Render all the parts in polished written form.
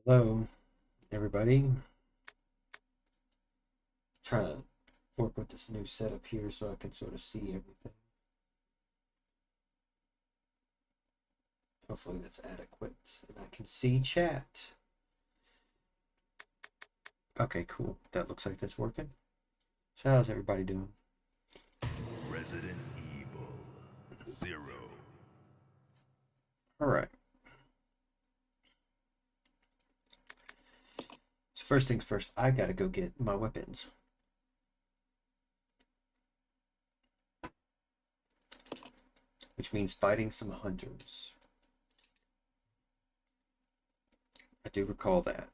Hello, everybody. Trying to work with this new setup here so I can sort of see everything. Hopefully that's adequate and I can see chat. Okay, cool. That looks like that's working. So how's everybody doing? Resident Evil 0. All right. So first things first, I gotta go get my weapons. Which means fighting some hunters. I do recall that.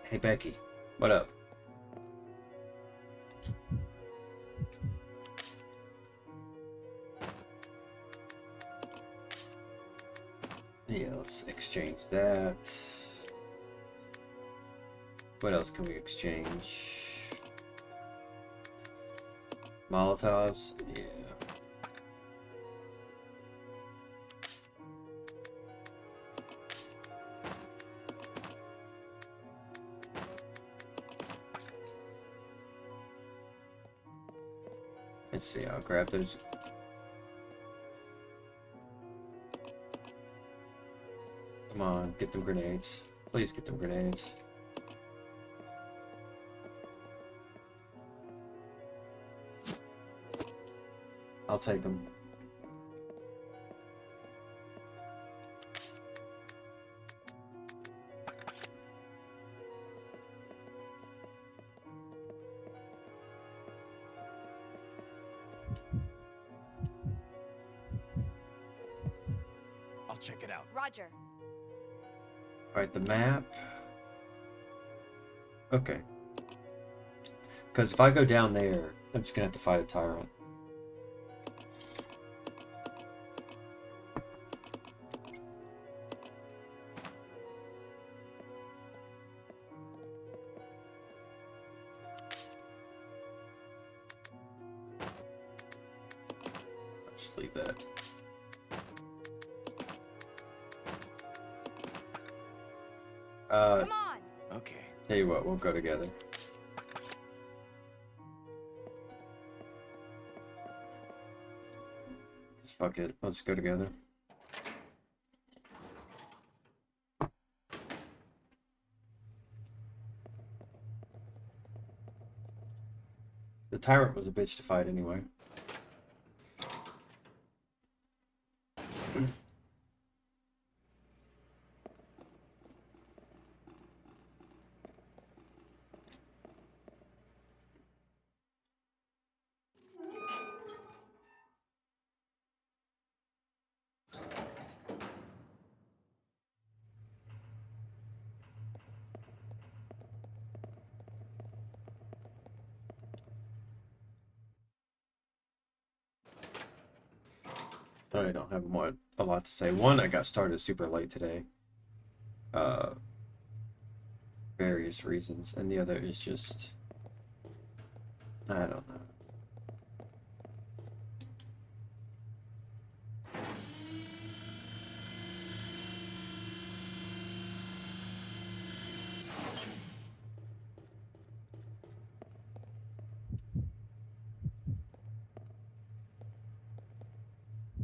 Hey Becky, what up? Yeah, let's exchange that. What else can we exchange? Molotovs? Yeah. Let's see, I'll grab those. Come on, get them grenades. Please get them grenades. I'll take them. I'll check it out. Roger. Alright, the map. Okay. Because if I go down there, I'm just going to have to fight a tyrant. I'll just leave that. Come on. Okay. Tell you what, we'll go together. Just fuck it. Let's go together. The tyrant was a bitch to fight anyway. I don't have a lot to say. One, I got started super late today. Various reasons. And the other is just... I don't know.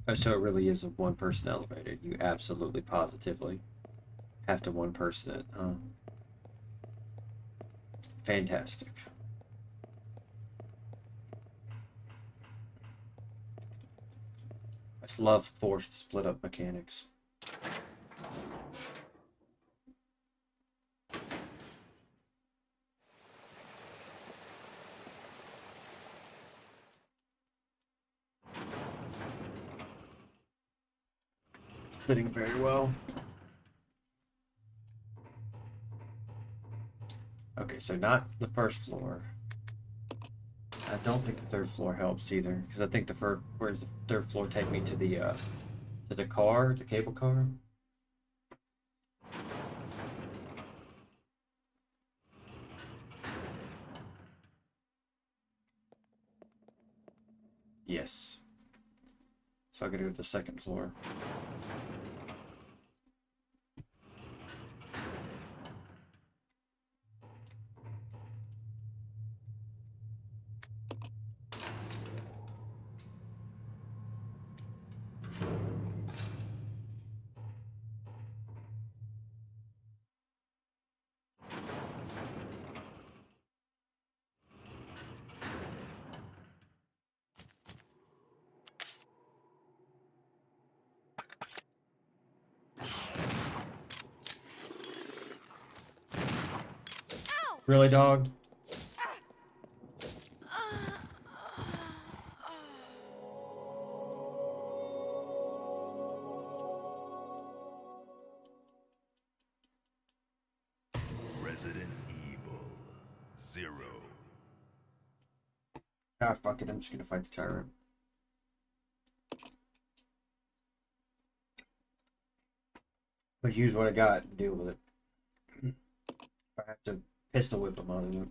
Oh, so it really is a one-person elevator. You absolutely positively have to one-person it. Fantastic. I just love forced split-up mechanics. Fitting very well. Okay, so not the first floor. I don't think the third floor helps either, because I think the first, where's the third floor take me to the car, the cable car? Yes. So I gotta go to the second floor. Really, dog? Resident Evil 0. Ah, fuck it. I'm just gonna fight the tyrant. But use what I got and deal with it. I have to pistol whip him out of it.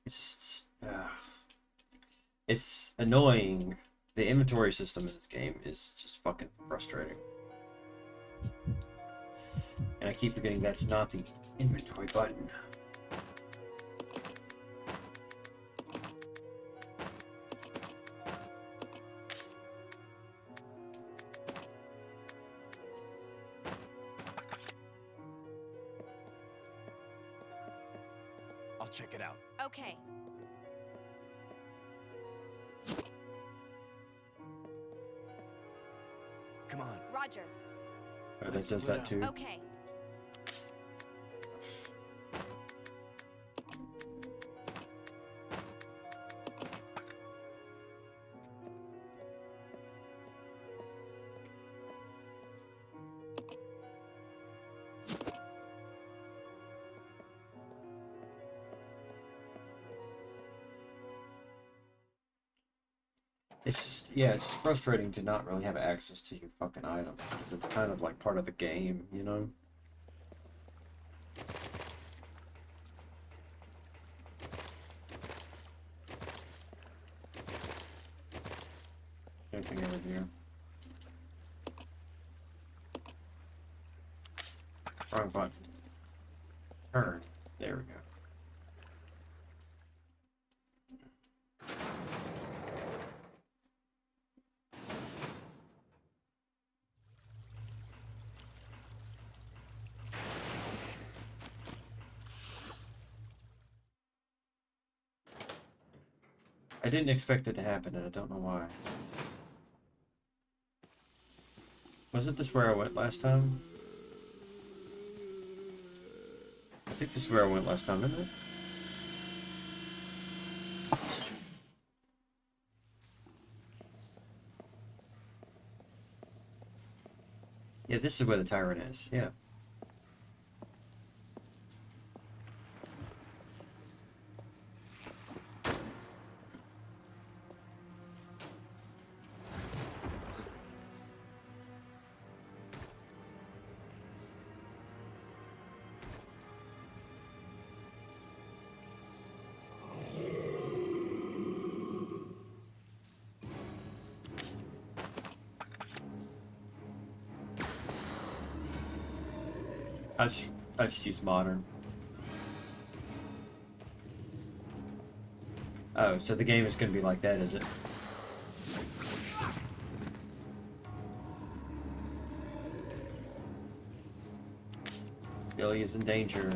It's just, it's annoying. The inventory system in this game is just fucking frustrating. And I keep forgetting that's not the inventory button. I'll check it out. Okay. Come on. Roger. Oh, that Let's does split that up. too. Okay. It's just, yeah, it's just frustrating to not really have access to your fucking items, because it's kind of like part of the game, you know? Anything over here? Wrong button. Turn. There we go. I didn't expect it to happen, and I don't know why. Wasn't this where I went last time? I think this is where I went last time, isn't it? Yeah, this is where the tyrant is, yeah. I just use modern. Oh, so the game is gonna be like that, is it? Billy is in danger.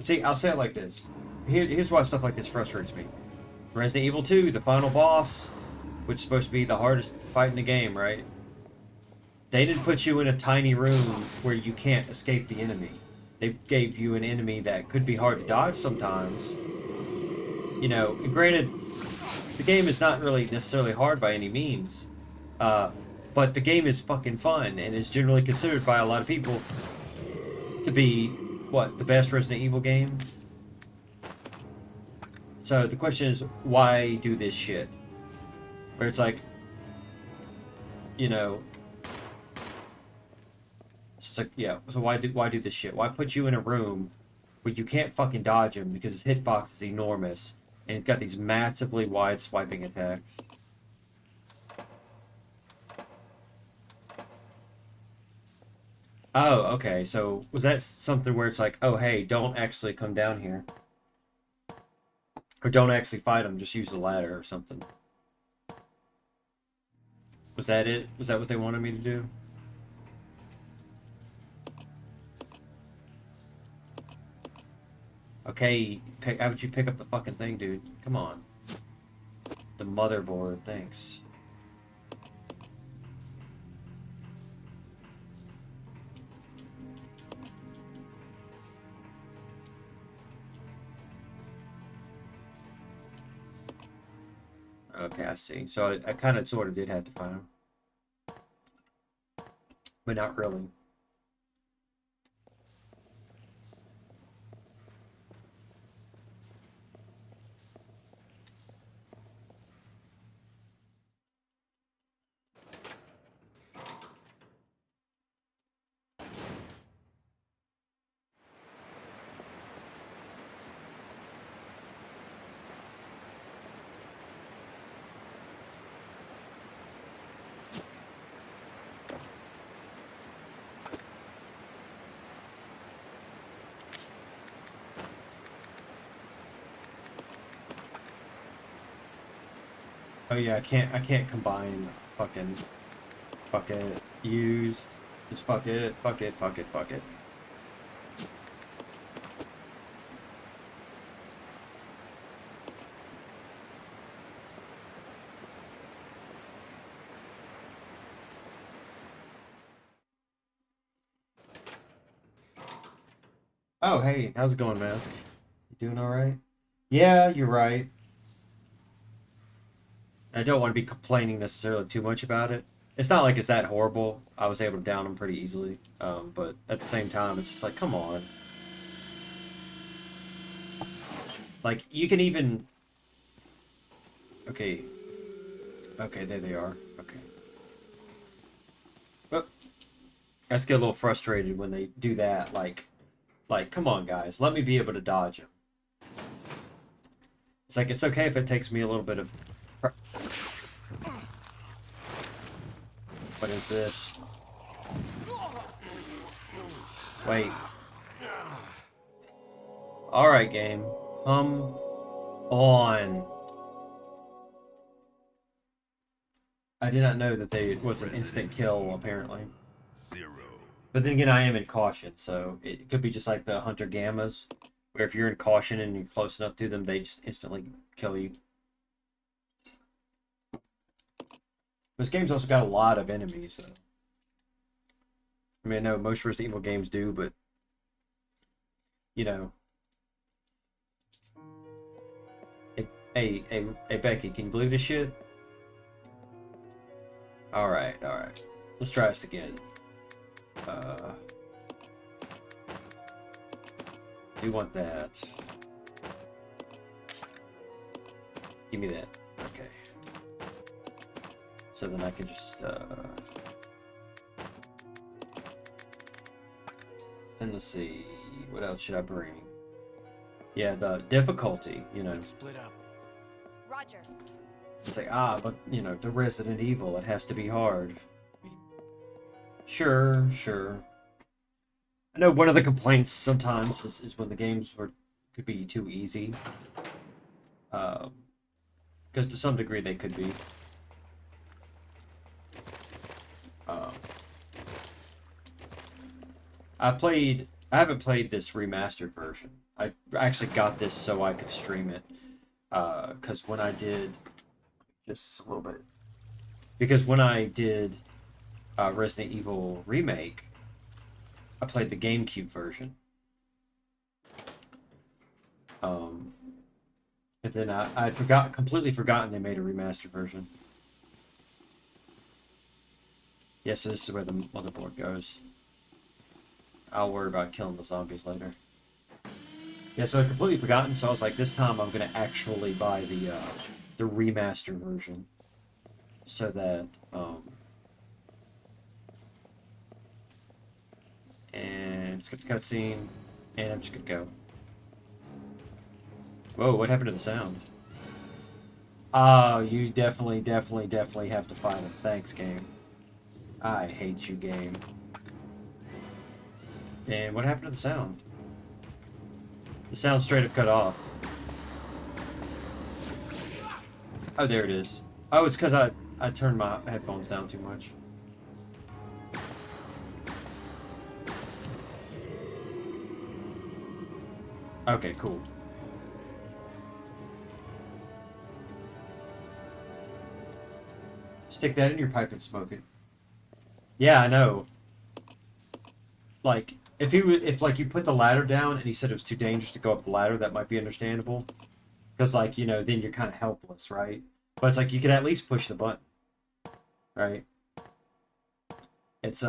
See, I'll say it like this. Here's why stuff like this frustrates me. Resident Evil 2, the final boss, which is supposed to be the hardest fight in the game, right? They didn't put you in a tiny room where you can't escape the enemy. They gave you an enemy that could be hard to dodge sometimes. You know, and granted, the game is not really necessarily hard by any means. But the game is fucking fun and is generally considered by a lot of people to be, what, the best Resident Evil game? So the question is, why do this shit? Where it's like, you know, it's like, yeah. So why do this shit? Why put you in a room where you can't fucking dodge him because his hitbox is enormous and he's got these massively wide swiping attacks? Oh, okay. So was that something where it's like, oh, hey, don't actually come down here, or don't actually fight him, just use the ladder or something? Was that it? Was that what they wanted me to do? Okay, how would you pick up the fucking thing, dude? Come on. The motherboard, thanks. Okay, I see. So I kind of sort of did have to find him, but not really. Oh yeah, I can't combine fucking fuck it, use, just fuck it, fuck it, fuck it, fuck it. Oh hey, how's it going, Mask? You doing all right? Yeah, you're right. I don't want to be complaining necessarily too much about it. It's not like it's that horrible. I was able to down them pretty easily. But at the same time, it's just like, come on. Like, you can even... Okay. Okay, there they are. Okay. Oh, I just get a little frustrated when they do that. Like, come on, guys. Let me be able to dodge them. It's like, it's okay if it takes me a little bit of... What is this? Wait. Alright, game. Come on. I did not know that it was an instant kill, apparently. 0. But then again, I am in caution, so it could be just like the Hunter Gammas, where if you're in caution and you're close enough to them, they just instantly kill you. This game's also got a lot of enemies, so. I mean, I know most Resident Evil games do, but, you know. Hey, Becky, can you believe this shit? Alright, alright. Let's try this again. We want that. Give me that. Okay. So then I can just, and let's see, what else should I bring? Yeah, the difficulty, you know. Let's split up. Roger. It's like, but, you know, the Resident Evil, it has to be hard. I mean, sure, sure. I know one of the complaints sometimes is when the games could be too easy. Because to some degree they could be. I haven't played this remastered version. I actually got this so I could stream it. Because when I did, just a little bit. Because when I did Resident Evil Remake, I played the GameCube version. And then I completely forgotten they made a remastered version. Yeah, so this is where the motherboard goes. I'll worry about killing the zombies later. Yeah, so I'd completely forgotten, so I was like, this time I'm gonna actually buy the remaster version. So that, and skip the cutscene, and I'm just gonna go. Whoa, what happened to the sound? Oh, you definitely have to fight him. Thanks, game. I hate you, game. And what happened to the sound? The sound straight up cut off. Oh, there it is. Oh, it's because I turned my headphones down too much. Okay, cool. Stick that in your pipe and smoke it. Yeah, I know. Like, if like you put the ladder down and he said it was too dangerous to go up the ladder, that might be understandable. Because like, you know, then you're kind of helpless, right? But it's like you could at least push the button, right? It's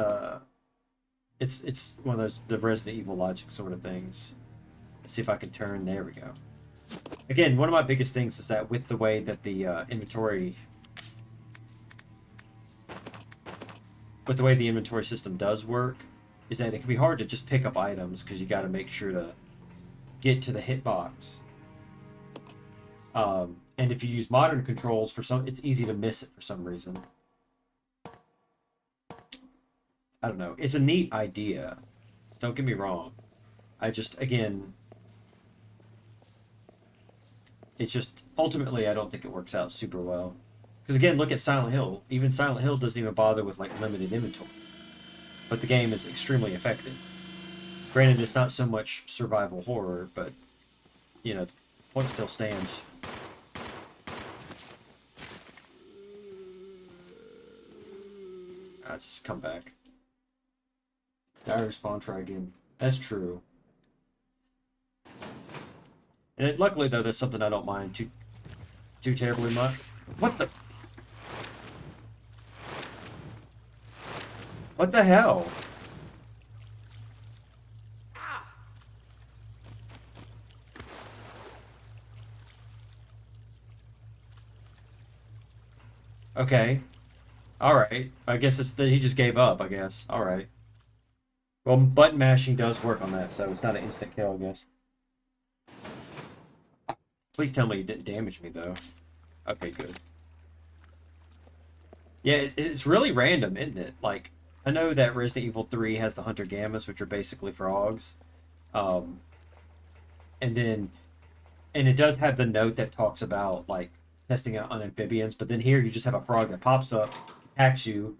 it's one of those the Resident Evil logic sort of things. Let's see if I can turn. There we go. Again, one of my biggest things is that with the way that the inventory system does work, is that it can be hard to just pick up items because you got to make sure to get to the hitbox. And if you use modern controls, it's easy to miss it for some reason. I don't know. It's a neat idea. Don't get me wrong. Again, it's just ultimately I don't think it works out super well. Because again, look at Silent Hill. Even Silent Hill doesn't even bother with like limited inventory. But the game is extremely effective. Granted, it's not so much survival horror, but you know, the point still stands. Just come back. Dire respawn, try again. That's true. And luckily, though, that's something I don't mind too terribly much. What the? What the hell? Okay. Alright. I guess it's that he just gave up, I guess. Alright. Well, button mashing does work on that, so it's not an instant kill, I guess. Please tell me you didn't damage me, though. Okay, good. Yeah, it's really random, isn't it? Like, I know that Resident Evil 3 has the Hunter Gammas, which are basically frogs. And it does have the note that talks about, like, testing out on amphibians, but then here you just have a frog that pops up, attacks you,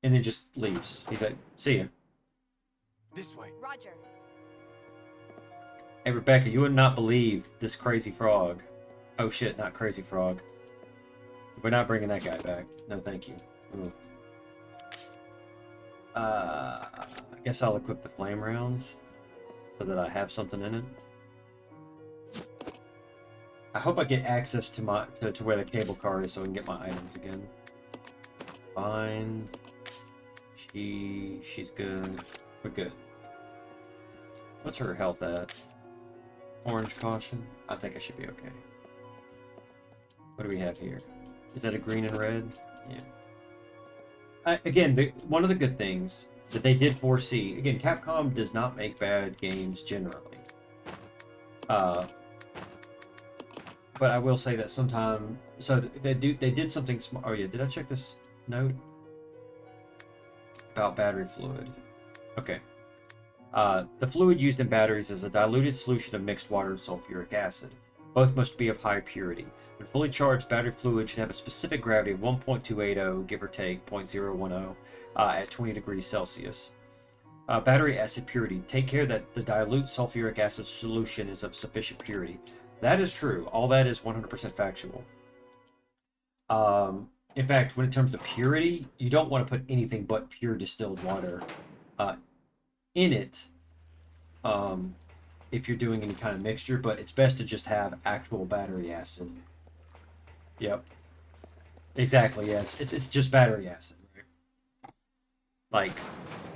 and then just leaves. He's like, see ya. This way. Roger. Hey, Rebecca, you would not believe this crazy frog. Oh shit, not crazy frog. We're not bringing that guy back. No, thank you. Ooh. I guess I'll equip the flame rounds so that I have something in it. I hope I get access to where the cable car is so I can get my items again. Fine. She's good. We're good. What's her health at? Orange caution. I think I should be okay. What do we have here? Is that a green and red? Yeah. Again, one of the good things that they did foresee. Again, Capcom does not make bad games generally. But I will say that sometimes, so they did something smart. Oh yeah, did I check this note about battery fluid? Okay. The fluid used in batteries is a diluted solution of mixed water and sulfuric acid. Both must be of high purity. When fully charged, battery fluid should have a specific gravity of 1.280, give or take 0.010, at 20 degrees Celsius. Battery acid purity. Take care that the dilute sulfuric acid solution is of sufficient purity. That is true. All that is 100% factual. In fact, when it comes to purity, you don't want to put anything but pure distilled water in it if you're doing any kind of mixture, but it's best to just have actual battery acid. Yep. Exactly, yes. It's just battery acid, right? Like,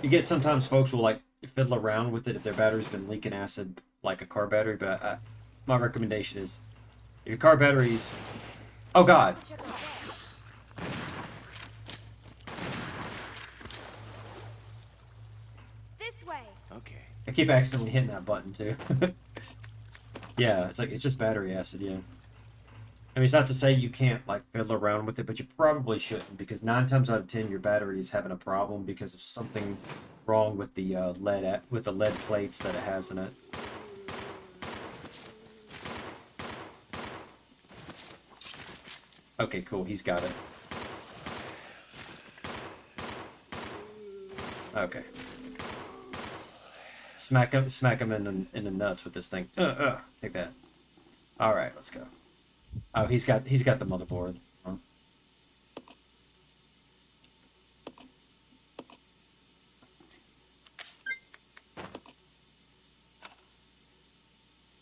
you get sometimes folks will, like, fiddle around with it if their battery's been leaking acid like a car battery. But my recommendation is if your car battery's... Oh God! Check out there. This way. Okay. I keep accidentally hitting that button too. Yeah, it's just battery acid. Yeah. I mean, it's not to say you can't like fiddle around with it, but you probably shouldn't because 9 times out of 10 your battery is having a problem because of something wrong with the lead plates that it has in it. Okay, cool. He's got it. Okay. Smack him in the nuts with this thing. Take that. All right, let's go. Oh, he's got the motherboard. Huh?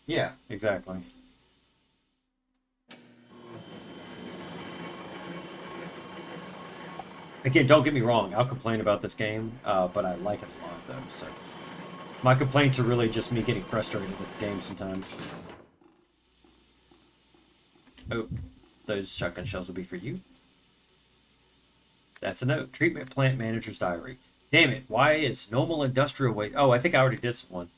Yeah, exactly. Again, don't get me wrong. I'll complain about this game, but I like it a lot, though. So my complaints are really just me getting frustrated with the game sometimes. Oh, those shotgun shells will be for you. That's a note. Treatment plant manager's diary. Damn it! Why is normal industrial waste? Oh, I think I already did this one.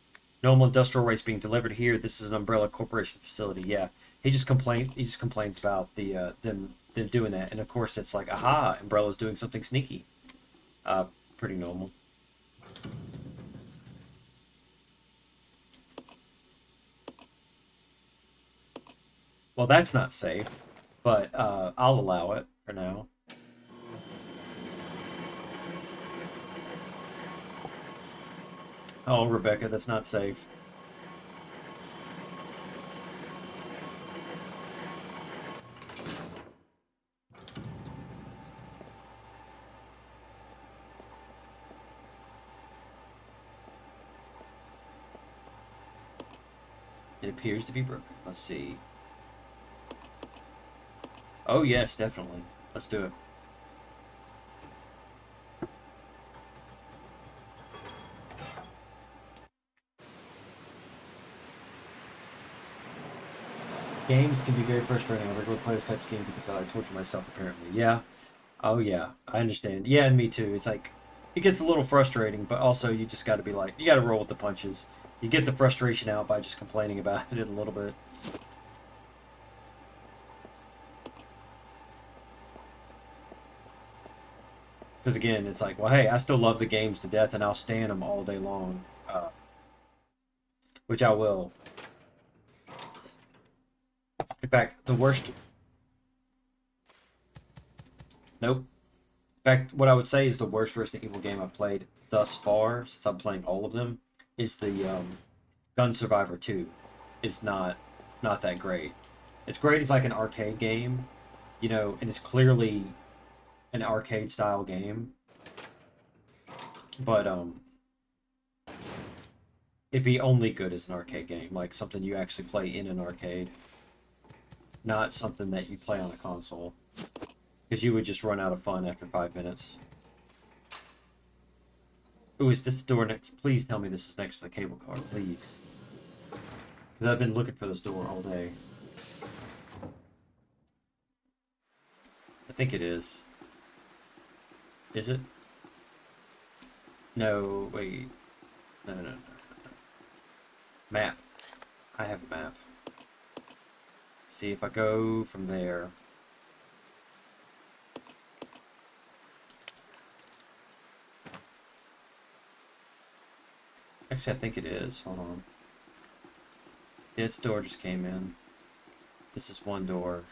Normal industrial waste being delivered here. This is an Umbrella Corporation facility. Yeah, he just complains about the them doing that, and of course it's like, aha, Umbrella's doing something sneaky. Pretty normal. Well, that's not safe, but I'll allow it for now. Oh, Rebecca, that's not safe. It appears to be broken. Let's see. Oh, yes, definitely. Let's do it. Games can be very frustrating. I regularly play this type of game because I torture myself, apparently. Yeah. Oh, yeah. I understand. Yeah, and me too. It's like, it gets a little frustrating, but also you just got to be like, you got to roll with the punches. You get the frustration out by just complaining about it a little bit. Because again, it's like, well, hey, I still love the games to death, and I'll stand them all day long. Which I will. In fact, the worst... Nope. In fact, what I would say is the worst Resident Evil game I've played thus far, since I'm playing all of them, is the Gun Survivor 2. It's not that great. It's great as like an arcade game, you know, and it's clearly an arcade style game. But it'd be only good as an arcade game, like something you actually play in an arcade, not something that you play on a console, because you would just run out of fun after 5 minutes. Ooh, is this door next? Please tell me this is next to the cable car, please. Because I've been looking for this door all day. I think it is. Is it? No, wait. No. Map. I have a map. See if I go from there. Actually, I think it is. Hold on. This door just came in. This is one door.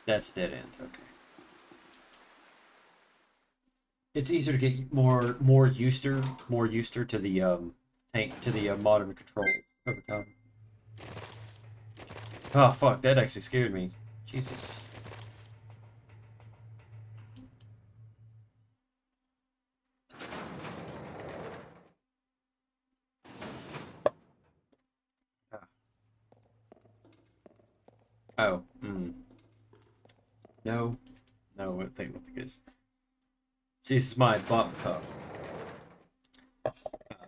That's dead end. Okay. It's easier to get more used to the tank to the modern control over time. Oh fuck! That actually scared me. Jesus. Oh. No. No. I think it is. See, this is my bump cup.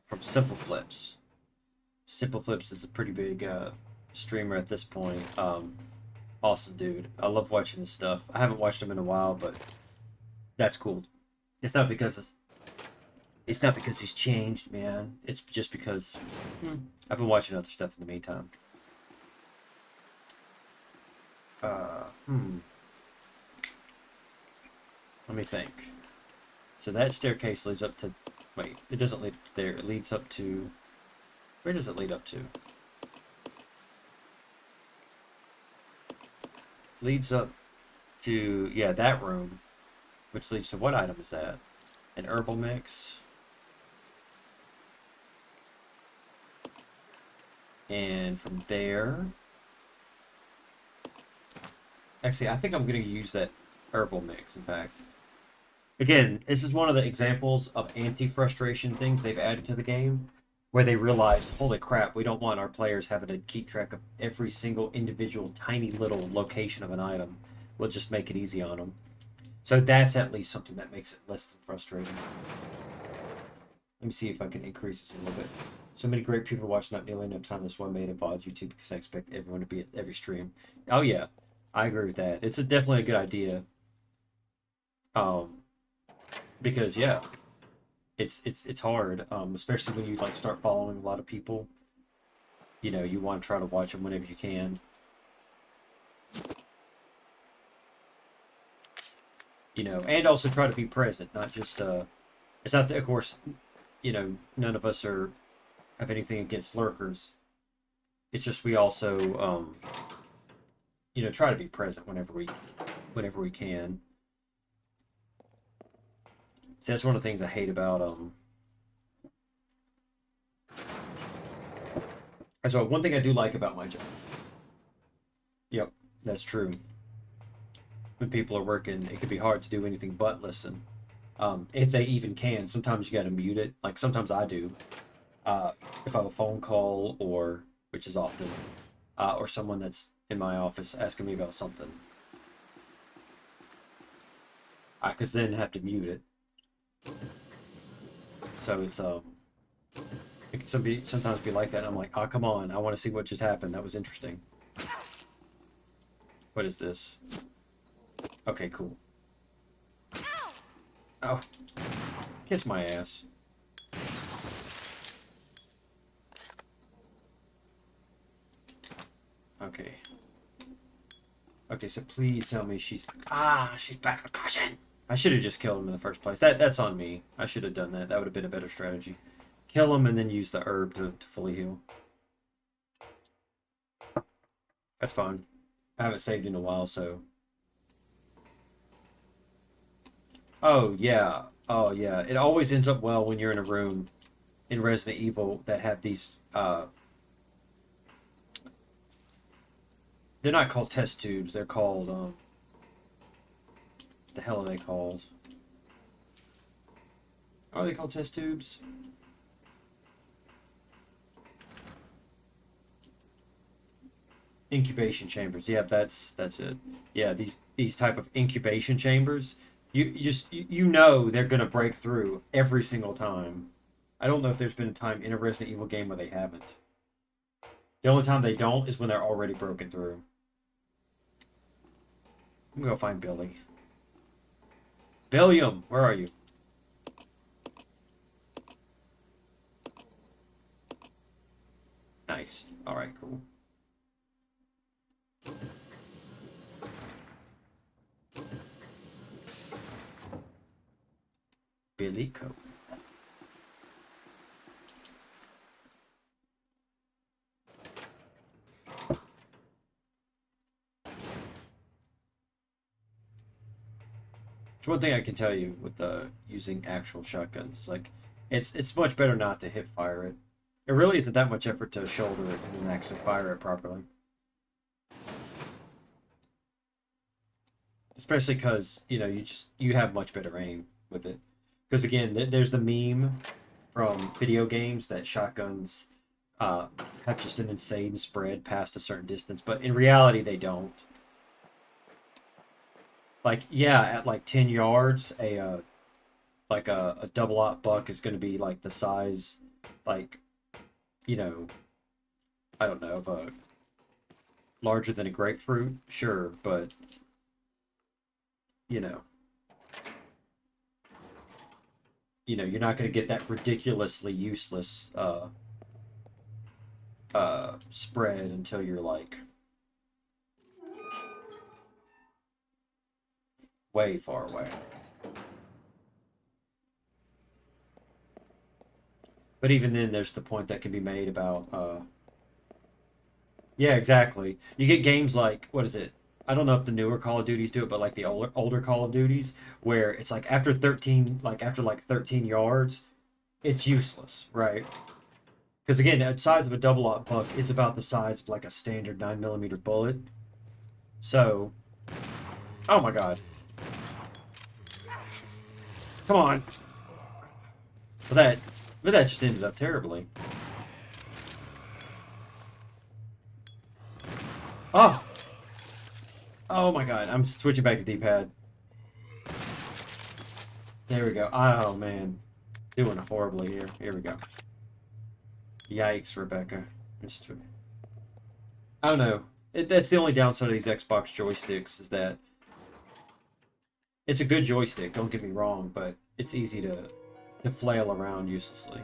from Simple Flips. Simple Flips is a pretty big streamer at this point. Awesome dude. I love watching his stuff. I haven't watched him in a while, but that's cool. It's not because he's changed, man. It's just because I've been watching other stuff in the meantime. Let me think. So that staircase leads up to... Wait, it doesn't lead up to there. It leads up to... Where does it lead up to? Leads up to... Yeah, that room. Which leads to... What item is that? An herbal mix. And from there... Actually, I think I'm going to use that herbal mix, in fact. Again, this is one of the examples of anti-frustration things they've added to the game, where they realized, holy crap, we don't want our players having to keep track of every single individual tiny little location of an item. We'll just make it easy on them. So that's at least something that makes it less than frustrating. Let me see if I can increase this a little bit. So many great people watch, not nearly enough time. That's why I made a VOD YouTube, because I expect everyone to be at every stream. Oh yeah, I agree with that. It's definitely a good idea. Because yeah, it's hard, especially when you like start following a lot of people. You know, you want to try to watch them whenever you can. You know, and also try to be present, not just it's not that, of course, you know, none of us have anything against lurkers. It's just we also you know, try to be present whenever we can. See, that's one of the things I hate about so one thing I do like about my job. Yep, that's true. When people are working, it can be hard to do anything but listen. If they even can. Sometimes you gotta mute it. Like sometimes I do. If I have a phone call, or which is often, or someone that's in my office asking me about something, I could then have to mute it. So it's it can sometimes be like that. And I'm like, oh come on, I want to see what just happened. That was interesting. What is this? Okay, cool. Oh, kiss my ass. Okay. Okay, so please tell me she's back on caution. I should have just killed him in the first place. That's on me. I should have done that. That would have been a better strategy. Kill him and then use the herb to fully heal. That's fine. I haven't saved in a while, so. Oh yeah. Oh yeah. It always ends up well when you're in a room in Resident Evil that have these they're not called test tubes, they're called what the hell are they called? Are they called test tubes? Incubation chambers. Yeah, that's it. Yeah, these type of incubation chambers. You know they're gonna break through every single time. I don't know if there's been a time in a Resident Evil game where they haven't. The only time they don't is when they're already broken through. I'm gonna go find Billy. Billiam, where are you? Nice. Alright, cool. Billy Cope. It's one thing I can tell you with using actual shotguns. It's like it's much better not to hip fire it. It really isn't that much effort to shoulder it and then actually fire it properly. Especially because, you know, you have much better aim with it. Because again, there's the meme from video games that shotguns have just an insane spread past a certain distance, but in reality they don't. Like, yeah, at like 10 yards, a double-aught buck is going to be like the size like, you know, I don't know, of a larger than a grapefruit, sure, but you know, you're not going to get that ridiculously useless spread until you're like way far away. But even then, there's the point that can be made about, yeah, exactly. You get games like, what is it? I don't know if the newer Call of Duties do it, but like the older Call of Duties, where it's like after 13, like 13 yards, it's useless, right? Because again, the size of a double-aught buck is about the size of like a standard 9mm bullet. So, oh my god. Come on. But that just ended up terribly. Oh! Oh my god, I'm switching back to D-pad. There we go. Oh man. Doing horribly here. Here we go. Yikes, Rebecca. I don't know. That's the only downside of these Xbox joysticks, is that it's a good joystick, don't get me wrong, but it's easy to flail around uselessly.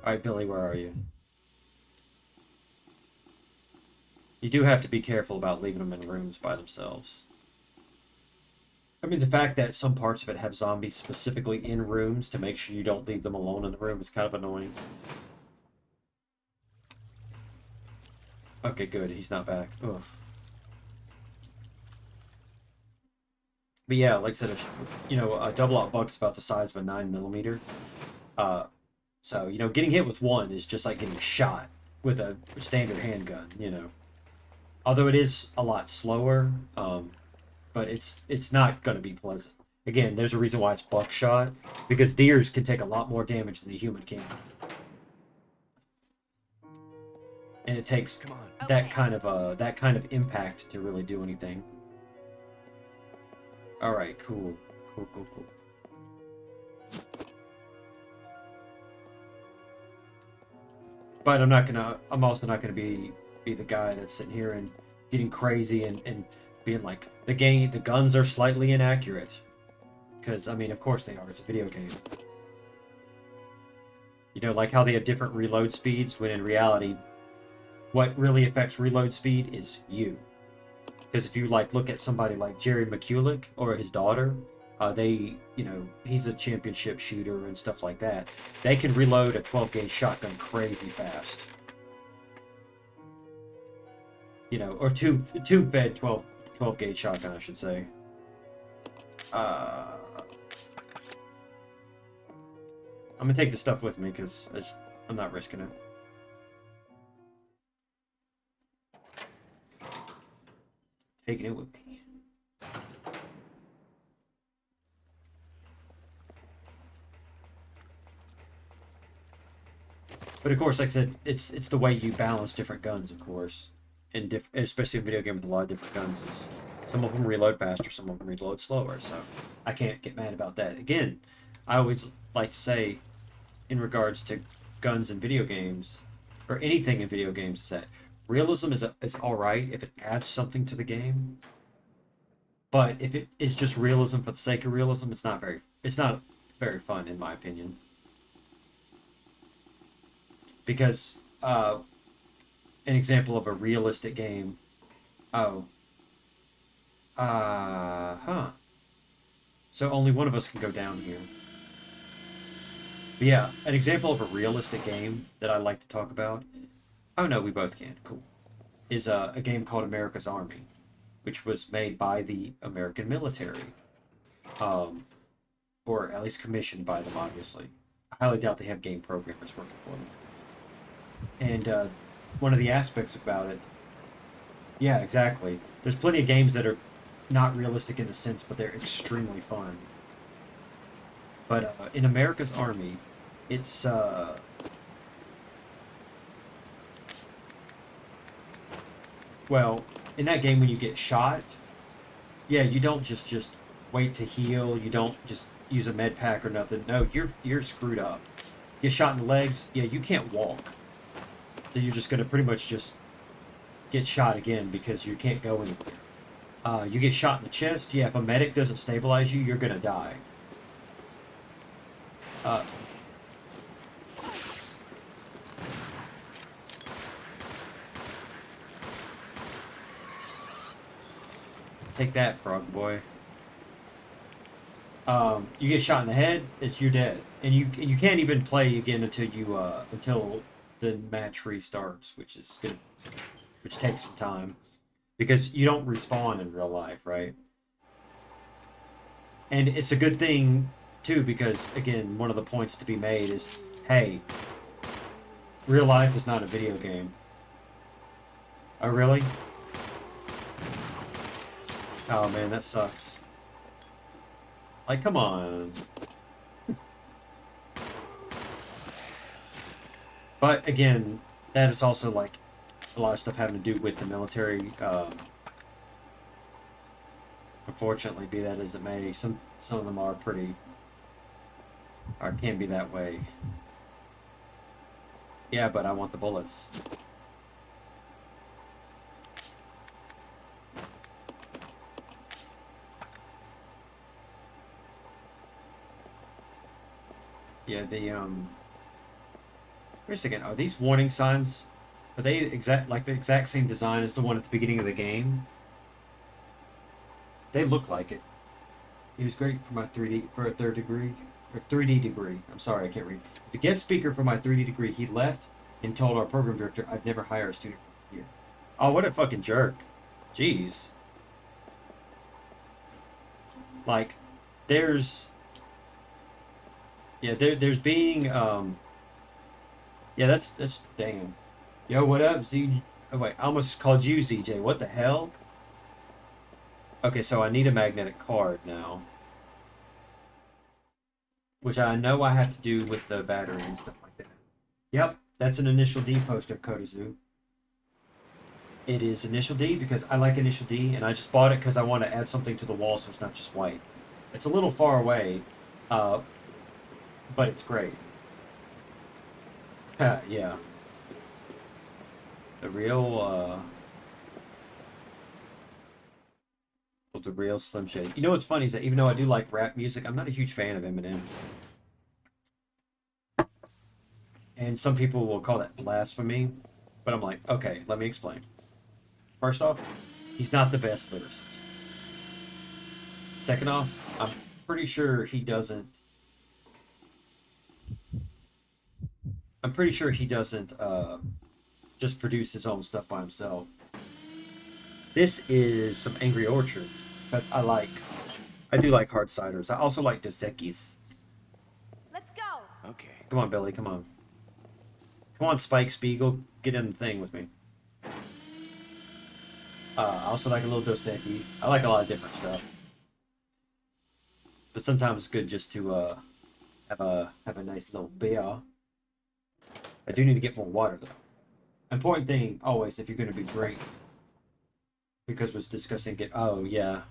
Alright, Billy, where are you? You do have to be careful about leaving them in rooms by themselves. I mean, the fact that some parts of it have zombies specifically in rooms to make sure you don't leave them alone in the room is kind of annoying. Okay, good. He's not back. Ugh. But yeah, like I said, a double-aught buck's about the size of a 9mm. So, getting hit with one is just like getting shot with a standard handgun, Although it is a lot slower, but it's not going to be pleasant. Again, there's a reason why it's buckshot, because deers can take a lot more damage than a human can. And it takes that kind of impact to really do anything. All right, cool. But I'm also not gonna be the guy that's sitting here and getting crazy and being like, the guns are slightly inaccurate. Because, I mean, of course they are. It's a video game. Like how they have different reload speeds, when in reality, what really affects reload speed is you. Because if you look at somebody like Jerry McCulloch or his daughter, he's a championship shooter and stuff like that. They can reload a 12-gauge shotgun crazy fast. Or two-bed 12-gauge shotgun, I should say. I'm gonna take the stuff with me because I'm not risking it. Taking it with me. But of course, like I said, it's the way you balance different guns, of course, and especially in video game with a lot of different guns. Some of them reload faster, some of them reload slower. So I can't get mad about that. Again, I always like to say, in regards to guns in video games, or anything in video games, is that realism is all right if it adds something to the game. But if it is just realism for the sake of realism, it's not very fun, in my opinion. Because an example of a realistic game. So only one of us can go down here. But yeah, an example of a realistic game that I like to talk about. Oh no, we both can. Cool. Is a game called America's Army, which was made by the American military. Or at least commissioned by them, obviously. I highly doubt they have game programmers working for them. And one of the aspects about it... Yeah, exactly. There's plenty of games that are not realistic in the sense, but they're extremely fun. But in America's Army, it's... Well, in that game, when you get shot, yeah, you don't just wait to heal. You don't just use a med pack or nothing. No, you're screwed up. Get shot in the legs. Yeah, you can't walk. So you're just gonna pretty much just get shot again because you can't go anywhere. You get shot in the chest. Yeah, if a medic doesn't stabilize you, you're gonna die. Take that, frog boy. You get shot in the head, you're dead, and you can't even play again until the match restarts, which takes some time because you don't respawn in real life, right? And it's a good thing too because again, one of the points to be made is, hey, real life is not a video game. Oh really? Oh man, that sucks. Like, come on. But again, that is also like a lot of stuff having to do with the military. Unfortunately, be that as it may, some of them are pretty, or can be that way. Yeah, but I want the bullets. Yeah, wait a second, are these warning signs, are they the exact same design as the one at the beginning of the game? They look like it. He was great for my 3D, for a third degree, or 3D degree. I'm sorry, I can't read. The guest speaker for my 3D degree, he left and told our program director I'd never hire a student from here. Oh, what a fucking jerk. Jeez. Like, there's being, yeah, that's, damn. Yo, what up, Z? Oh, wait, I almost called you ZJ. What the hell? Okay, so I need a magnetic card now. Which I know I have to do with the battery and stuff like that. Yep, that's an Initial D poster, Kodazu. It is Initial D because I like Initial D, and I just bought it because I want to add something to the wall so it's not just white. It's a little far away, but it's great. Yeah. The real Slim Shady. You know what's funny is that even though I do like rap music, I'm not a huge fan of Eminem. And some people will call that blasphemy, but I'm like, okay, let me explain. First off, he's not the best lyricist. Second off, I'm pretty sure he doesn't just produce his own stuff by himself. This is some Angry Orchard, because I do like hard ciders. I also like Dos Equis. Let's go. Okay. Come on, Billy, come on. Come on, Spike Spiegel, get in the thing with me. I also like a little Dos Equis. I like a lot of different stuff. But sometimes it's good just to have a nice little beer. I do need to get more water though. Important thing always if you're going to be drinking, because we're discussing it. Oh yeah,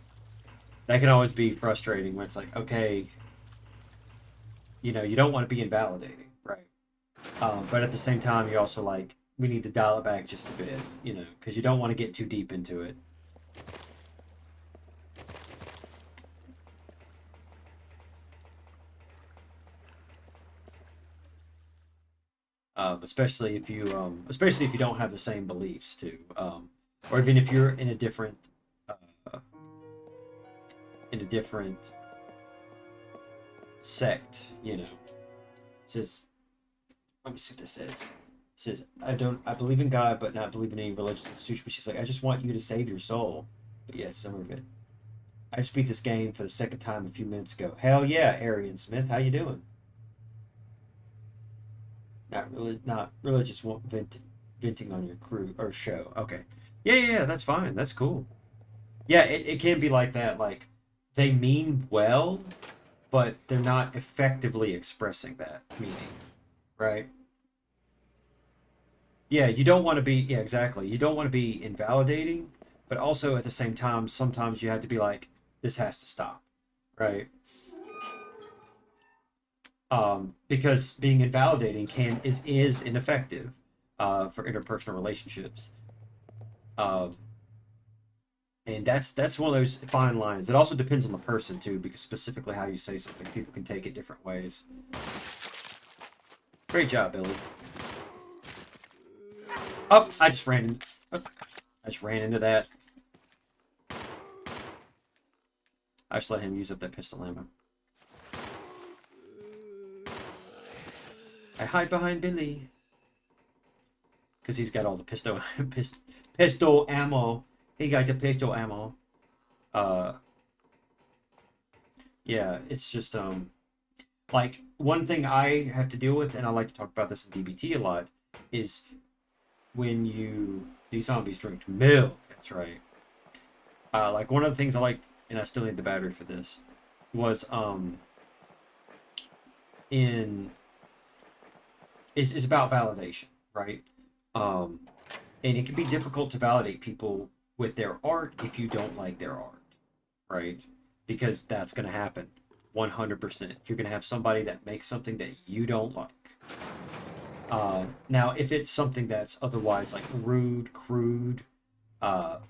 that can always be frustrating when it's like, okay, you know, you don't want to be invalidating, right? But at the same time, you also like, we need to dial it back just a bit, you know, because you don't want to get too deep into it. Especially if you don't have the same beliefs too, or even if you're in a different sect, you know. It says, let me see what this says. It says, I believe in God, but not believe in any religious institution. But she's like, I just want you to save your soul. But yes, some of it. I just beat this game for the second time a few minutes ago. Hell yeah, Arian Smith, how you doing? Not religious, venting on your crew or show. Okay, yeah, that's fine. That's cool. Yeah, it can be like that. Like, they mean well, but they're not effectively expressing that meaning, right? Yeah, you don't want to be. Yeah, exactly. You don't want to be invalidating, but also at the same time, sometimes you have to be like, this has to stop, right? Because being invalidating is ineffective for interpersonal relationships. Um, and that's one of those fine lines. It also depends on the person too, because specifically how you say something, people can take it different ways. Great job, Billy. Oh, I just ran into that. I just let him use up that pistol ammo. I hide behind Billy. Because he's got all the pistol ammo. He got the pistol ammo. Yeah, it's just, like, one thing I have to deal with, and I like to talk about this in DBT a lot, is when these zombies drink milk. That's right. Like, one of the things I liked, and I still need the battery for this, was, is about validation, right? And it can be difficult to validate people with their art if you don't like their art, right? Because that's going to happen 100%. You're going to have somebody that makes something that you don't like. Now, if it's something that's otherwise like rude, crude,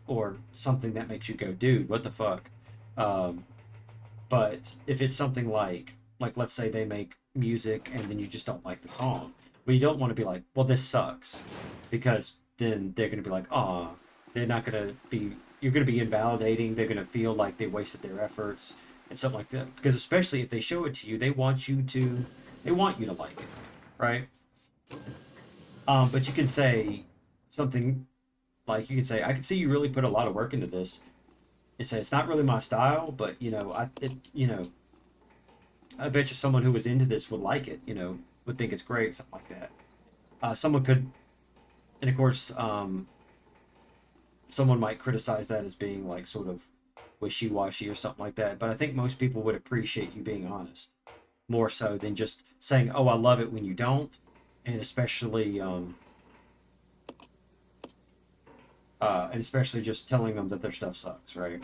or something that makes you go, dude, what the fuck? But if it's something like let's say they make music and then you just don't like the song, well, you don't want to be like, well, this sucks, because then they're going to be like, ah, they're not going to be, you're going to be invalidating. They're going to feel like they wasted their efforts and stuff like that. Because especially if they show it to you, they want you to like it, right? But you can say something like, you can say, I can see you really put a lot of work into this. And say, it's not really my style, but, I bet you someone who was into this would like it, would think it's great, something like that. Someone could, and of course, someone might criticize that as being like sort of wishy-washy or something like that. But I think most people would appreciate you being honest, more so than just saying, "Oh, I love it," when you don't, and especially just telling them that their stuff sucks, right?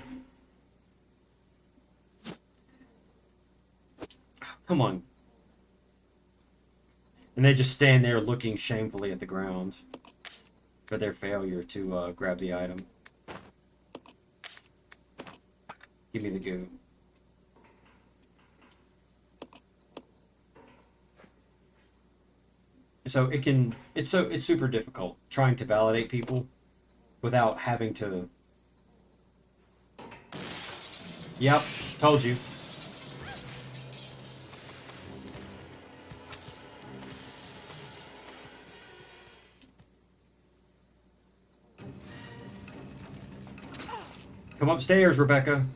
Come on. And they just stand there looking shamefully at the ground for their failure to grab the item. Give me the goo. So it's super difficult trying to validate people without having to. Yep, told you. Come upstairs, Rebecca.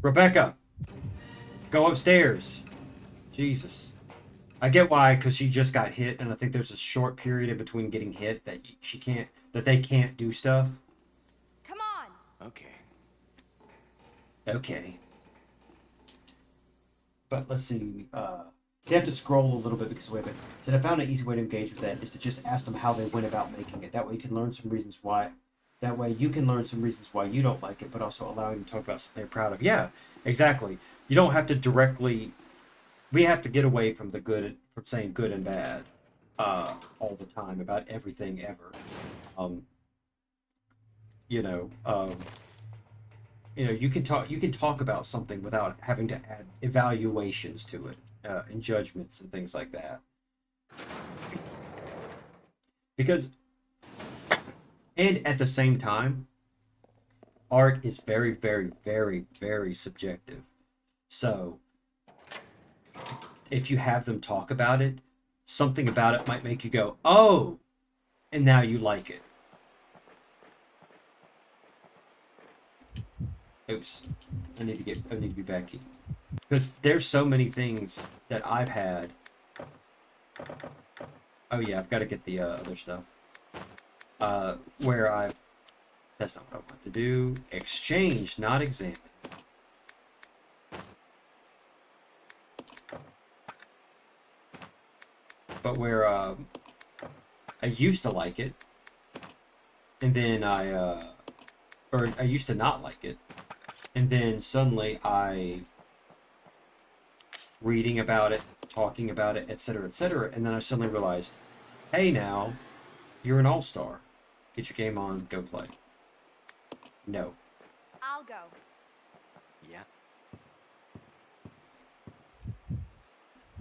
Rebecca, go upstairs. Jesus. I get why, because she just got hit, and I think there's a short period in between getting hit that they can't do stuff. Come on. Okay. Okay. But let's see. You have to scroll a little bit because wait a minute. So I found an easy way to engage with that is to just ask them how they went about making it. That way you can learn some reasons why. That way you can learn some reasons why you don't like it, but also allowing them to talk about something they're proud of. Yeah, exactly. You don't have to directly. We have to get away from from saying good and bad all the time about everything ever. You can talk about something without having to add evaluations to it, and judgments and things like that. Because, and at the same time, art is very, very, very, very subjective. So, if you have them talk about it, something about it might make you go, oh, and now you like it. Oops, I need to be back here. Because there's so many things that I've had. Oh yeah, I've got to get the other stuff. That's not what I want to do. Exchange, not examine. But where I used to like it, and then I or I used to not like it. And then suddenly reading about it, talking about it, etc., and then I suddenly realized, hey now, you're an all-star. Get your game on, go play. No. I'll go. Yeah.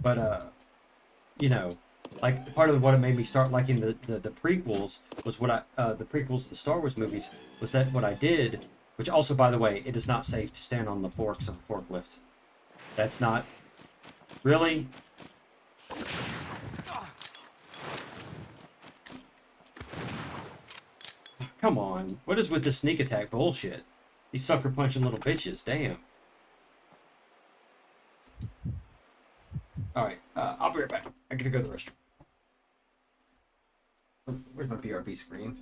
But you know, like part of what it made me start liking the prequels was what the prequels to the Star Wars movies was that what I did, which also, by the way, it is not safe to stand on the forks of a forklift. That's not really. Come on, what is with this sneak attack bullshit? These sucker punching little bitches, damn. Alright, I'll be right back. I gotta go to the restroom. Where's my BRB screen?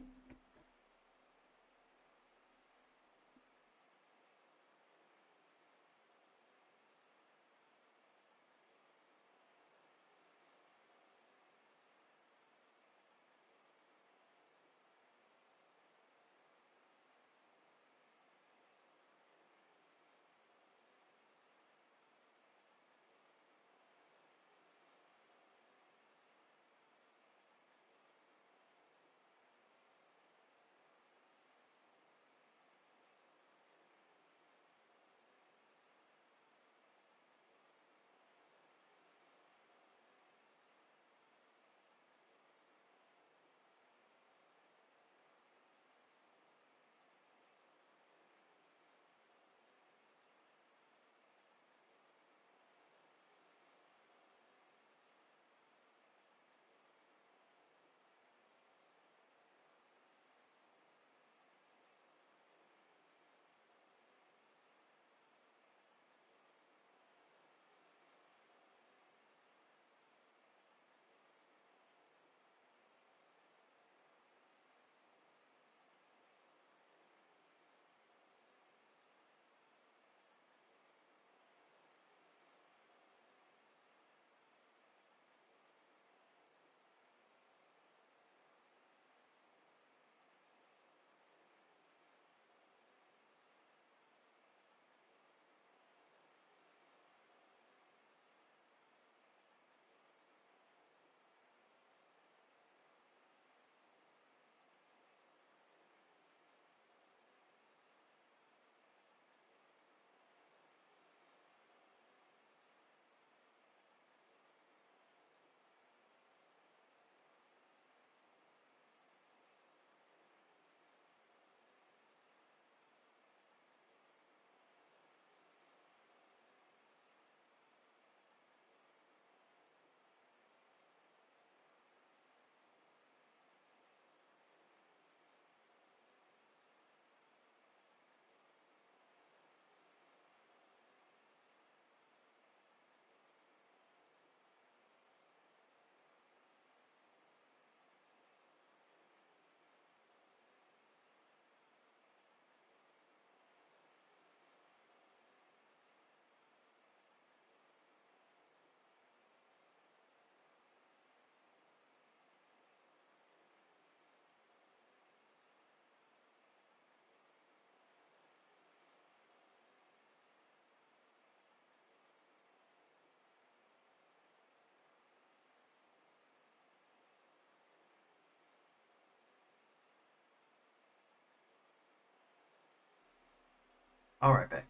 Alright, back.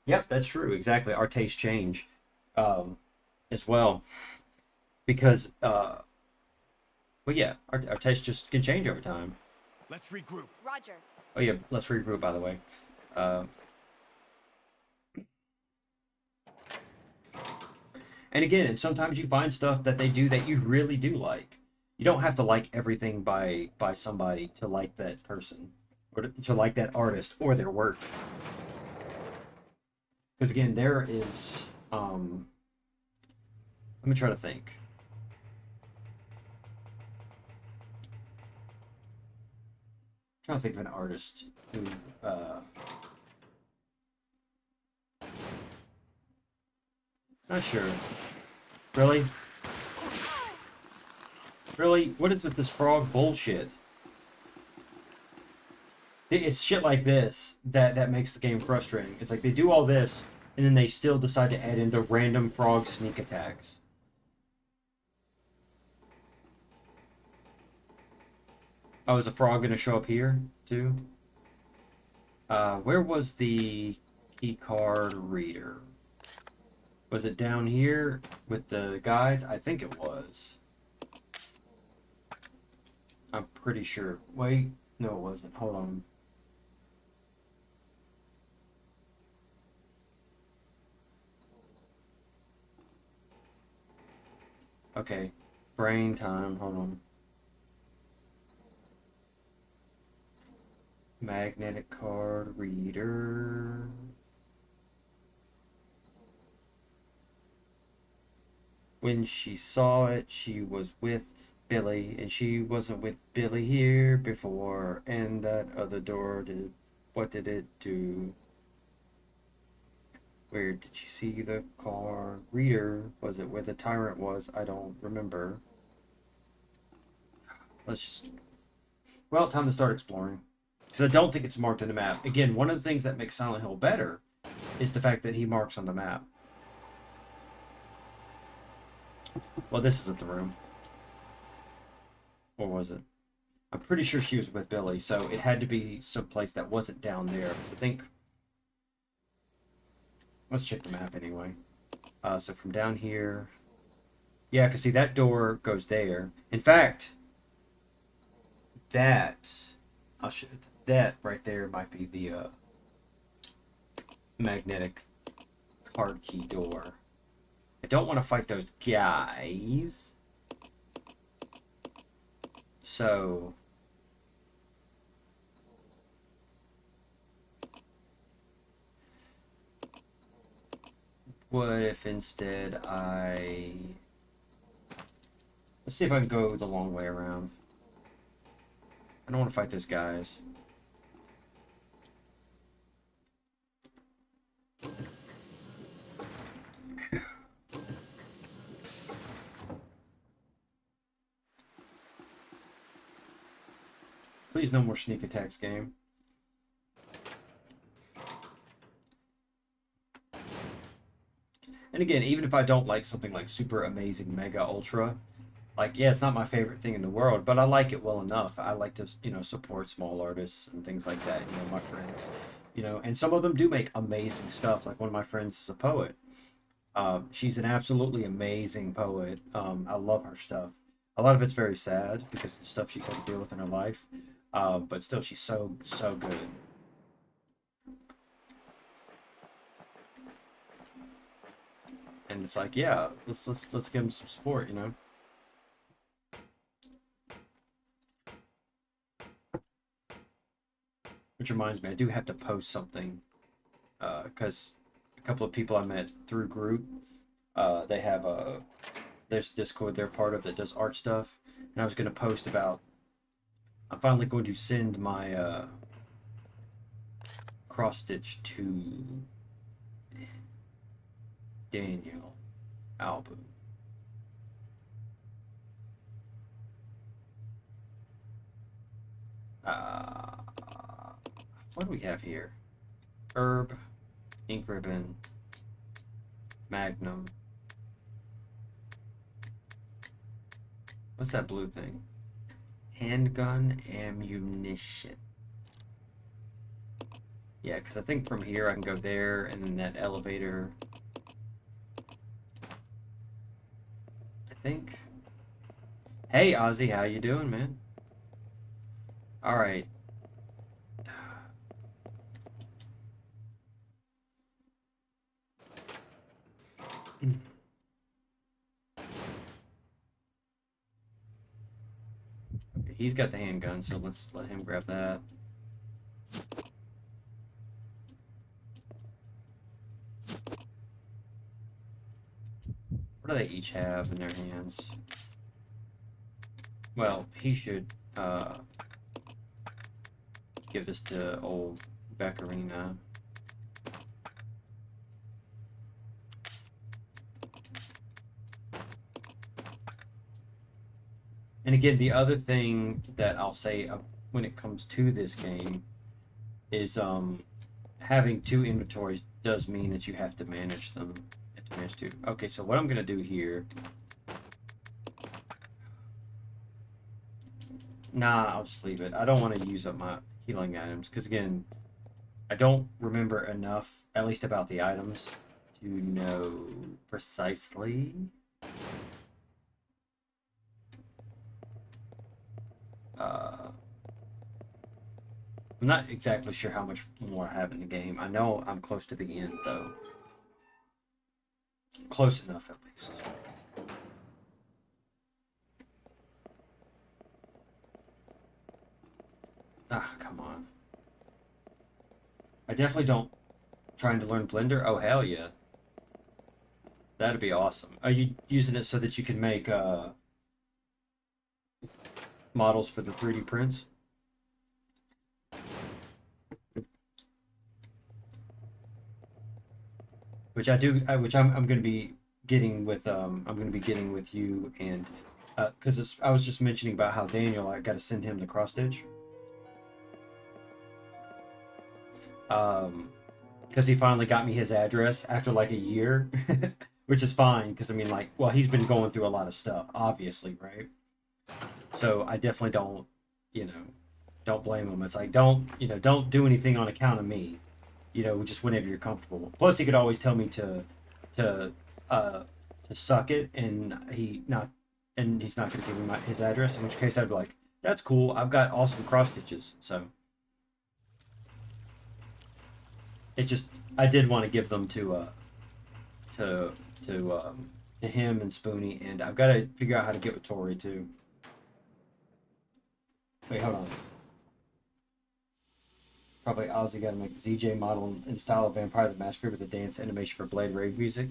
Yep, that's true. Exactly. Our tastes change as well. Because, well, yeah, our tastes just can change over time. Let's regroup. Roger. Oh, yeah, let's regroup, by the way. And again, and sometimes you find stuff that they do that you really do like. You don't have to like everything by somebody to like that person or to like that artist or their work. Because again, there is let me try to think. I'm trying to think of an artist who not sure. Really? Really? What is with this frog bullshit? It's shit like this that makes the game frustrating. It's like they do all this, and then they still decide to add in the random frog sneak attacks. Oh, is a frog gonna show up here too? Where was the key card reader? Was it down here with the guys? I think it was. I'm pretty sure. Wait, no, it wasn't. Hold on. Okay, brain time. Hold on. Magnetic card reader. When she saw it, she was with Billy, and she wasn't with Billy here before. And that other door did. What did it do? Where did she see the card reader? Was it where the tyrant was? I don't remember. Let's just. Well, time to start exploring. Because I don't think it's marked on the map. Again, one of the things that makes Silent Hill better is the fact that he marks on the map. Well, this isn't the room. Or was it? I'm pretty sure she was with Billy, so it had to be someplace that wasn't down there. Because I think... Let's check the map anyway. So from down here... Yeah, because see, that door goes there. In fact, that... That right there might be the magnetic card key door. I don't want to fight those guys. So... What if instead I... Let's see if I can go the long way around. I don't want to fight those guys. Please, no more sneak attacks, game. And again, even if I don't like something like super amazing, mega, ultra, like, yeah, it's not my favorite thing in the world, but I like it well enough. I like to, you know, support small artists and things like that, you know, my friends, you know, and some of them do make amazing stuff. Like one of my friends is a poet. She's an absolutely amazing poet. I love her stuff. A lot of it's very sad because of the stuff she's had to deal with in her life. But still, she's so good. And it's like, yeah, let's give him some support, you know. Which reminds me, I do have to post something, because a couple of people I met through group, they have there's Discord they're part of that does art stuff, and I was gonna post about. I'm finally going to send my cross stitch to Daniel album. What do we have here? Herb, ink ribbon, magnum. What's that blue thing? Handgun ammunition. Yeah, because I think from here I can go there, and then that elevator. I think. Hey, Ozzy, how you doing, man? All right. He's got the handgun, so let's let him grab that. What do they each have in their hands? Well, he should give this to old Beccarina. And again, the other thing that I'll say when it comes to this game is having two inventories does mean that you have to manage them. You have to manage two. Okay, so what I'm gonna do here. Nah, I'll just leave it. I don't want to use up my healing items because again, I don't remember enough, at least about the items, to know precisely. I'm not exactly sure how much more I have in the game. I know I'm close to the end, though. Close enough, at least. Ah, come on. I definitely don't... Trying to learn Blender? Oh, hell yeah. That'd be awesome. Are you using it so that you can make models for the 3D prints? Which I do, which I'm going to be getting with I'm going to be getting with you, and because I was just mentioning about how Daniel, I got to send him the cross stitch. Because he finally got me his address after like a year, which is fine because I mean, like, well, he's been going through a lot of stuff, obviously, right? So I definitely don't, you know, don't blame him. It's like don't do anything on account of me, just whenever you're comfortable. Plus, he could always tell me to suck it, and he's not going to give me his address. In which case, I'd be like, that's cool. I've got awesome cross stitches, so. It just, I did want to give them to him and Spoonie, and I've got to figure out how to get with Tori too. Wait, hold on. Probably Ozzy got to make the ZJ model in style of Vampire the Masquerade with the dance animation for Blade Rave music.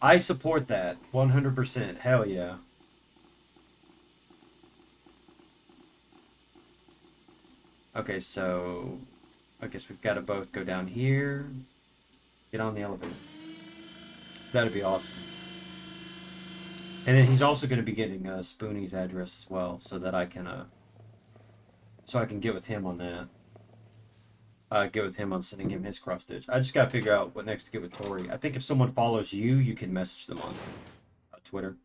I support that 100%. Hell yeah. Okay, so I guess we've got to both go down here. Get on the elevator. That'd be awesome. And then he's also going to be getting Spoonie's address as well, so that I can get with him on that. Get with him on sending him his cross stitch. I just got to figure out what next to get with Tori. I think if someone follows you, you can message them on Twitter.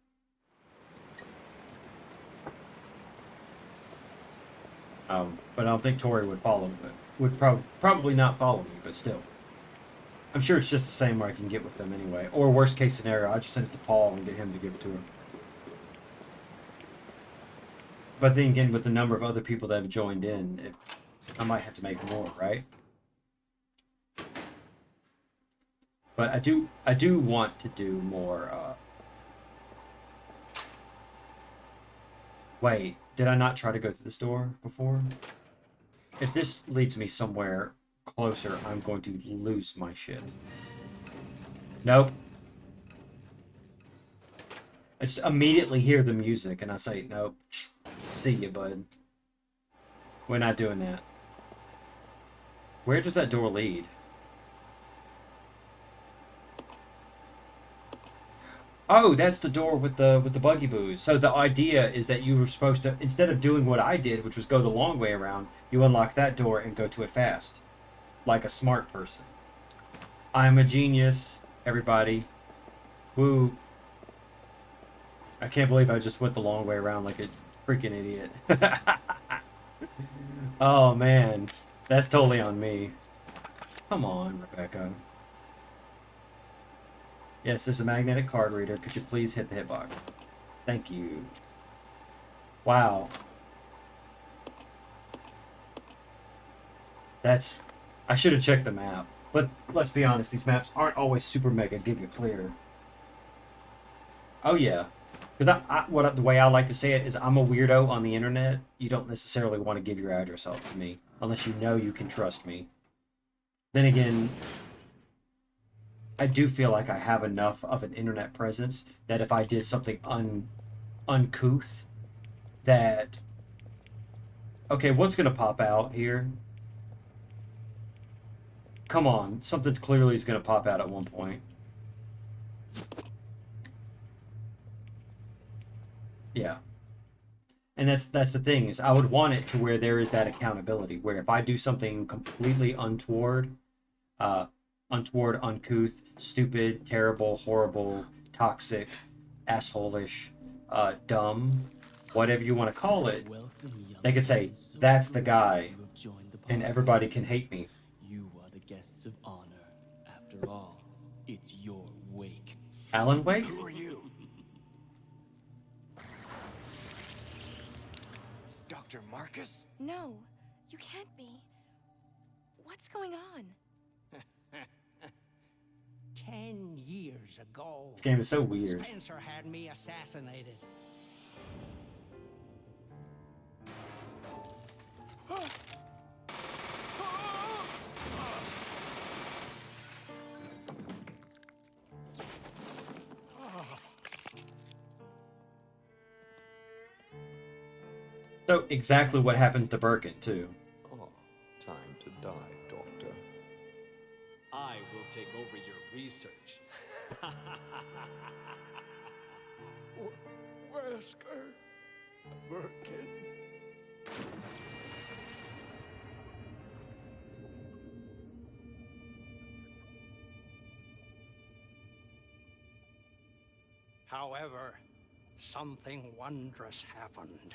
But I don't think Tori would follow me. Would probably not follow me, but still. I'm sure it's just the same where I can get with them anyway. Or worst case scenario, I just send it to Paul and get him to give it to her. But then again, with the number of other people that have joined in, I might have to make more, right? But I do want to do more. Wait, did I not try to go to this door before? If this leads me somewhere closer, I'm going to lose my shit. Nope. I just immediately hear the music and I say, nope. See ya, bud. We're not doing that. Where does that door lead? Oh, that's the door with the buggy boos. So the idea is that you were supposed to, instead of doing what I did, which was go the long way around, you unlock that door and go to it fast. Like a smart person. I'm a genius, everybody. Woo. I can't believe I just went the long way around like a freaking idiot. Oh, man. That's totally on me. Come on, Rebecca. Yes, there's a magnetic card reader. Could you please hit the hitbox? Thank you. Wow. I should have checked the map. But let's be honest, these maps aren't always super mega giga clear. Oh yeah. Because the way I like to say it is I'm a weirdo on the internet. You don't necessarily want to give your address out to me unless you know you can trust me. Then again, I do feel like I have enough of an internet presence that if I did something uncouth, that... Okay, what's going to pop out here? Come on, something's clearly is going to pop out at one point. Yeah. And that's the thing, is I would want it to where there is that accountability, where if I do something completely untoward, uncouth, stupid, terrible, horrible, toxic, assholish, dumb, whatever you want to call it, they could say, that's the guy, and everybody can hate me. You are the guests of honor. After all, it's your wake. Alan Wake? Who are you? Dr. Marcus? No, you can't be. What's going on? 10 years ago, This game is so weird. Spencer had me assassinated. So exactly what happens to Birkin too. Oh, time to die, Doctor. I will take over your research. Wesker. Birkin. However, something wondrous happened.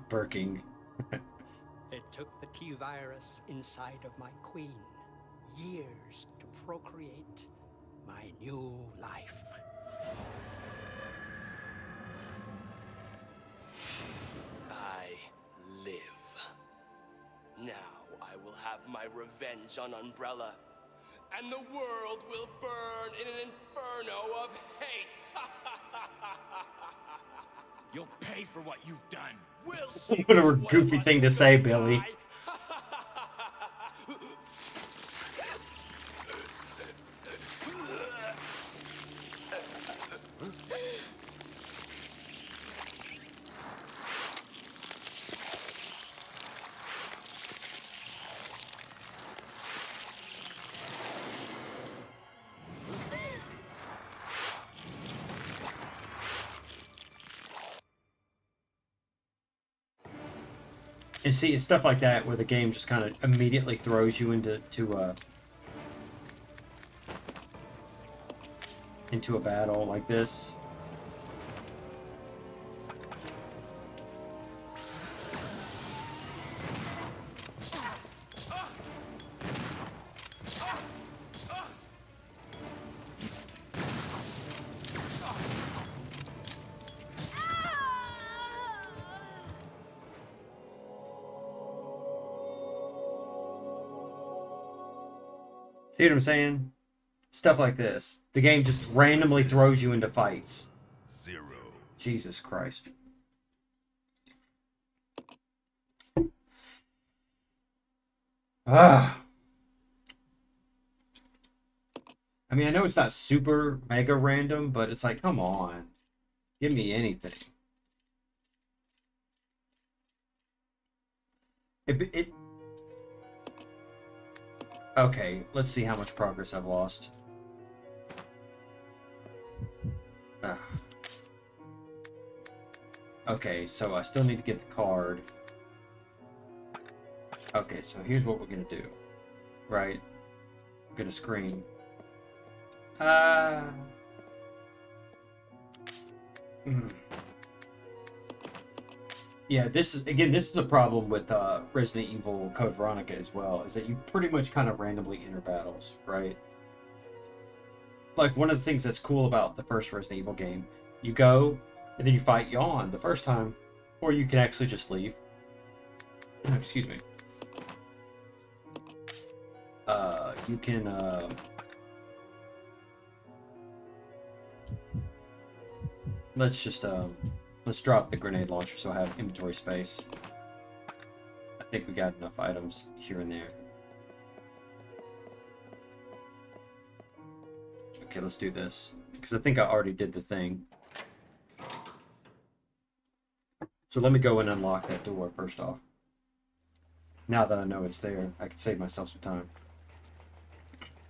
Birking. It took the T-virus inside of my queen years to procreate my new life. I live. Now I will have my revenge on Umbrella, and the world will burn in an inferno of hate. You'll pay for what you've done. We'll see What a which one of goofy us thing to is say, gonna Billy. die. And see, it's stuff like that where the game just kind of immediately throws you into a battle like this. See what I'm saying? Stuff like this. The game just randomly throws you into fights. 0. Jesus Christ. Ah. I mean, I know it's not super mega random, but it's like, come on. Give me anything. Okay, let's see how much progress I've lost. Ah. Okay, so I still need to get the card. Okay, so here's what we're gonna do. Right? I'm gonna scream. Yeah, this is a problem with Resident Evil Code Veronica as well, is that you pretty much kind of randomly enter battles, right? Like, one of the things that's cool about the first Resident Evil game, you go, and then you fight Yawn the first time, or you can actually just leave. Excuse me. You can, let's just, let's drop the grenade launcher so I have inventory space. I think we got enough items here and there. Okay, let's do this. Because I think I already did the thing. So let me go and unlock that door first off. Now that I know it's there, I can save myself some time.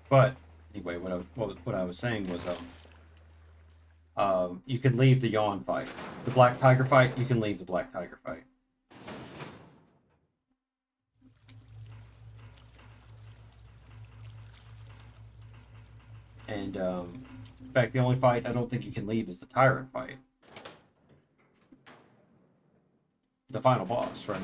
But Anyway, what I was saying was, you can leave the Yawn fight. The Black Tiger fight, you can leave the Black Tiger fight. And, in fact, the only fight I don't think you can leave is the Tyrant fight. The final boss, right?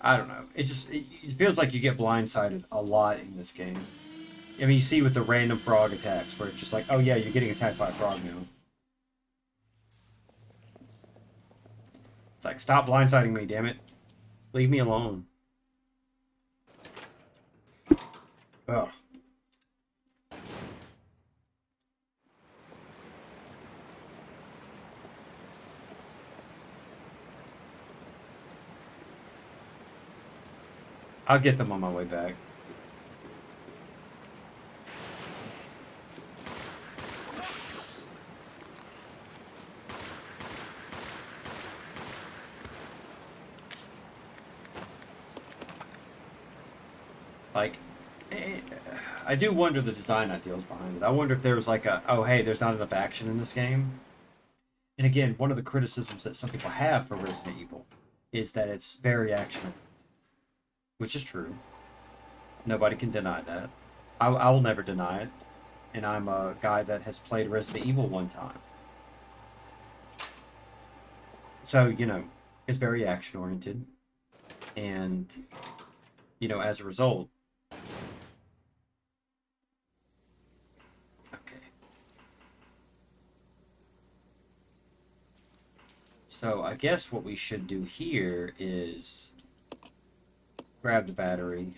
I don't know. It feels like you get blindsided a lot in this game. I mean, you see with the random frog attacks, where it's just like, oh yeah, you're getting attacked by a frog now. It's like, stop blindsiding me, damn it. Leave me alone. Ugh. I'll get them on my way back. Like, I do wonder the design ideals behind it. I wonder if there was like a, oh hey, there's not enough action in this game. And again, one of the criticisms that some people have for Resident Evil is that it's very actionable. Which is true. Nobody can deny that. I will never deny it. And I'm a guy that has played Resident Evil one time. So, you know, it's very action-oriented. And, you know, as a result... Okay. So, I guess what we should do here is... grab the battery.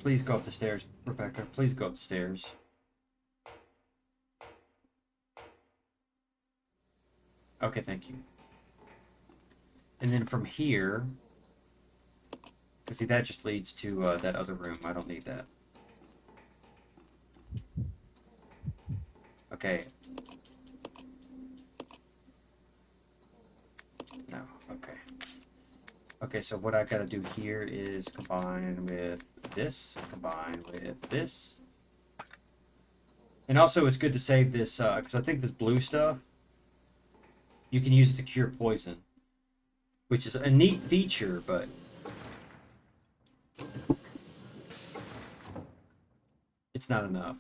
Please go up the stairs, Rebecca. Please go up the stairs. Okay, thank you. And then from here... because see, that just leads to that other room. I don't need that. Okay. No, okay. Okay, so what I gotta do here is combine with this, combine with this. And also it's good to save this, because I think this blue stuff, you can use it to cure poison. Which is a neat feature, but... it's not enough.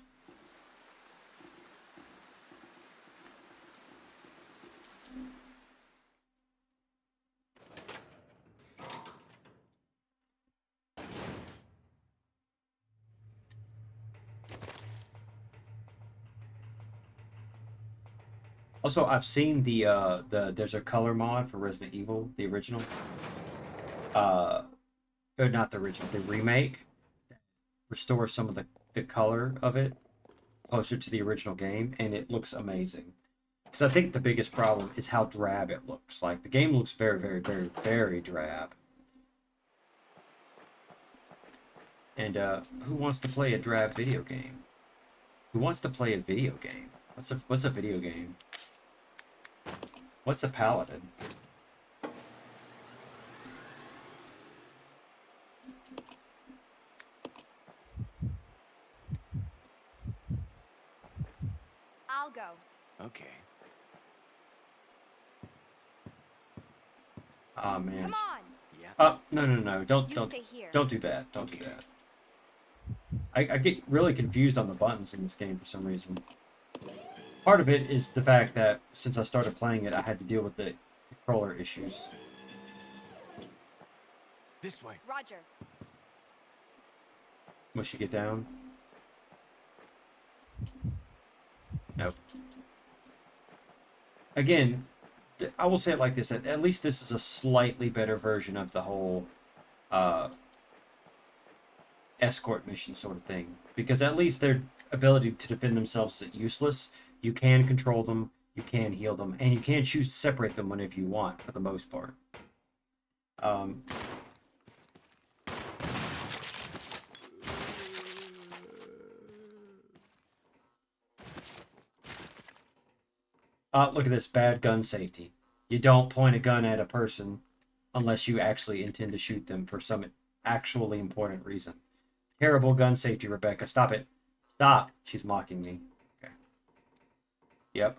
Also, I've seen there's a color mod for Resident Evil, the original. Or not the original, the remake. Restores some of the color of it closer to the original game, and it looks amazing. Because I think the biggest problem is how drab it looks. Like, the game looks very, very, very, very drab. And, who wants to play a drab video game? Who wants to play a video game? What's a video game? What's a paladin? I'll go. Okay. Oh man. Come on. Oh no! Don't Stay here. don't do that. Don't do that. I get really confused on the buttons in this game for some reason. Part of it is the fact that since I started playing it, I had to deal with the controller issues. This way. Roger. Must she get down? Nope. Again, I will say it like this: at least this is a slightly better version of the whole escort mission sort of thing. Because at least their ability to defend themselves isn't useless. You can control them, you can heal them, and you can choose to separate them whenever you want, for the most part. Um, look at this, bad gun safety. You don't point a gun at a person unless you actually intend to shoot them for some actually important reason. Terrible gun safety, Rebecca. Stop it. Stop. She's mocking me. Okay. Yep.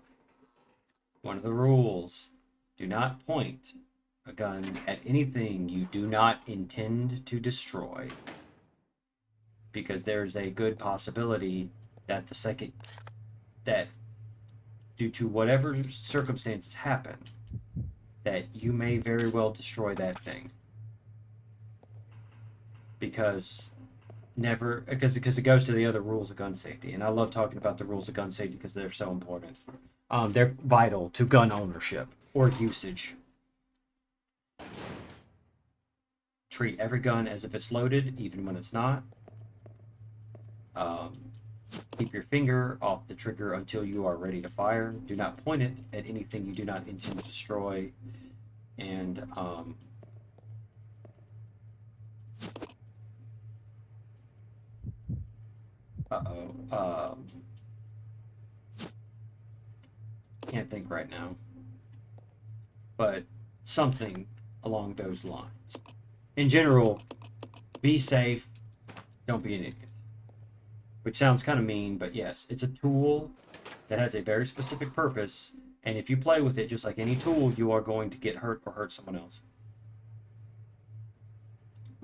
One of the rules. Do not point a gun at anything you do not intend to destroy. Because there's a good possibility that the second that due to whatever circumstances happen, that you may very well destroy that thing. Because it goes to the other rules of gun safety, and I love talking about the rules of gun safety because they're so important. They're vital to gun ownership or usage. Treat every gun as if it's loaded, even when it's not. Keep your finger off the trigger until you are ready to fire. Do not point it at anything you do not intend to destroy. And can't think right now. But something along those lines. In general, be safe. Don't be an idiot. Which sounds kind of mean, but yes, it's a tool that has a very specific purpose. And if you play with it just like any tool, you are going to get hurt or hurt someone else.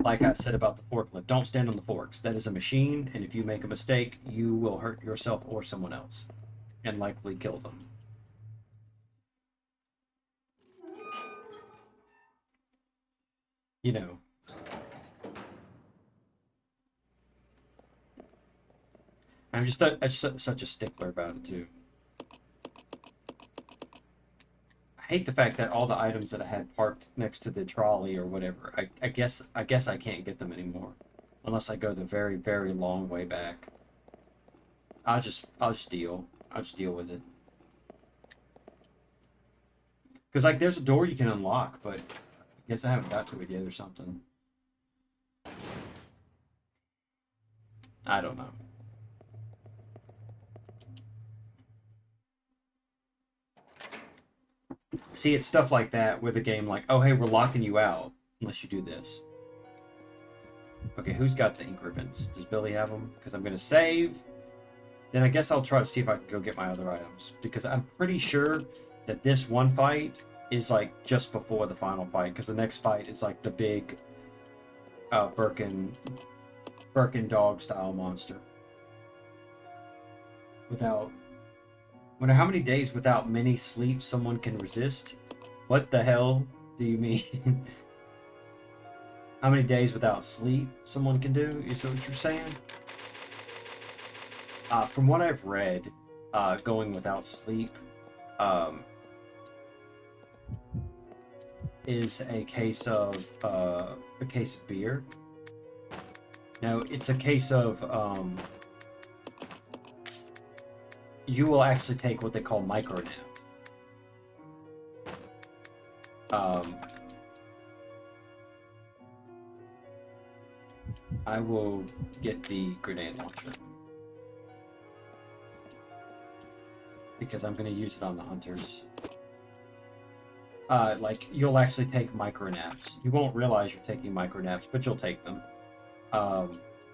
Like I said about the forklift, don't stand on the forks. That is a machine, and if you make a mistake, you will hurt yourself or someone else. And likely kill them. You know. I'm just such a stickler about it, too. I hate the fact that all the items that I had parked next to the trolley or whatever, I guess I can't get them anymore. Unless I go the very, very long way back. I'll just deal. I'll just deal with it. Because, like, there's a door you can unlock, but I guess I haven't got to it yet or something. I don't know. See, it's stuff like that with a game like, oh, hey, we're locking you out unless you do this. Okay, who's got the ink ribbons? Does Billy have them? Because I'm going to save. Then I guess I'll try to see if I can go get my other items. Because I'm pretty sure that this one fight is like just before the final fight. Because the next fight is like the big Birkin dog style monster. Wonder how many days without many sleep someone can resist? What the hell do you mean? How many days without sleep someone can do? Is that what you're saying? From what I've read, going without sleep is a case of beer. No, it's a case of you will actually take what they call micro nap. I will get the grenade launcher because I'm going to use it on the hunters. Like, you'll actually take micro naps. You won't realize you're taking micro naps, but you'll take them.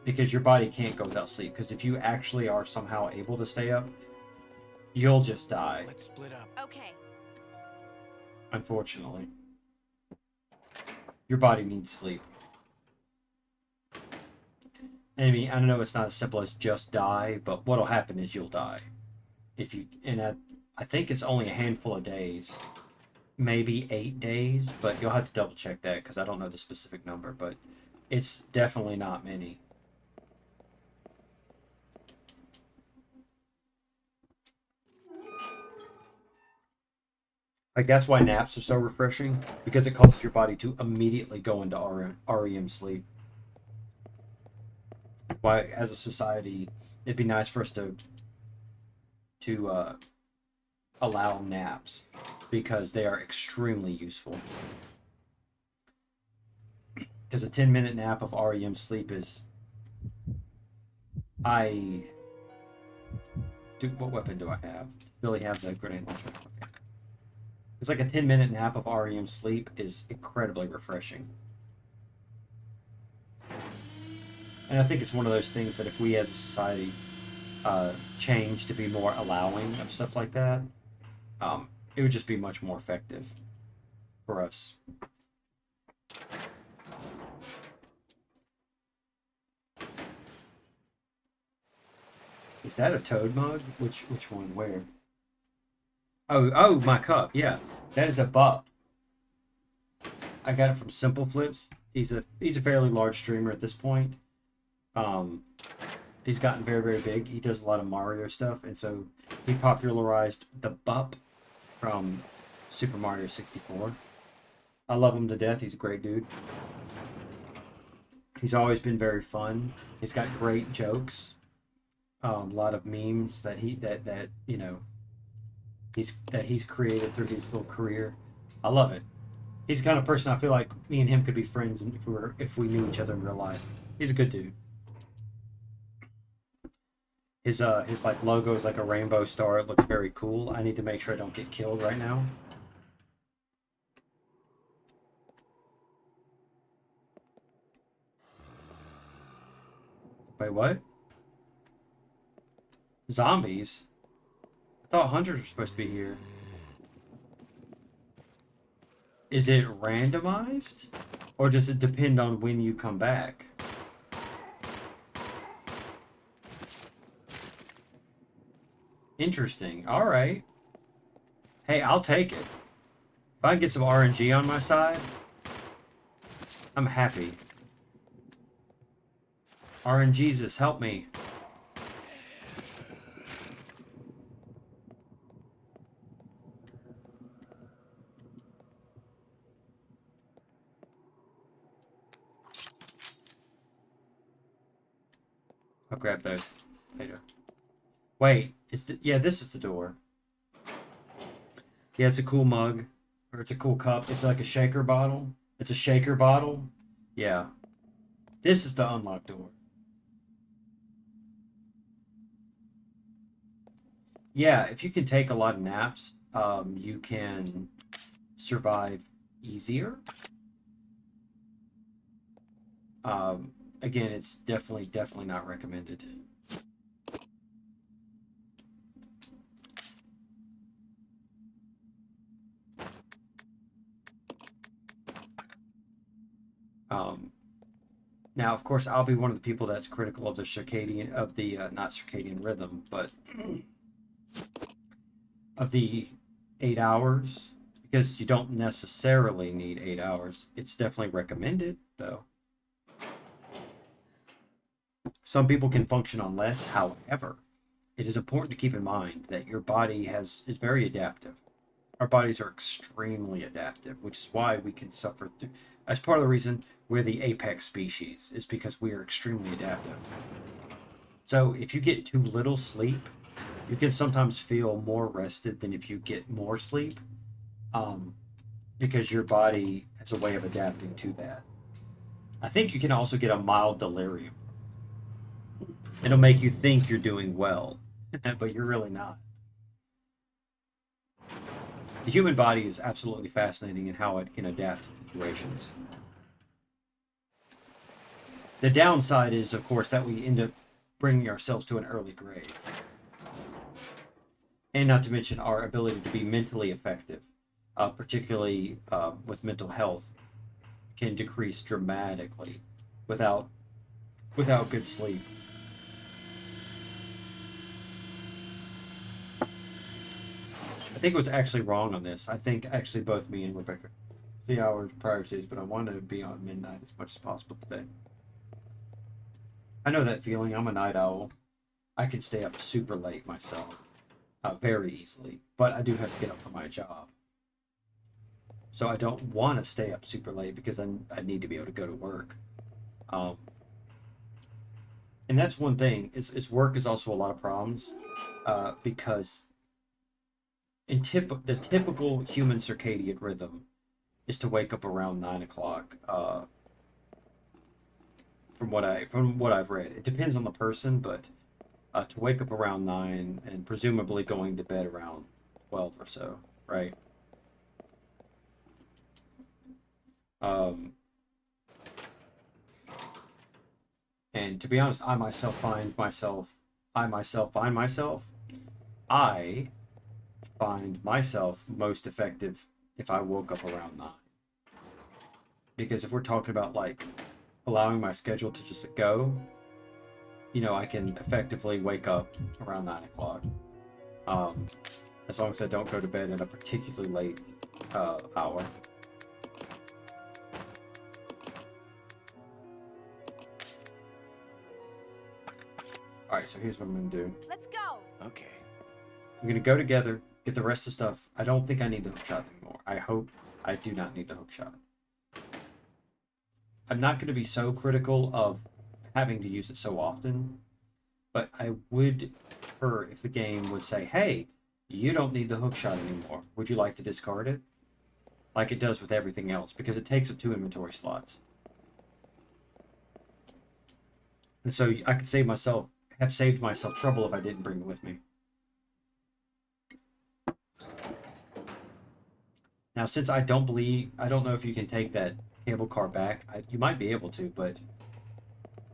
Because your body can't go without sleep. Because if you actually are somehow able to stay up, you'll just die. Let's split up. Okay. Unfortunately. Your body needs sleep. I mean, I don't know, it's not as simple as just die, but what'll happen is you'll die. If you, and I think it's only a handful of days. Maybe 8 days, but you'll have to double check that because I don't know the specific number, but it's definitely not many. Like, that's why naps are so refreshing, because it causes your body to immediately go into REM sleep. Why, as a society, it'd be nice for us to allow naps, because they are extremely useful. Because a 10-minute nap of REM sleep is... What weapon do I have? Billy have the grenade launcher. Okay. It's like a 10-minute nap of REM sleep is incredibly refreshing. And I think it's one of those things that if we as a society change to be more allowing of stuff like that, it would just be much more effective for us. Is that a Toad mug? Which one? Where? Oh, my cup. Yeah, that is a Bup. I got it from Simple Flips. He's a fairly large streamer at this point. He's gotten very, very big. He does a lot of Mario stuff, and so he popularized the Bup from Super Mario 64. I love him to death. He's a great dude. He's always been very fun. He's got great jokes. A lot of memes that he's created through his little career. I love it. He's the kind of person I feel like me and him could be friends if we knew each other in real life. He's a good dude. His like logo is like a rainbow star. It looks very cool. I need to make sure I don't get killed right now. Wait, what? Zombies? I thought hunters were supposed to be here. Is it randomized? Or does it depend on when you come back? Interesting. Alright. Hey, I'll take it. If I can get some RNG on my side, I'm happy. RNGesus, help me. I'll grab those later. Wait, yeah, this is the door. Yeah, it's a cool mug. Or it's a cool cup. It's like a shaker bottle. It's a shaker bottle. Yeah. This is the unlocked door. Yeah, if you can take a lot of naps, you can survive easier. Again, it's definitely not recommended. Now, of course, I'll be one of the people that's critical of the circadian, not circadian rhythm, but of the 8 hours, because you don't necessarily need 8 hours. It's definitely recommended, though. Some people can function on less. However, it is important to keep in mind that your body is very adaptive. Our bodies are extremely adaptive, which is why we can suffer through. As part of the reason we're the apex species is because we are extremely adaptive. So if you get too little sleep, you can sometimes feel more rested than if you get more sleep, because your body has a way of adapting to that. I think you can also get a mild delirium. It'll make you think you're doing well, but you're really not. The human body is absolutely fascinating in how it can adapt to situations. The downside is, of course, that we end up bringing ourselves to an early grave. And not to mention our ability to be mentally effective, particularly with mental health, can decrease dramatically without good sleep. I think it was actually wrong on this. I think actually both me and Rebecca, 3 hours prior to this, but I wanted to be on midnight as much as possible today. I know that feeling. I'm a night owl. I can stay up super late myself, very easily, but I do have to get up for my job. So I don't want to stay up super late because I need to be able to go to work. And that's one thing. Is work is also a lot of problems, because the typical human circadian rhythm is to wake up around 9 o'clock. from what I've read. It depends on the person, but to wake up around 9 and presumably going to bed around 12 or so, right? And to be honest, I find myself most effective if I woke up around 9. Because if we're talking about like allowing my schedule to just go, you know, I can effectively wake up around 9 o'clock. As long as I don't go to bed at a particularly late hour. Alright, so here's what I'm gonna do. Let's go. Okay. I'm gonna go together, get the rest of the stuff. I don't think I need the hookshot anymore. I hope I do not need the hookshot. I'm not gonna be so critical of having to use it so often, but I would prefer if the game would say, hey, you don't need the hookshot anymore. Would you like to discard it? Like it does with everything else, because it takes up 2 inventory slots. And so I could have saved myself trouble if I didn't bring it with me. Now, since I don't know if you can take that cable car back. You might be able to, but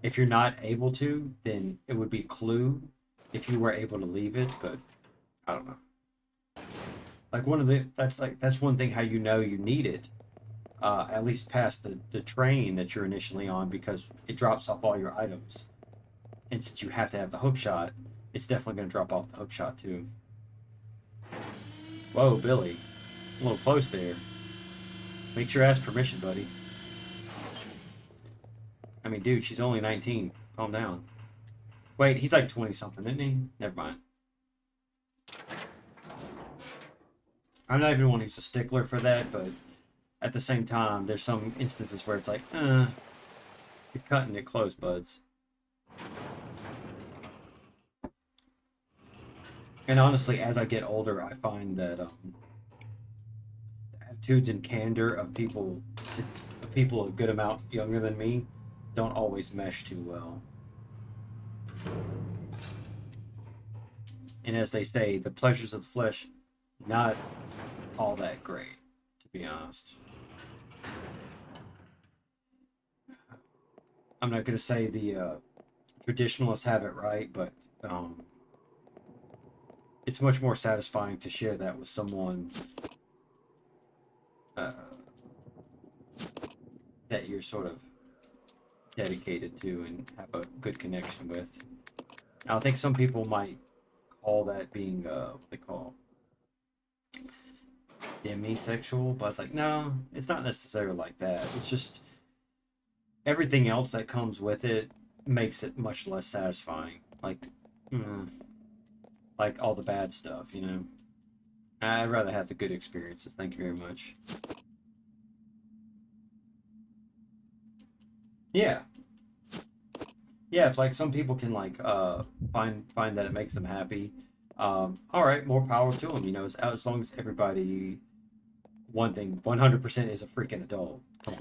if you're not able to, then it would be a clue if you were able to leave it, but I don't know. Like that's one thing how you know you need it, at least past the train that you're initially on, because it drops off all your items. And since you have to have the hook shot, it's definitely going to drop off the hook shot too. Whoa, Billy. A little close there. Make sure you ask permission, buddy. I mean, dude, she's only 19. Calm down. Wait, he's like 20-something, isn't he? Never mind. I'm not even one who's a stickler for that, but at the same time, there's some instances where it's like, you're cutting it close, buds. And honestly, as I get older, I find that the attitudes and candor of people a good amount younger than me don't always mesh too well. And as they say, the pleasures of the flesh, not all that great, to be honest. I'm not going to say the traditionalists have it right, but it's much more satisfying to share that with someone that you're sort of dedicated to and have a good connection with. Now, I think some people might call that being what they call demisexual, but it's like, no, it's not necessarily like that. It's just everything else that comes with it makes it much less satisfying. Like all the bad stuff, you know. I'd rather have the good experiences. Thank you very much. Yeah. Yeah, if like some people can like find that it makes them happy, all right, more power to them. You know, as long as everybody, one thing, 100% is a freaking adult. Come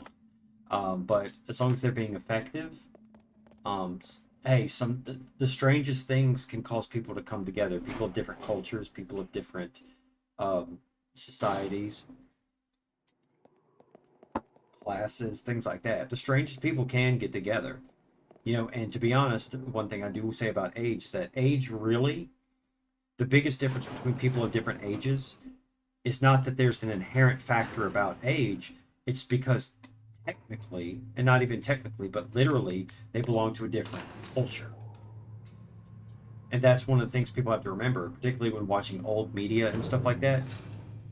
on. But as long as they're being effective, hey, the strangest things can cause people to come together. People of different cultures, people of different societies, classes, things like that. The strangest people can get together. You know, and to be honest, one thing I do say about age is that age really, the biggest difference between people of different ages is not that there's an inherent factor about age. It's because technically, and not even technically, but literally, they belong to a different culture. And that's one of the things people have to remember, particularly when watching old media and stuff like that.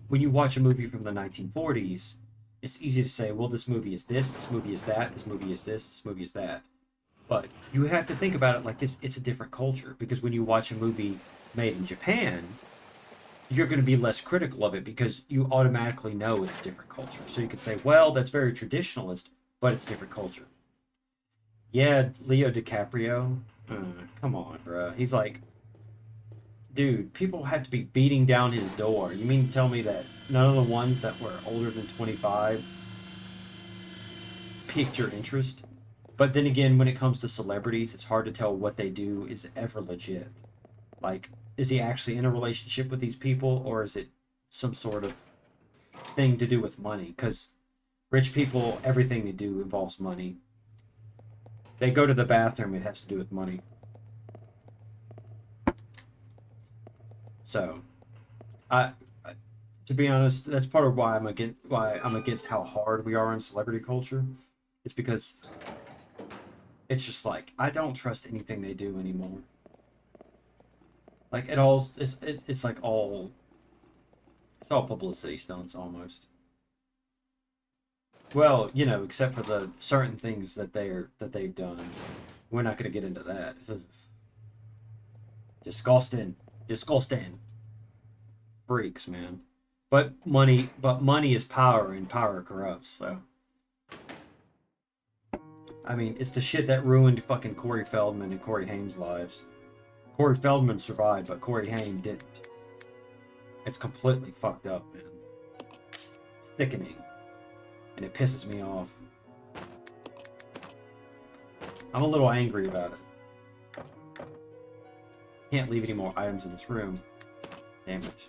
When you watch a movie from the 1940s, it's easy to say, well, this movie is this movie is that, this movie is this movie is that. But you have to think about it like this, it's a different culture. Because when you watch a movie made in Japan, you're going to be less critical of it because you automatically know it's a different culture. So you could say, well, that's very traditionalist, but it's a different culture. Yeah, Leo DiCaprio, come on, bro. He's like, dude, people had to be beating down his door. You mean to tell me that none of the ones that were older than 25 piqued your interest? But then again, when it comes to celebrities, it's hard to tell what they do is ever legit. Like, is he actually in a relationship with these people, or is it some sort of thing to do with money? Because rich people, everything they do involves money. They go to the bathroom, it has to do with money. So, to be honest, that's part of why I'm against how hard we are in celebrity culture. It's because it's just like, I don't trust anything they do anymore. Like, it's like all, it's all publicity stunts almost. Well, you know, except for the certain things that they've done. We're not going to get into that. Disgusting. Freaks, man. But money is power, and power corrupts, so. I mean, it's the shit that ruined fucking Corey Feldman and Corey Haim's lives. Corey Feldman survived, but Corey Haim didn't. It's completely fucked up, man. It's sickening. And it pisses me off. I'm a little angry about it. Can't leave any more items in this room. Damn it.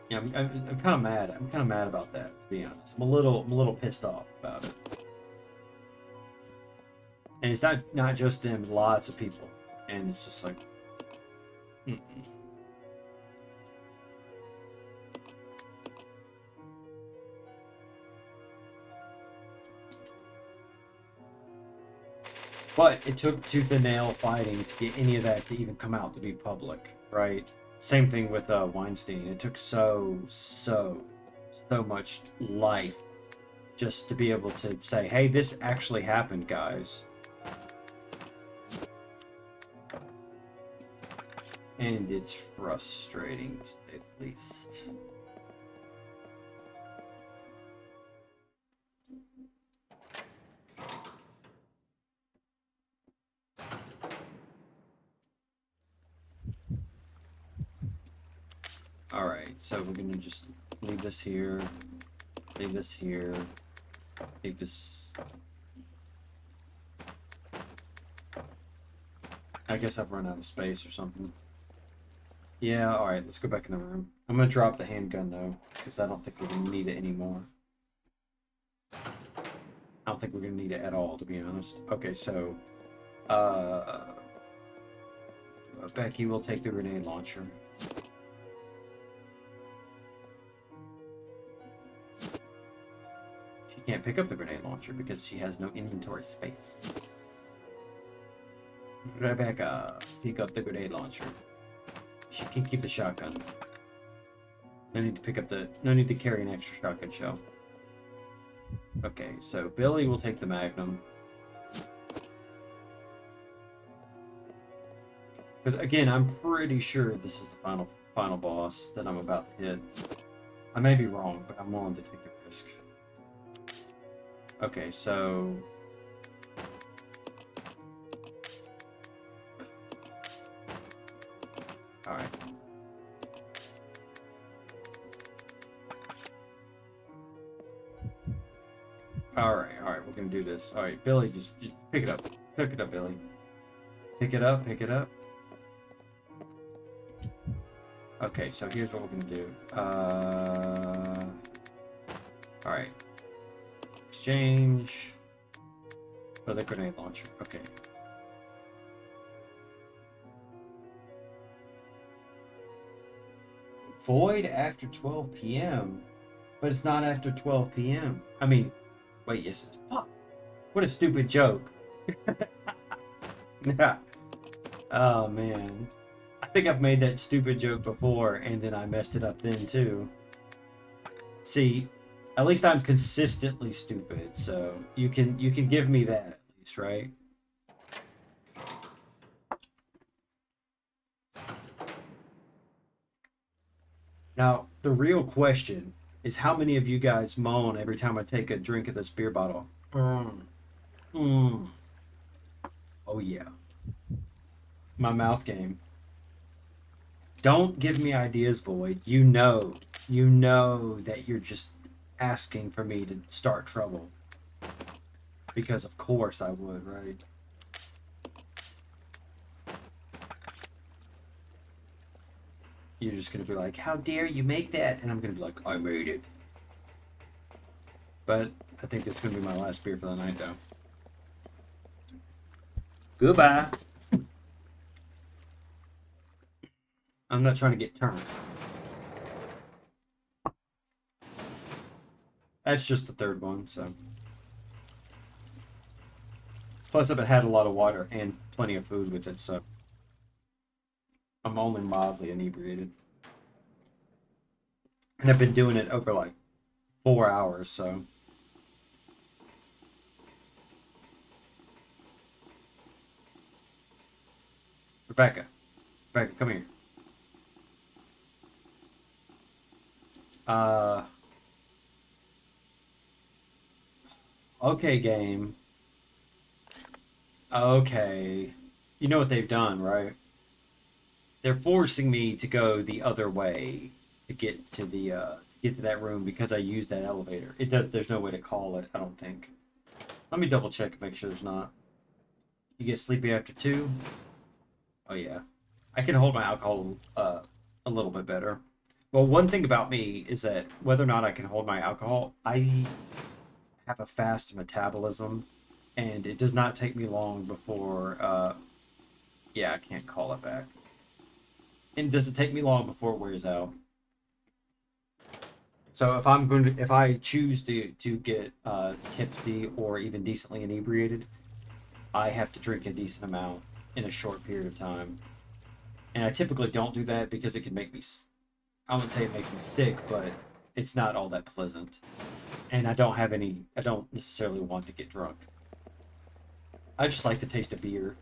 Yeah, I'm kind of mad. I'm kind of mad about that, to be honest. I'm a little pissed off about it. And it's not just them, lots of people. And it's just like, But it took tooth and nail fighting to get any of that to even come out to be public, right? Same thing with Weinstein. It took so much life just to be able to say, hey, this actually happened, guys. And it's frustrating, to say the least. Alright, so we're gonna just leave this here, leave this here, leave this... I guess I've run out of space or something. Yeah, alright, let's go back in the room. I'm gonna drop the handgun though, because I don't think we're gonna need it anymore. I don't think we're gonna need it at all, to be honest. Okay, so... Becky will take the grenade launcher. Can't pick up the grenade launcher because she has no inventory space. Rebecca, pick up the grenade launcher. She can keep the shotgun. No need to carry an extra shotgun shell. Okay, so Billy will take the Magnum. Because again, I'm pretty sure this is the final boss that I'm about to hit. I may be wrong, but I'm willing to take the risk. Okay, so... Alright. Alright, we're gonna do this. Alright, Billy, just pick it up. Pick it up, Billy. Pick it up. Okay, so here's what we're gonna do. Alright. Exchange for the grenade launcher. Okay. Void after 12 p.m. But it's not after 12 p.m. I mean, wait, yes, it's... Fuck. What a stupid joke. Oh, man. I think I've made that stupid joke before, and then I messed it up then, too. See... At least I'm consistently stupid, so you can give me that at least, right? Now, the real question is how many of you guys moan every time I take a drink of this beer bottle? Oh yeah. My mouth game. Don't give me ideas, Void. You know that you're just asking for me to start trouble. Because of course I would, right? You're just gonna be like, how dare you make that? And I'm gonna be like, I made it. But I think this is gonna be my last beer for the night, though. Goodbye. I'm not trying to get turned. That's just the third one, so. Plus, I've had a lot of water and plenty of food with it, so. I'm only mildly inebriated. And I've been doing it over like 4 hours, so. Rebecca, come here. Okay, game. Okay. You know what they've done, right? They're forcing me to go the other way to get to that room because I used that elevator. There's no way to call it, I don't think. Let me double check and make sure there's not. You get sleepy after 2? Oh yeah. I can hold my alcohol a little bit better. Well, one thing about me is that whether or not I can hold my alcohol, I have a fast metabolism, and it does not take me long before, yeah, I can't call it back. And does it take me long before it wears out? So if I choose to get tipsy or even decently inebriated, I have to drink a decent amount in a short period of time. And I typically don't do that because it can make me, I wouldn't say it makes me sick, but it's not all that pleasant. And I don't necessarily want to get drunk. I just like the taste of beer.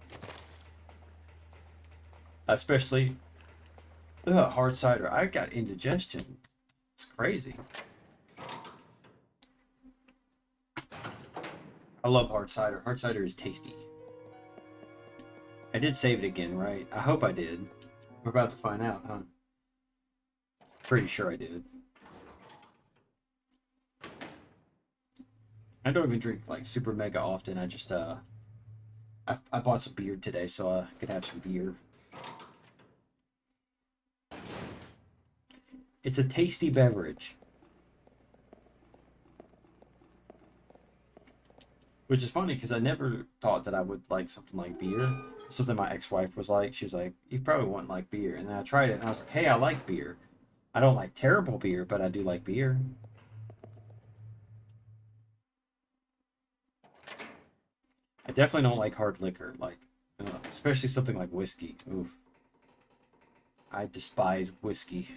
Especially hard cider. I got indigestion. It's crazy. I love hard cider. Hard cider is tasty. I did save it again, right? I hope I did. We're about to find out, huh? Pretty sure I did. I don't even drink like super mega often. I just I bought some beer today so I could have some beer. It's a tasty beverage. Which is funny because I never thought that I would like something like beer. Something my ex-wife was like. She was like, you probably wouldn't like beer. And then I tried it and I was like, hey, I like beer. I don't like terrible beer, but I do like beer. I definitely don't like hard liquor, like, especially something like whiskey. Oof. I despise whiskey.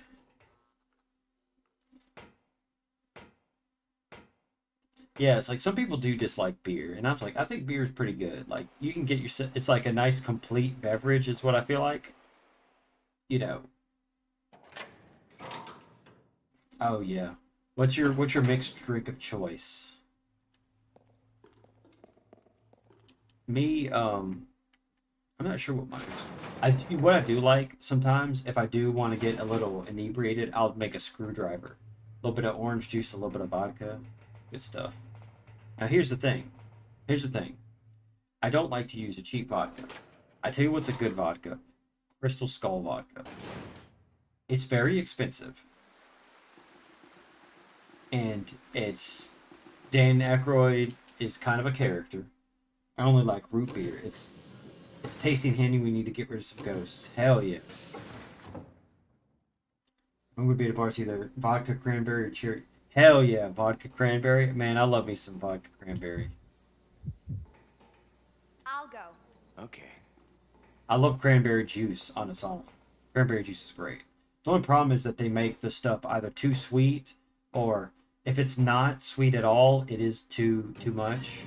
Yeah, it's like some people do dislike beer, and I was like, I think beer is pretty good. Like, you can get your, it's like a nice complete beverage, is what I feel like. You know. Oh yeah. What's your mixed drink of choice? Me, I'm not sure what mine is. What I do like sometimes, if I do want to get a little inebriated, I'll make a screwdriver. A little bit of orange juice, a little bit of vodka. Good stuff. Now here's the thing. I don't like to use a cheap vodka. I tell you what's a good vodka. Crystal Skull vodka. It's very expensive. And it's... Dan Aykroyd is kind of a character. I only like root beer. It's tasty and handy. We need to get rid of some ghosts. Hell yeah. When would be at a bar, it's either vodka, cranberry, or cherry. Hell yeah, vodka cranberry. Man, I love me some vodka cranberry. I'll go. Okay. I love cranberry juice on its own. Cranberry juice is great. The only problem is that they make the stuff either too sweet, or if it's not sweet at all, it is too much.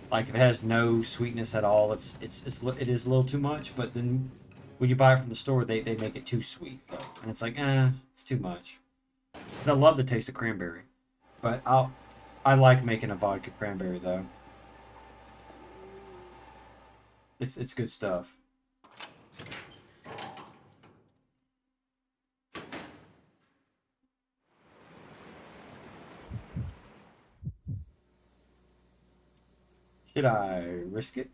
Like if it has no sweetness at all, it is a little too much. But then when you buy it from the store, they make it too sweet though, and it's like it's too much. Because I love the taste of cranberry, but I like making a vodka cranberry though. It's good stuff. Should I risk it?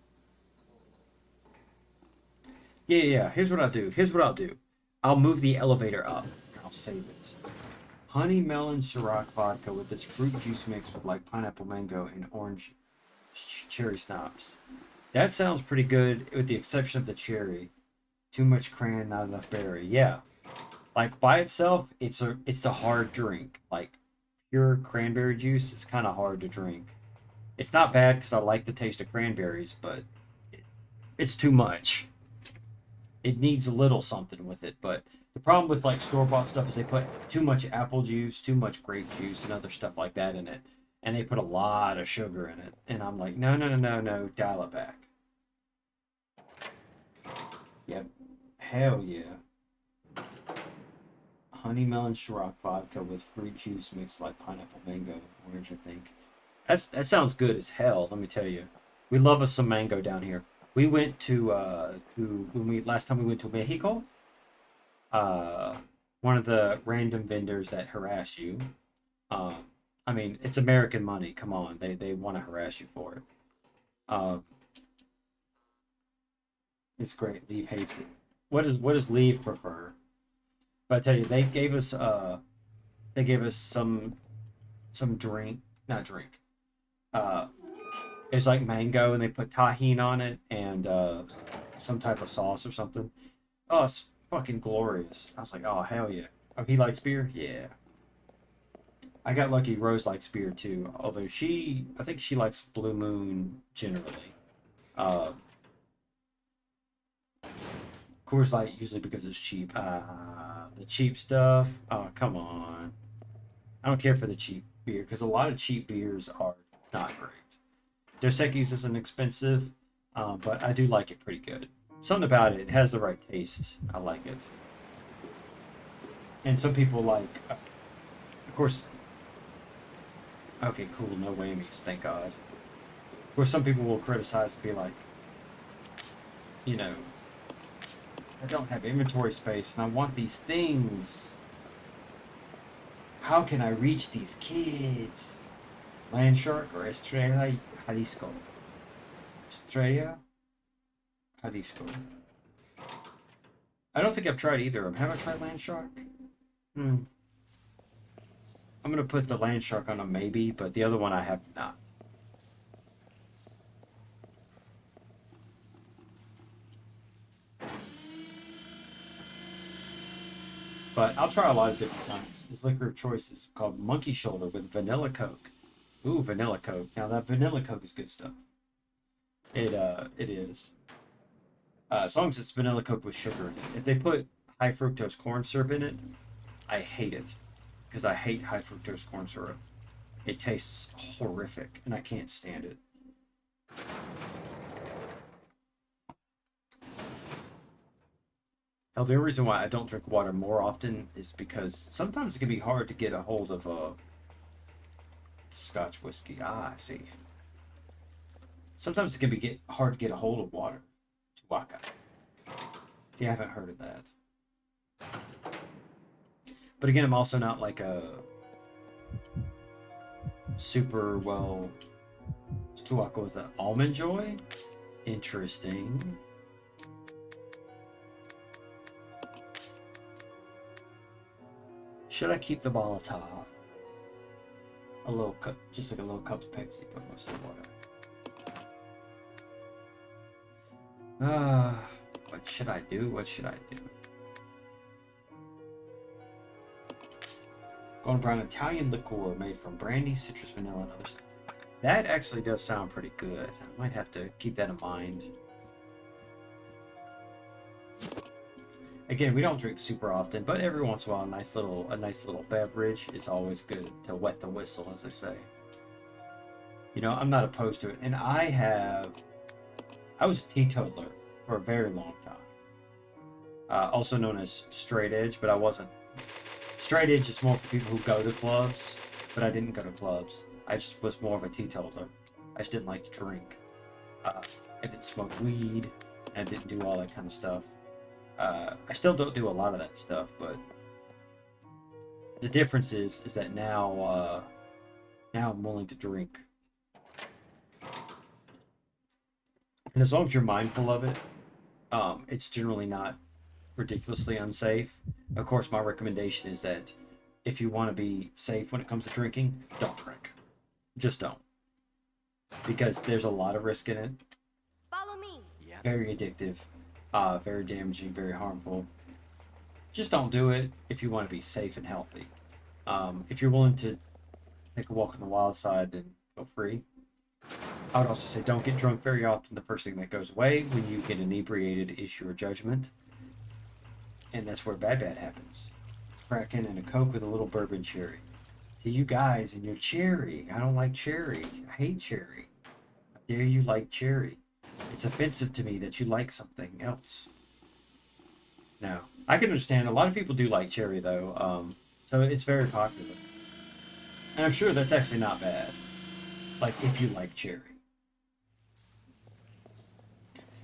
Yeah. Here's what I'll do. I'll move the elevator up. I'll save it. Honey melon Ciroc vodka with this fruit juice mix with like pineapple mango and orange cherry schnapps. That sounds pretty good with the exception of the cherry. Too much cran, not enough berry. Yeah. Like by itself, it's a hard drink. Like pure cranberry juice is kind of hard to drink. It's not bad because I like the taste of cranberries, but it's too much. It needs a little something with it, but the problem with like store-bought stuff is they put too much apple juice, too much grape juice, and other stuff like that in it, and they put a lot of sugar in it, and I'm like, no, dial it back. Yep, hell yeah. Honey melon Ciroc vodka with fruit juice mixed like pineapple mango orange, I think. That sounds good as hell. Let me tell you, we love us some mango down here. We went to last time we went to Mexico. One of the random vendors that harass you. I mean, it's American money. Come on, they want to harass you for it. It's great. Leave hates it. What does Leave prefer? But I tell you, they gave us some drink, not drink. It's like mango, and they put tahini on it and some type of sauce or something. Oh, it's fucking glorious. I was like, oh hell yeah. Oh, he likes beer? Yeah. I got lucky. Rose likes beer too, although I think she likes Blue Moon generally. Coors Light usually because it's cheap. The cheap stuff. Oh, come on. I don't care for the cheap beer because a lot of cheap beers are not great. Dos Equis isn't expensive, but I do like it pretty good. Something about it has the right taste. I like it. And some people like, of course. Okay, cool. No whammies. Thank God. Of course, some people will criticize and be like, you know, I don't have inventory space and I want these things. How can I reach these kids? Land Shark or Estrella Jalisco? Estrella Jalisco. I don't think I've tried either of them. Have I tried Land Shark? I'm gonna put the Land Shark on a maybe, but the other one I have not. But I'll try a lot of different times. His liquor of choice is called Monkey Shoulder with Vanilla Coke. Ooh, Vanilla Coke. Now that Vanilla Coke is good stuff. It is. As long as it's Vanilla Coke with sugar in it. If they put high fructose corn syrup in it, I hate it. Because I hate high fructose corn syrup. It tastes horrific, and I can't stand it. Now, the only reason why I don't drink water more often is because sometimes it can be hard to get a hold of Scotch whiskey. Ah, I see. Sometimes it can be hard to get a hold of water. Tuaca. See, I haven't heard of that. But again, I'm also not like a super well. Tuaca was that Almond Joy? Interesting. Should I keep the Molotov? A little cup, just like a little cup of Pepsi, but mostly water. What should I do? Golden Brown Italian liqueur made from brandy, citrus, vanilla, and others. That actually does sound pretty good. I might have to keep that in mind. Again, we don't drink super often, but every once in a while, a nice little beverage is always good to wet the whistle, as they say. You know, I'm not opposed to it, and I was a teetotaler for a very long time, also known as straight edge, but I wasn't. Straight edge is more for people who go to clubs, but I didn't go to clubs. I just was more of a teetotaler. I just didn't like to drink. I didn't smoke weed, and I didn't do all that kind of stuff. I still don't do a lot of that stuff, but the difference is that now I'm willing to drink. And as long as you're mindful of it, it's generally not ridiculously unsafe. Of course, my recommendation is that if you want to be safe when it comes to drinking, don't drink. Just don't. Because there's a lot of risk in it. Follow me. Very addictive, very damaging, very harmful. Just don't do it if you want to be safe and healthy. If you're willing to take a walk on the wild side, then feel free. I would also say don't get drunk very often. The first thing that goes away when you get inebriated is your judgment. And that's where bad happens. Cracking and a Coke with a little bourbon cherry. See, you guys and your cherry. I don't like cherry. I hate cherry. How dare you like cherry? It's offensive to me that you like something else. No. I can understand. A lot of people do like cherry, though. So it's very popular. And I'm sure that's actually not bad. Like, if you like cherry.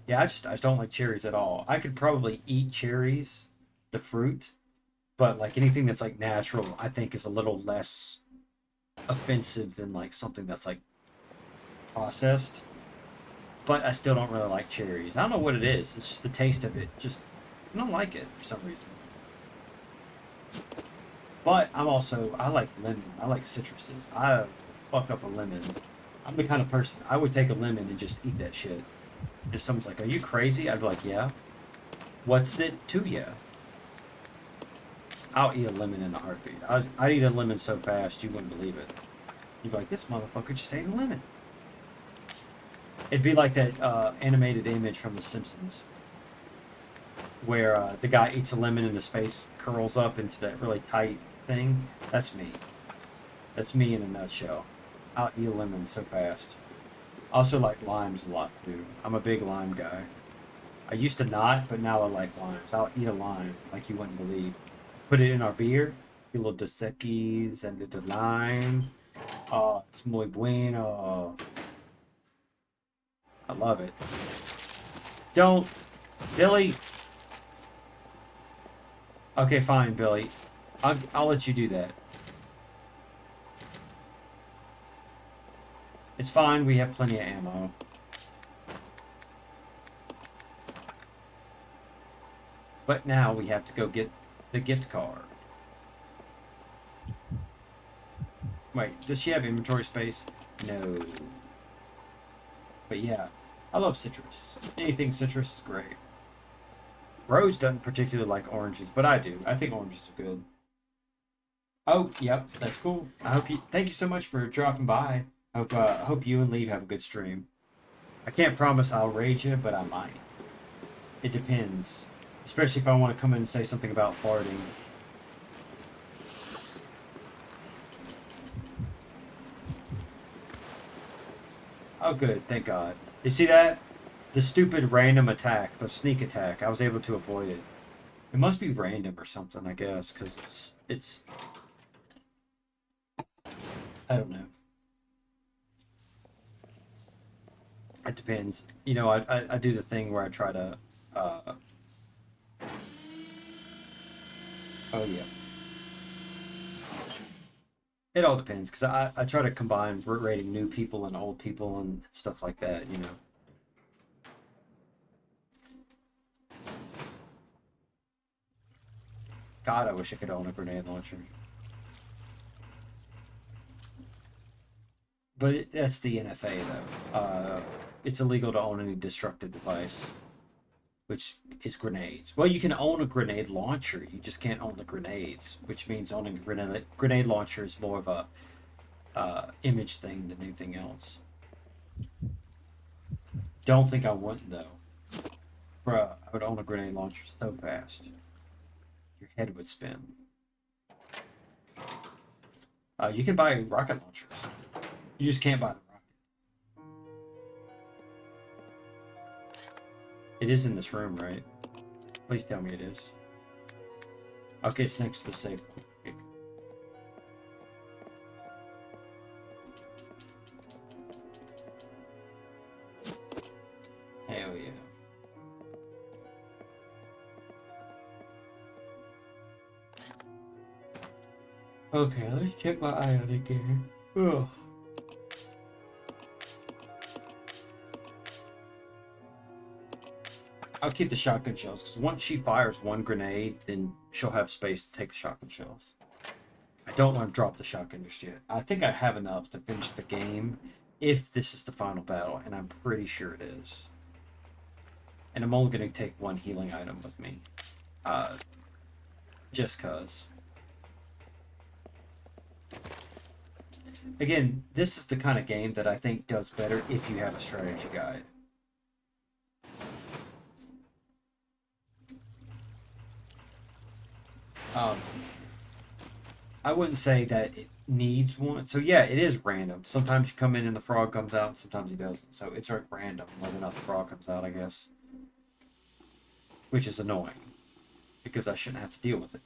Yeah, I just don't like cherries at all. I could probably eat cherries, the fruit, but like anything that's like natural, I think is a little less offensive than like something that's like processed. But I still don't really like cherries. I don't know what it is. It's just the taste of it. Just, I don't like it for some reason. But I like lemon. I like citruses. I fuck up a lemon. I'm the kind of person, I would take a lemon and just eat that shit. If someone's like, are you crazy? I'd be like, yeah. What's it to you? I'll eat a lemon in a heartbeat. I'd eat a lemon so fast you wouldn't believe it. You'd be like, this motherfucker just ate a lemon. It'd be like that animated image from The Simpsons. Where the guy eats a lemon and his face curls up into that really tight thing. That's me. That's me in a nutshell. I'll eat a lemon so fast. I also like limes a lot too. I'm a big lime guy. I used to not, but now I like limes. I'll eat a lime like you wouldn't believe. Put it in our beer. A little Dos Equis and the lime. Oh, it's muy bueno. I love it. Don't, Billy. Okay, fine, Billy. I'll let you do that. It's fine, we have plenty of ammo. But now we have to go get the gift card. Wait, does she have inventory space? No. But yeah, I love citrus. Anything citrus is great. Rose doesn't particularly like oranges, but I do. I think oranges are good. Oh, yep, that's cool. Thank you so much for dropping by. Hope you and Lee have a good stream. I can't promise I'll raid you, but I might. It depends. Especially if I want to come in and say something about farting. Oh good, thank God. You see that? The stupid random attack, the sneak attack, I was able to avoid it. It must be random or something, I guess, because it's... I don't know. It depends. You know, I do the thing where I try to... Oh, yeah. It all depends, because I try to combine rating new people and old people and stuff like that, you know. God, I wish I could own a grenade launcher. But that's the NFA, though. It's illegal to own any destructive device, which is grenades. Well, you can own a grenade launcher, you just can't own the grenades, which means owning a grenade launcher is more of a image thing than anything else. Don't think I wouldn't, though. Bruh, I would own a grenade launcher so fast. Your head would spin. You can buy rocket launchers. You just can't buy the rocket. It is in this room, right? Please tell me it is. Okay, it's next to the safe point. Okay. Hell yeah. Okay, let's check my eye out again. Ugh. I'll keep the shotgun shells, because once she fires one grenade, then she'll have space to take the shotgun shells. I don't want to drop the shotgun just yet. I think I have enough to finish the game if this is the final battle, and I'm pretty sure it is. And I'm only going to take one healing item with me. Just cause. Again, this is the kind of game that I think does better if you have a strategy guide. I wouldn't say that it needs one. So yeah, it is random. Sometimes you come in and the frog comes out, and sometimes he doesn't. So it's like random whether or not the frog comes out, I guess. Which is annoying, because I shouldn't have to deal with it.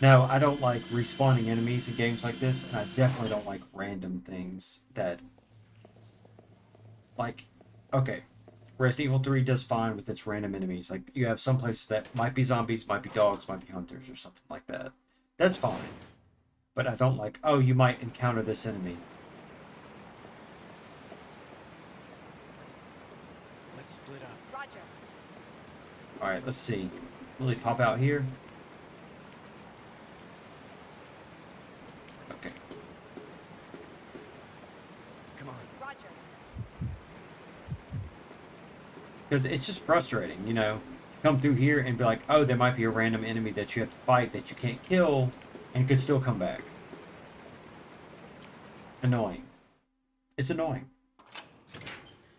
Now, I don't like respawning enemies in games like this, and I definitely don't like random things that... Like, okay, Resident Evil 3 does fine with its random enemies. Like, you have some places that might be zombies, might be dogs, might be hunters, or something like that. That's fine. But I don't like, oh, you might encounter this enemy. Let's split up. Roger. Alright, let's see. Will he pop out here? Okay. Come on. Roger. Because it's just frustrating, you know, to come through here and be like, oh, there might be a random enemy that you have to fight that you can't kill and could still come back. Annoying. It's annoying.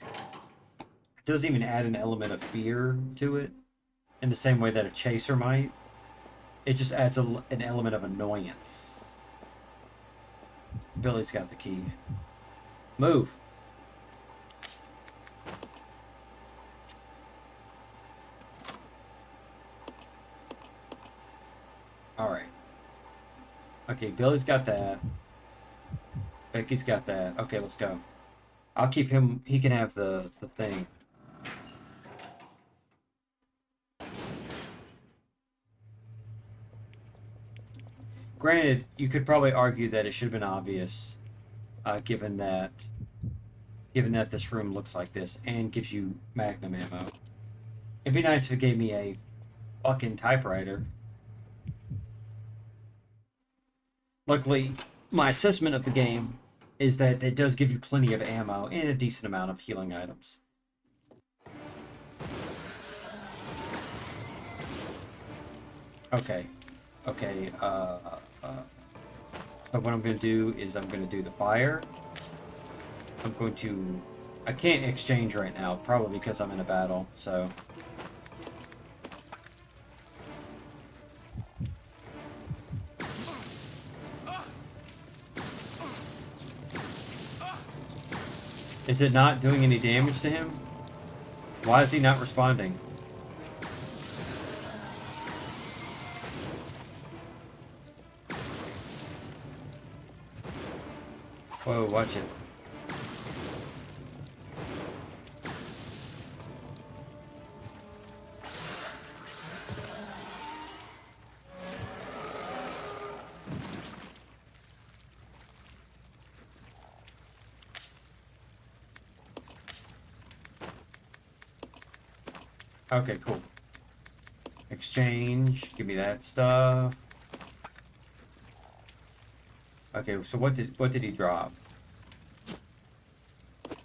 It doesn't even add an element of fear to it in the same way that a chaser might. It just adds an element of annoyance. Billy's got the key. Move. Alright. Okay, Billy's got that. Becky's got that. Okay, let's go. I'll keep him. He can have the thing. Granted, you could probably argue that it should have been obvious, given that this room looks like this and gives you Magnum ammo. It'd be nice if it gave me a fucking typewriter. Luckily, my assessment of the game is that it does give you plenty of ammo and a decent amount of healing items. Okay. Okay, so what I'm going to do is I'm going to do the fire. I'm going to... I can't exchange right now, probably because I'm in a battle, so... Is it not doing any damage to him? Why is he not responding? Whoa, watch it. Okay, cool. Exchange. Give me that stuff. Okay, so what did he drop?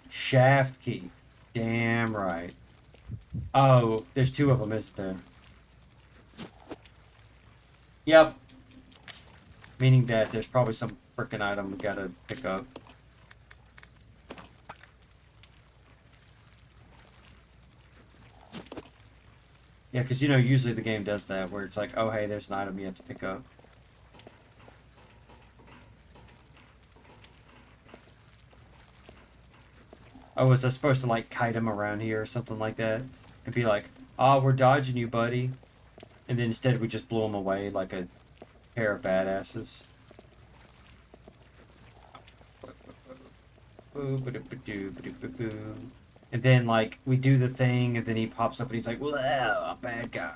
Shaft key. Damn right. Oh, there's two of them, isn't there? Yep. Meaning that there's probably some frickin' item we gotta pick up. Yeah, because, you know, usually the game does that, where it's like, oh, hey, there's an item you have to pick up. Oh, was I supposed to, like, kite him around here or something like that? And be like, oh, we're dodging you, buddy. And then instead we just blew him away like a pair of badasses. And then, like, we do the thing, and then he pops up and he's like, well, I'm a bad guy.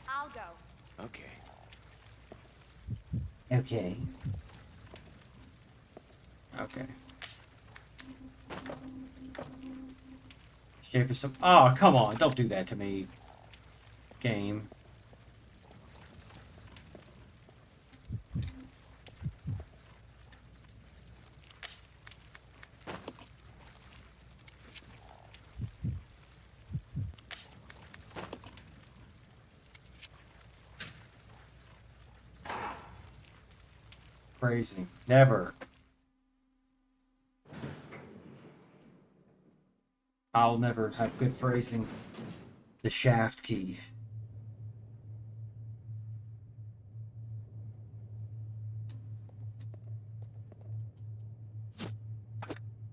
I'll go. Okay. Okay. Okay. Shape of some. Oh, come on! Don't do that to me, game. Crazy. Never. I'll never have good phrasing. The shaft key.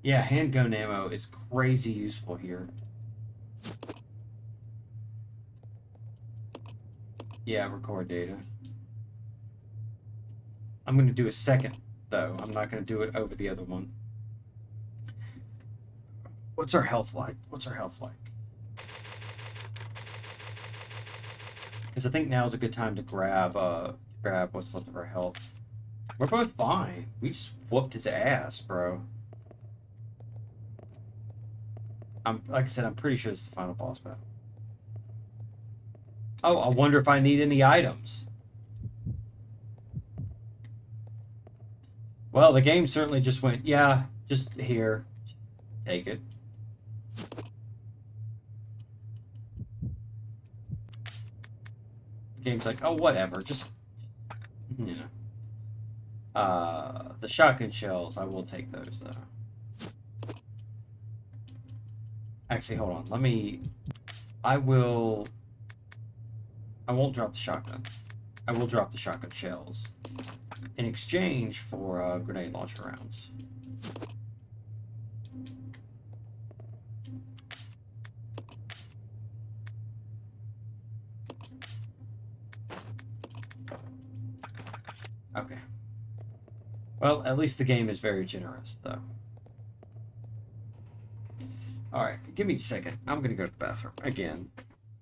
Yeah, handgun ammo is crazy useful here. Yeah, record data. I'm going to do a second, though. I'm not going to do it over the other one. What's our health like? What's our health like? Because I think now is a good time to grab what's left of our health. We're both fine. We just whooped his ass, bro. Like I said, I'm pretty sure this is the final boss battle. Oh, I wonder if I need any items. Well, the game certainly just went, yeah, just here. Take it. The game's like, oh, whatever, just, you know. The shotgun shells, I will take those, though. Actually, hold on, I won't drop the shotgun. I will drop the shotgun shells in exchange for grenade launcher rounds. Okay. Well, at least the game is very generous, though. Alright, give me a second. I'm gonna go to the bathroom again,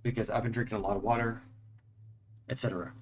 because I've been drinking a lot of water, etc.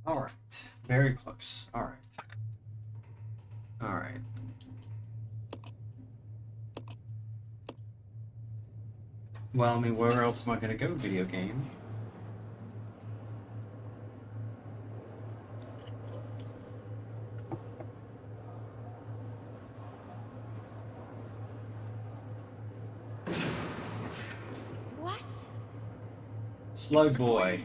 Alright. Very close. Alright. Alright. Well, I mean, where else am I gonna go, video game? What? Slug boy.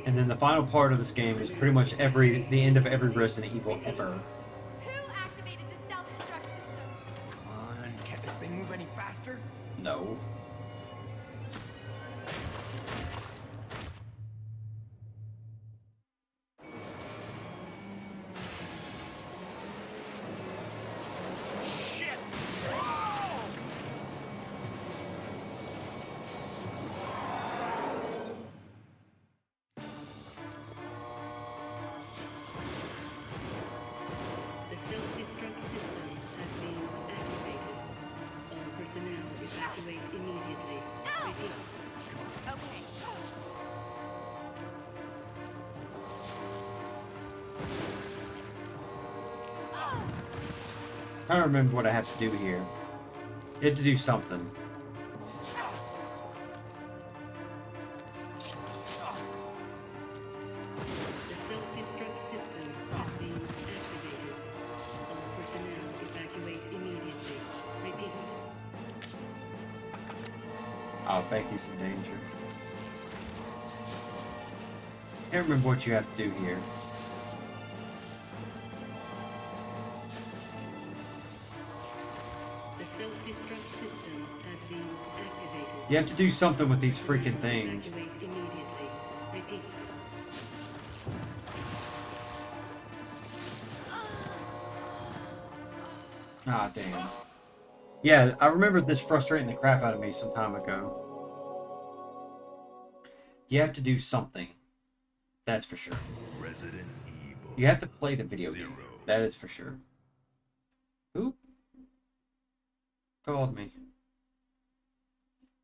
And then the final part of this game is pretty much the end of every Resident Evil ever. Who activated the self-destruct system? Come on, can't this thing move any faster? No. Shit! I don't remember what I have to do here. You have to do something. The self-destruct system has been activated. All personnel evacuate immediately. Repeat. Oh, Becky's in danger. Can't remember what you have to do here. The self-destruct system has been activated. You have to do something with these freaking things. Evacuate immediately. Repeat. Ah, damn. Yeah, I remember this frustrating the crap out of me some time ago. You have to do something. That's for sure. Resident Evil. You have to play the video game. 0. That is for sure. Who called me?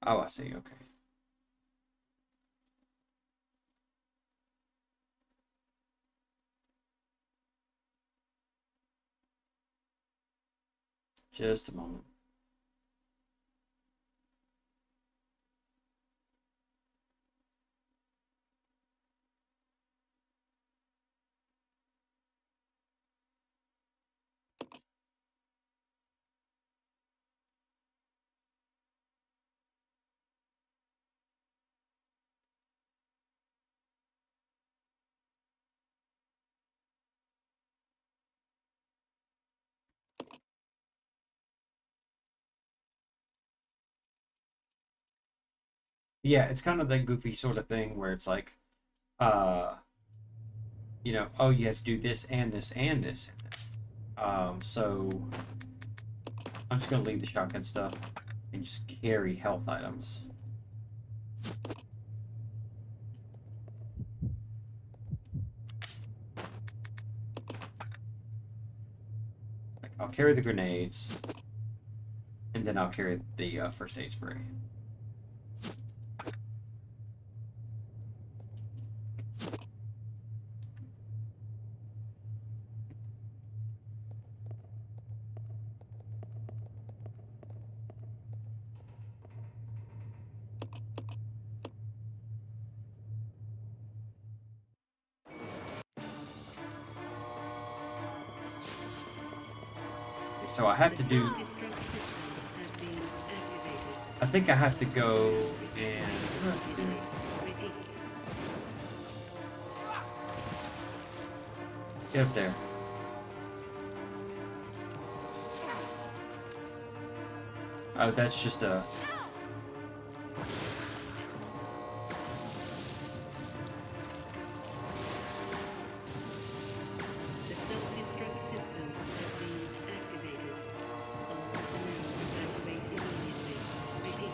Oh, I see. Okay. Just a moment. Yeah, it's kind of that goofy sort of thing where it's like, you know, oh, you have to do this and this and this and this. So I'm just gonna leave the shotgun stuff and just carry health items. Like, I'll carry the grenades, and then I'll carry the first aid spray. So I have to do. Self-destruct system has been activated. I think I have to go and. What do I have to do? Repeat. Get up there. Oh, that's just a. The self-destruct system has been activated. All personnel evacuate immediately. Repeat.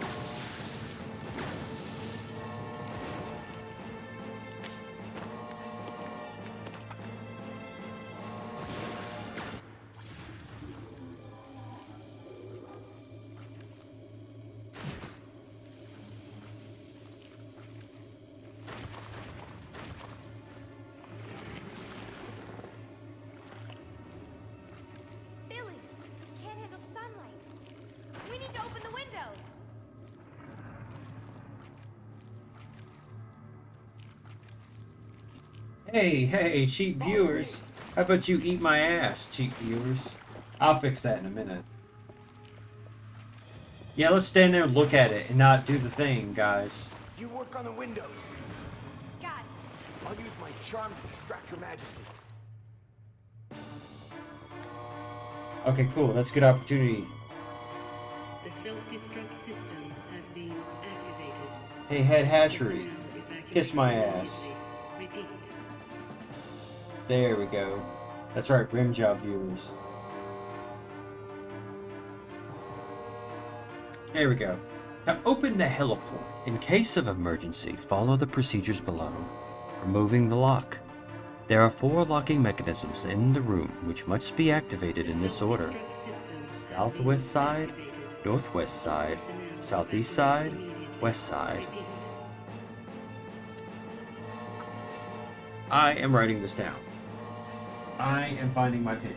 Billy, can't handle sunlight. We need to open the windows. Hey, cheap viewers. How about you eat my ass, cheap viewers? I'll fix that in a minute. Yeah, let's stand there and look at it and not do the thing, guys. You work on the windows. Got it. I'll use my charm to distract Her Majesty. Okay, cool. That's a good opportunity. The self-destruct system has been activated. Hey, head hatchery. Personnel evacuate Kiss my ass. immediately. Repeat. There we go. That's right, rim job viewers. There we go. Now open the heliport. In case of emergency, follow the procedures below. Removing the lock. There are 4 locking mechanisms in the room which must be activated in this order. Southwest side, northwest side, southeast side, west side. I am writing this down. I am finding my pin.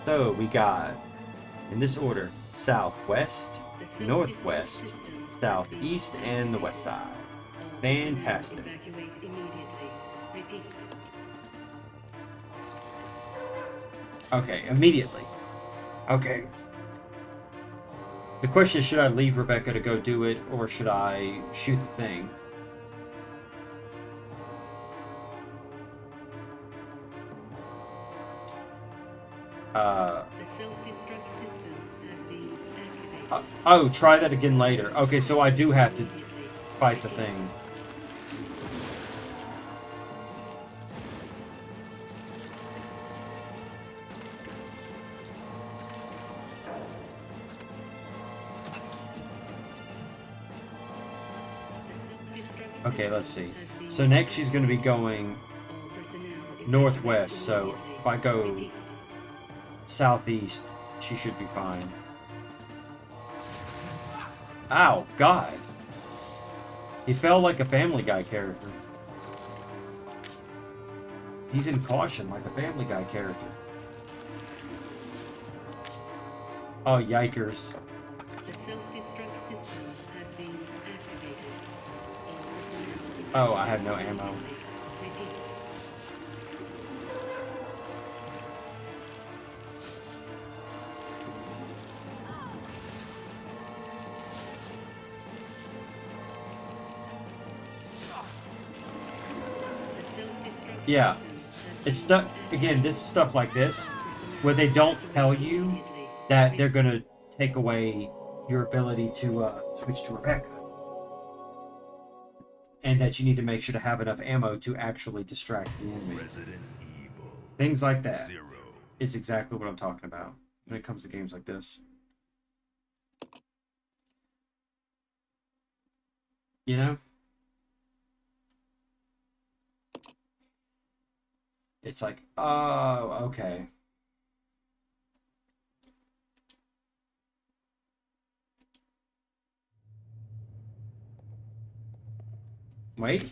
So we got, in this order, southwest, northwest, southeast, and the west side. Fantastic. Evacuate immediately. Repeat. Okay, immediately. Okay. The question is, should I leave Rebecca to go do it, or should I shoot the thing? The self-destruct system has been activated. Oh, try that again later. Okay, so I do have to fight the thing. Okay, let's see. So next she's going to be going northwest, so if I go southeast, she should be fine. Ow, God. He fell like a Family Guy character. He's in caution like a Family Guy character. Oh, yikers. The self-destruct system has been activated. All personnel Oh, I have no ammo. repeat. The self-destruct Yeah. system has It's stuff, again, this is stuff like this, where they don't tell you that they're going to take away your ability to switch to Rebecca. And that you need to make sure to have enough ammo to actually distract the enemy. Resident Evil Things like that 0. is exactly what I'm talking about when it comes to games like this. You know? It's like, oh, okay. Wait.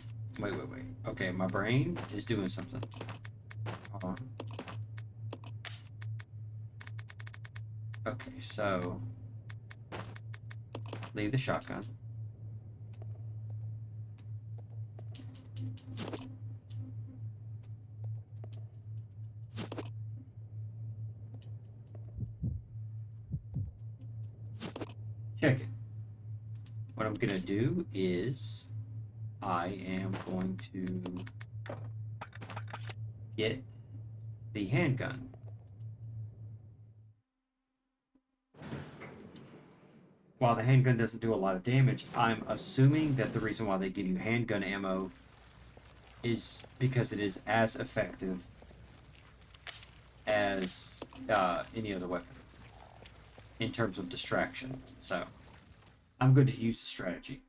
Okay, my brain is doing something. Hold on. Okay, so leave the shotgun. Check it. What I'm gonna do is I am going to get the handgun. While the handgun doesn't do a lot of damage, I'm assuming that the reason why they give you handgun ammo is because it is as effective as any other weapon in terms of distraction. So I'm going to use the strategy.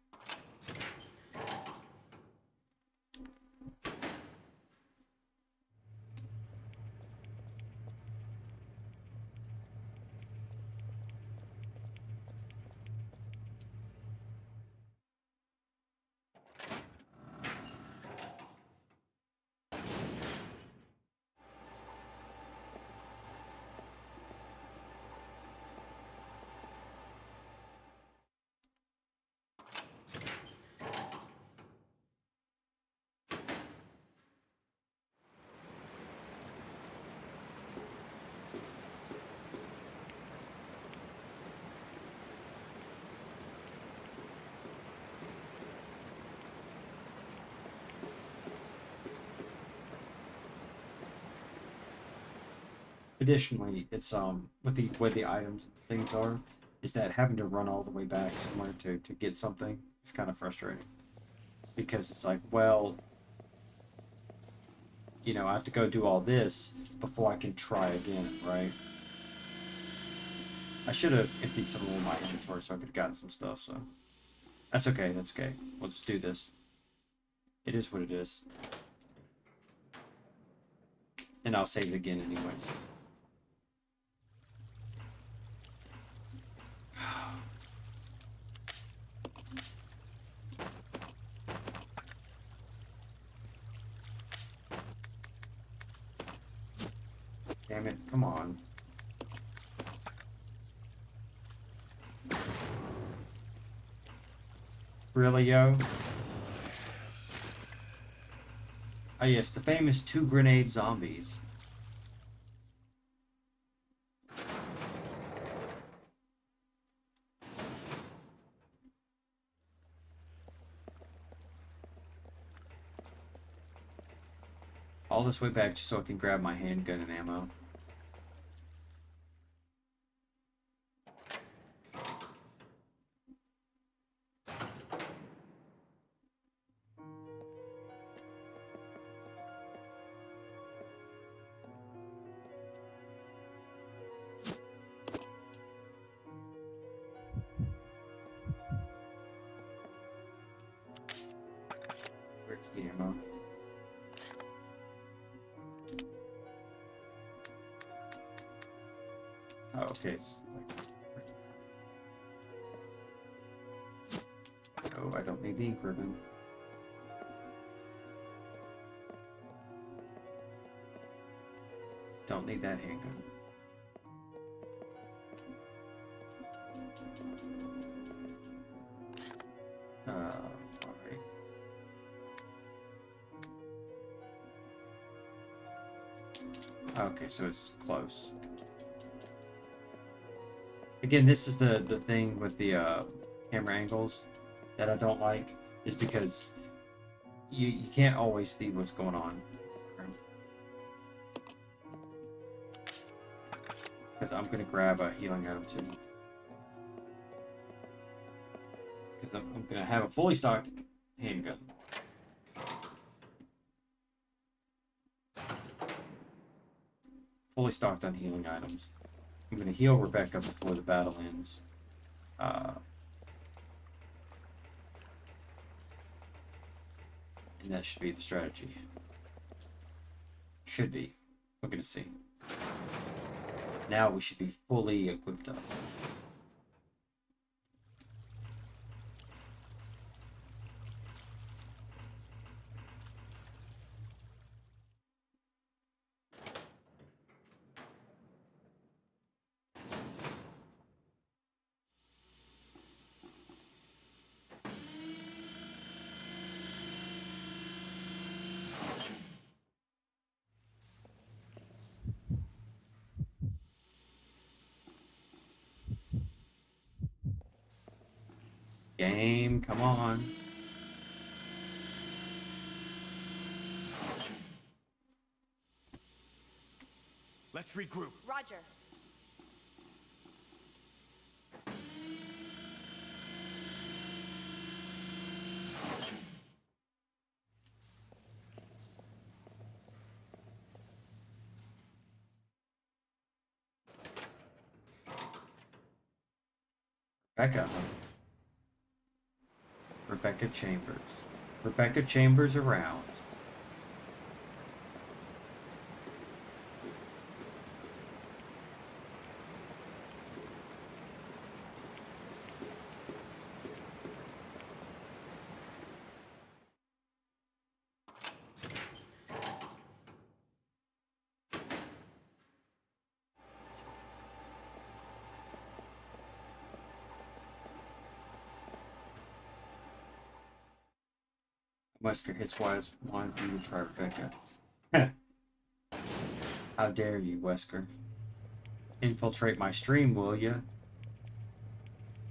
Additionally, it's with the way the items and things are, is that having to run all the way back somewhere to get something is kind of frustrating. Because it's like, well, you know, I have to go do all this before I can try again, right? I should have emptied some of my inventory so I could have gotten some stuff, so that's okay, that's okay. We'll just do this. It is what it is. And I'll save it again anyways. Damn it, come on. Really, yo? Ah, yes, the famous 2 grenade zombies. All this way back just so I can grab my handgun and ammo. Where's the ammo? Oh, okay. It's like... Oh, I don't need the ink ribbon. Don't need that handgun. Alright. Okay, so it's close. Again, this is the thing with the camera angles that I don't like, is because you can't always see what's going on. Because I'm gonna grab a healing item too. Because I'm gonna have a fully stocked handgun. Fully stocked on healing items. I'm gonna heal Rebecca before the battle ends. And that should be the strategy. Should be. We're gonna see. Now we should be fully equipped up. Game, come on. Let's regroup. Roger. Rebecca. Rebecca Chambers. Rebecca Chambers around. Wesker hits wise one for you to try Rebecca. How dare you, Wesker? Infiltrate my stream, will ya?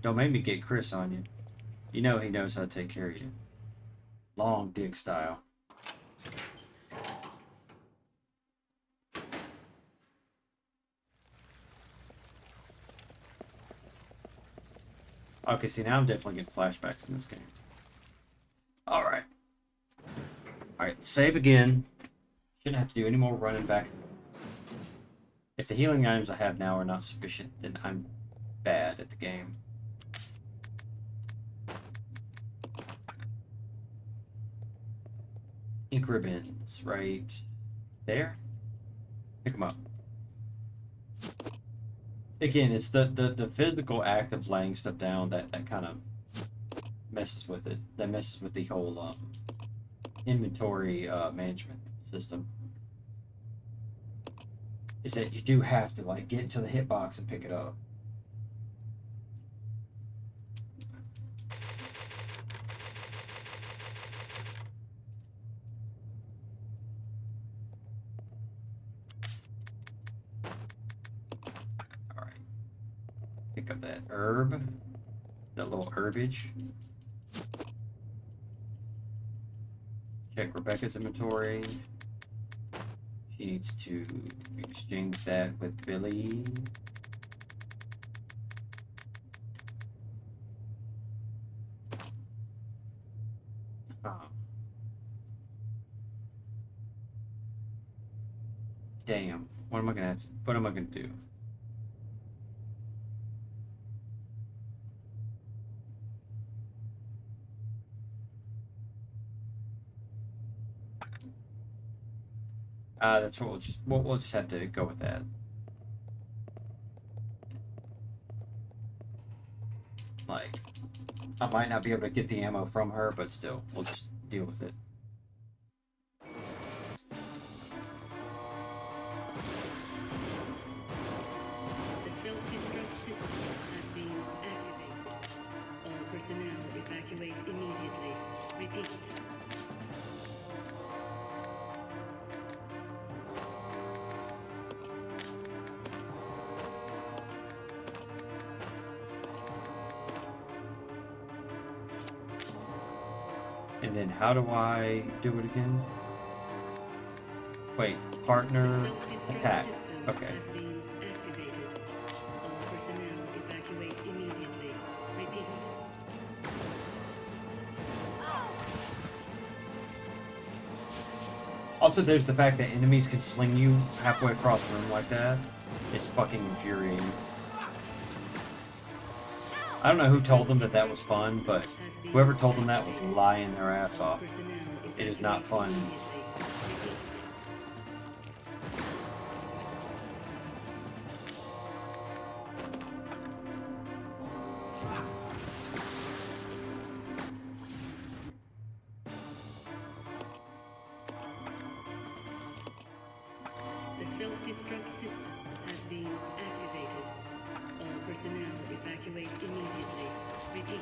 Don't make me get Chris on you. You know he knows how to take care of you. Long dick style. Okay, see, now I'm definitely getting flashbacks in this game. Alright. Alright, save again. Shouldn't have to do any more running back. If the healing items I have now are not sufficient, then I'm bad at the game. Ink ribbons, right there. Pick them up. Again, it's the physical act of laying stuff down that kind of messes with it. That messes with the whole inventory management system. Is that you do have to like get into the hitbox and pick it up. got that herb. That little herbage. Check Rebecca's inventory. She needs to exchange that with Billy. Damn. What am I gonna do? That's what we'll just have to go with that. Like, I might not be able to get the ammo from her, but still, we'll just deal with it. The self-destruct system has been activated. All personnel evacuate immediately. Repeat. And then how do I do it again? Wait, partner Self-destruct attack. system Okay. has been activated. All personnel evacuate immediately. Repeat. Also, there's the fact that enemies can sling you halfway across the room like that. It's fucking infuriating. I don't know who told them that that was fun, but whoever told them that was lying their ass off. It is not fun. The self-destruct system has been activated. All personnel evacuate immediately. Repeat.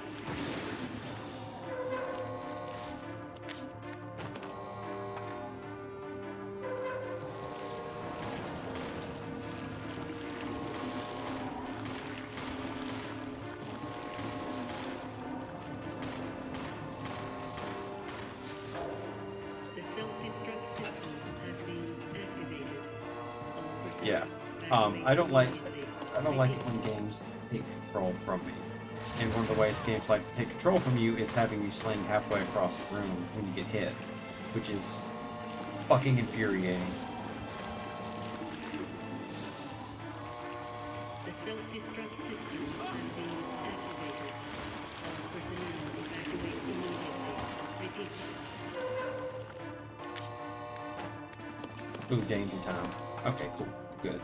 The self-destruct system has been activated. All personnel Yeah. evacuate I don't like immediately. it when games take control from me. And one of the ways games like to take control from you is having you sling halfway across the room when you get hit, which is fucking infuriating. The self-destruct system has been activated. All personnel evacuate immediately. Repeat. Ooh, danger time. Okay, cool. Good.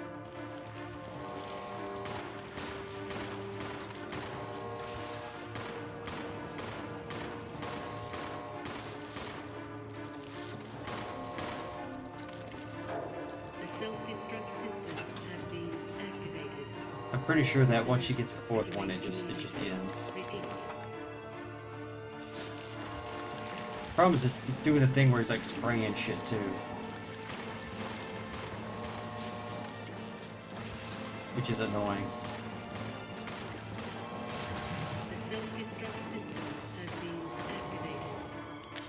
The self-destruct system has been activated. I'm pretty sure that once she gets the fourth one, it just ends. Repeat. Problem is, he's doing a thing where he's like spraying shit too. Which is annoying. The self-destruct system has been activated.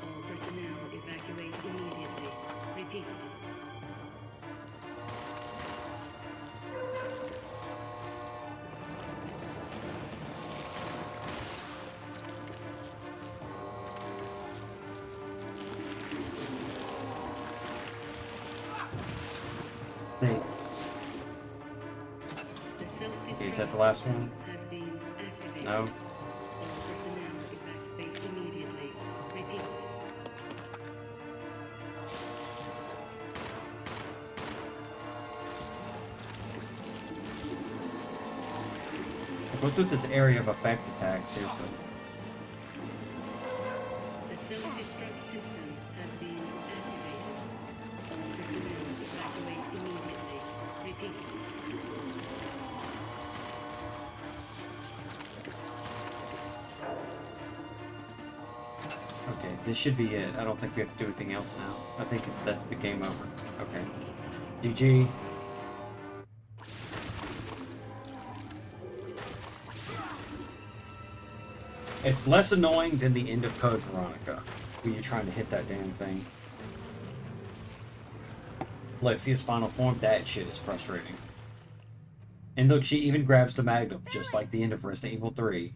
All personnel evacuate immediately. Repeat. Thanks. The self-destruct Okay, is that the last one? has been activated. No? All personnel evacuate immediately. Repeat. What's with this area of effect attack, seriously? The self-destruct system has been activated. All personnel evacuate immediately. Repeat. Okay, this should be it. I don't think we have to do anything else now. I think that's the game over. Okay. GG. It's less annoying than the end of Code Veronica, when you're trying to hit that damn thing. Look, see his final form? That shit is frustrating. And look, she even grabs the Magnum, just like the end of Resident Evil 3.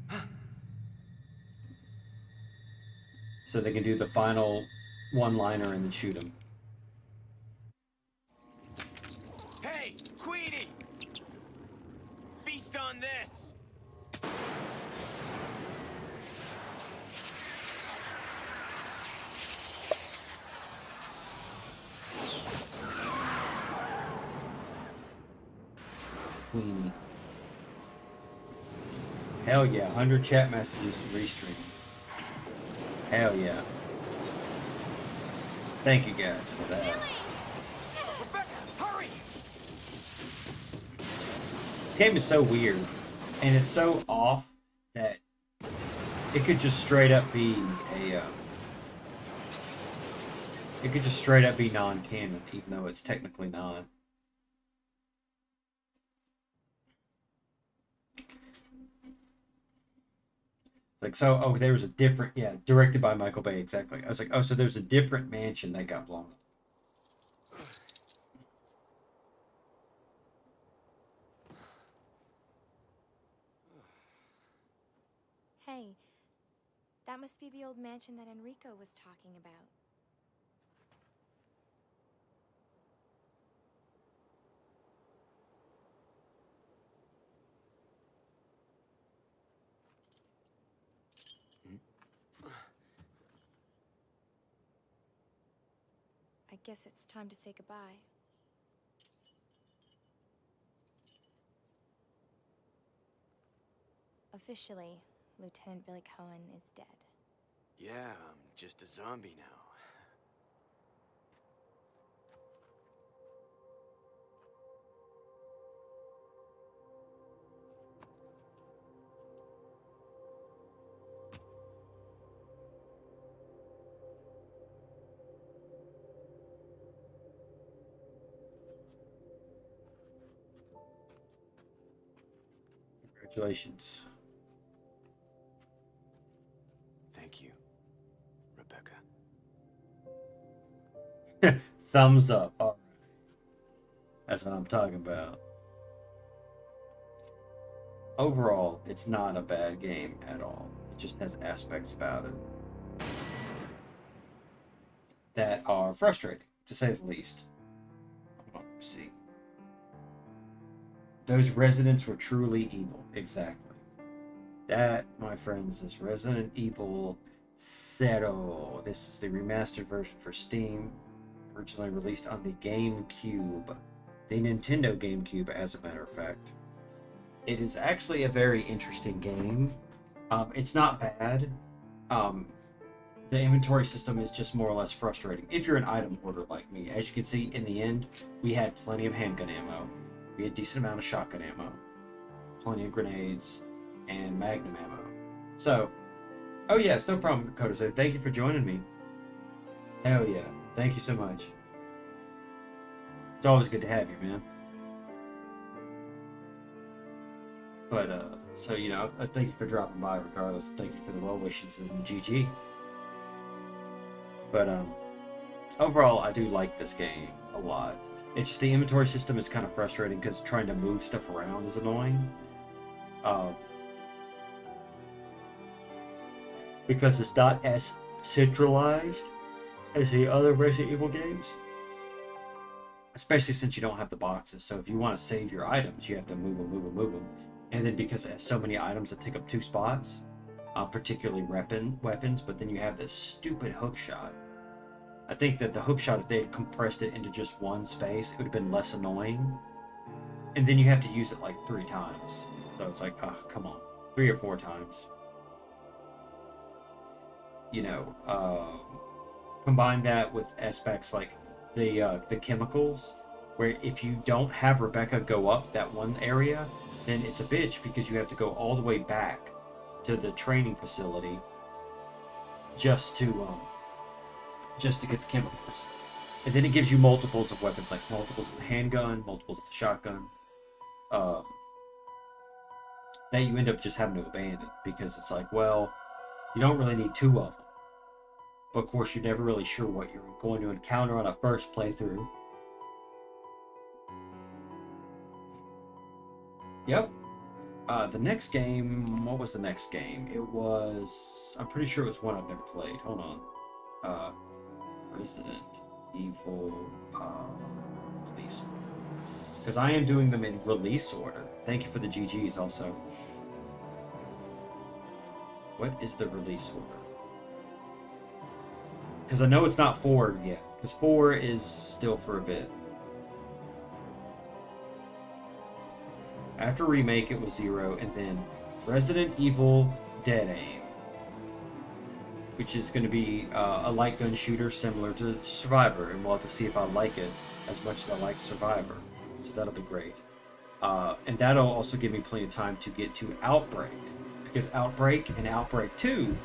So they can do the final one-liner and then shoot him. Hey, Queenie! Feast on this! Queenie. Hell yeah, 100 chat messages and restreams. Hell yeah. Thank you guys for that. Rebecca, hurry! This game is so weird, and it's so off that it could just straight up be a, it could just straight up be non-canon, even though it's technically not. Like, so, oh, there was a different, yeah, directed by Michael Bay, exactly. I was like, oh, so there's a different mansion that got blown up. Hey, that must be the old mansion that Enrico was talking about. I guess it's time to say goodbye. Officially, Lieutenant Billy Cohen is dead. Yeah, I'm just a zombie now. Congratulations. Thank you, Rebecca. Thumbs up. All right. That's what I'm talking about. Overall, it's not a bad game at all. It just has aspects about it that are frustrating, to say the least. Let me see. Those residents were truly evil. Exactly. That, my friends, is Resident Evil Zero. This is the remastered version for Steam, originally released on the GameCube. The Nintendo GameCube, as a matter of fact. It is actually a very interesting game. It's not bad. The inventory system is just more or less frustrating if you're an item hoarder like me. As you can see, in the end, we had plenty of handgun ammo. We had a decent amount of shotgun ammo, plenty of grenades, and magnum ammo. So, oh yeah, it's no problem, Dakota. So thank you for joining me. Hell yeah, thank you so much. It's always good to have you, man. But so you know, I thank you for dropping by. Regardless, thank you for the well wishes and GG. But overall, I do like this game a lot. It's just the inventory system is kind of frustrating because trying to move stuff around is annoying. Because it's not as centralized as the other Resident Evil games. Especially since you don't have the boxes. So if you want to save your items, you have to move them. And then because it has so many items that take up 2 spots, particularly weapons, but then you have this stupid hook shot. I think that the hook shot, if they had compressed it into just one space, it would have been less annoying. And then you have to use it like 3 times. So it's like, oh, come on. 3 or 4 times. You know, combine that with aspects like the chemicals, where if you don't have Rebecca go up that one area, then it's a bitch because you have to go all the way back to the training facility just to get the chemicals. And then it gives you multiples of weapons, like multiples of the handgun, multiples of the shotgun, that you end up just having to abandon because it's like, well, You don't really need 2 of them. But of course, you're never really sure what you're going to encounter on a first playthrough. Yep. The next game, what was the next game? It was, I'm pretty sure it was one I've never played. Hold on. Resident Evil release. Because I am doing them in release order. Thank you for the GGs also. What is the release order? Because I know it's not 4 yet. Because 4 is still for a bit. After Remake, it was 0, and then Resident Evil Dead Aim, which is going to be a light gun shooter similar to Survivor, and we'll have to see if I like it as much as I like Survivor. So that'll be great. And that'll also give me plenty of time to get to Outbreak, because Outbreak and Outbreak 2,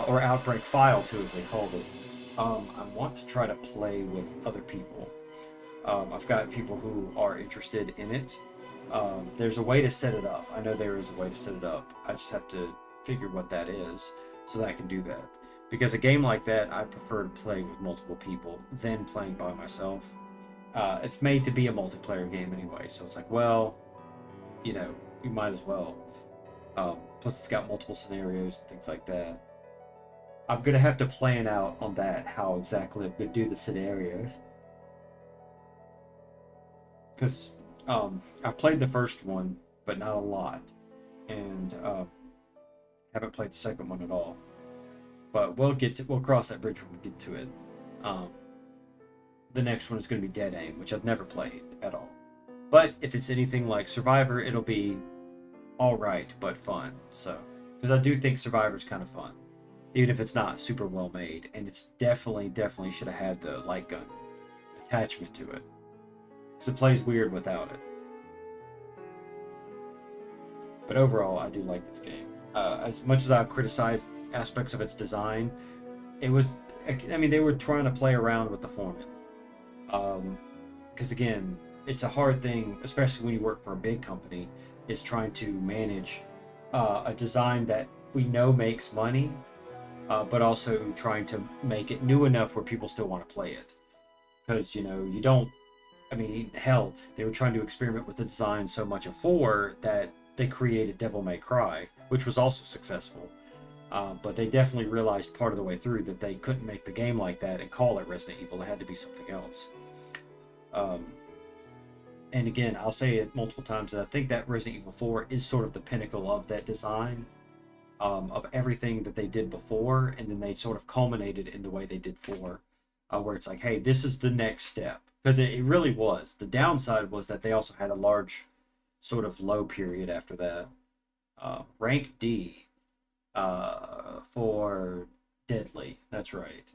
or Outbreak File 2 as they called it, I want to try to play with other people. I've got people who are interested in it. There's a way to set it up. I know there is a way to set it up. I just have to figure what that is so that I can do that. Because a game like that, I prefer to play with multiple people than playing by myself. It's made to be a multiplayer game anyway, so it's like, well, you know, you might as well. Plus it's got multiple scenarios and things like that. I'm going to have to plan out on that, how exactly I'm going to do the scenarios. Because I've played the first one, but not a lot. And haven't played the second one at all. But we'll cross that bridge when we get to it. The next one is going to be Dead Aim, which I've never played at all. But if it's anything like Survivor, it'll be alright, but fun. So, because I do think Survivor's kind of fun. Even if it's not super well made. And it's definitely should have had the light gun attachment to it. Because it plays weird without it. But overall, I do like this game. As much as I've criticized aspects of its design, it was, I mean, they were trying to play around with the format. Because again, it's a hard thing, especially when you work for a big company, is trying to manage a design that we know makes money, but also trying to make it new enough where people still want to play it. Because, you know, you don't, I mean, hell, they were trying to experiment with the design so much of 4 that they created Devil May Cry, which was also successful. But they definitely realized part of the way through that they couldn't make the game like that and call it Resident Evil. It had to be something else. And again, I'll say it multiple times that I think that Resident Evil 4 is sort of the pinnacle of that design, of everything that they did before, and then they sort of culminated in the way they did 4, where it's like, hey, this is the next step. Because it really was. The downside was that they also had a large sort of low period after that. Rank D for Deadly. That's right.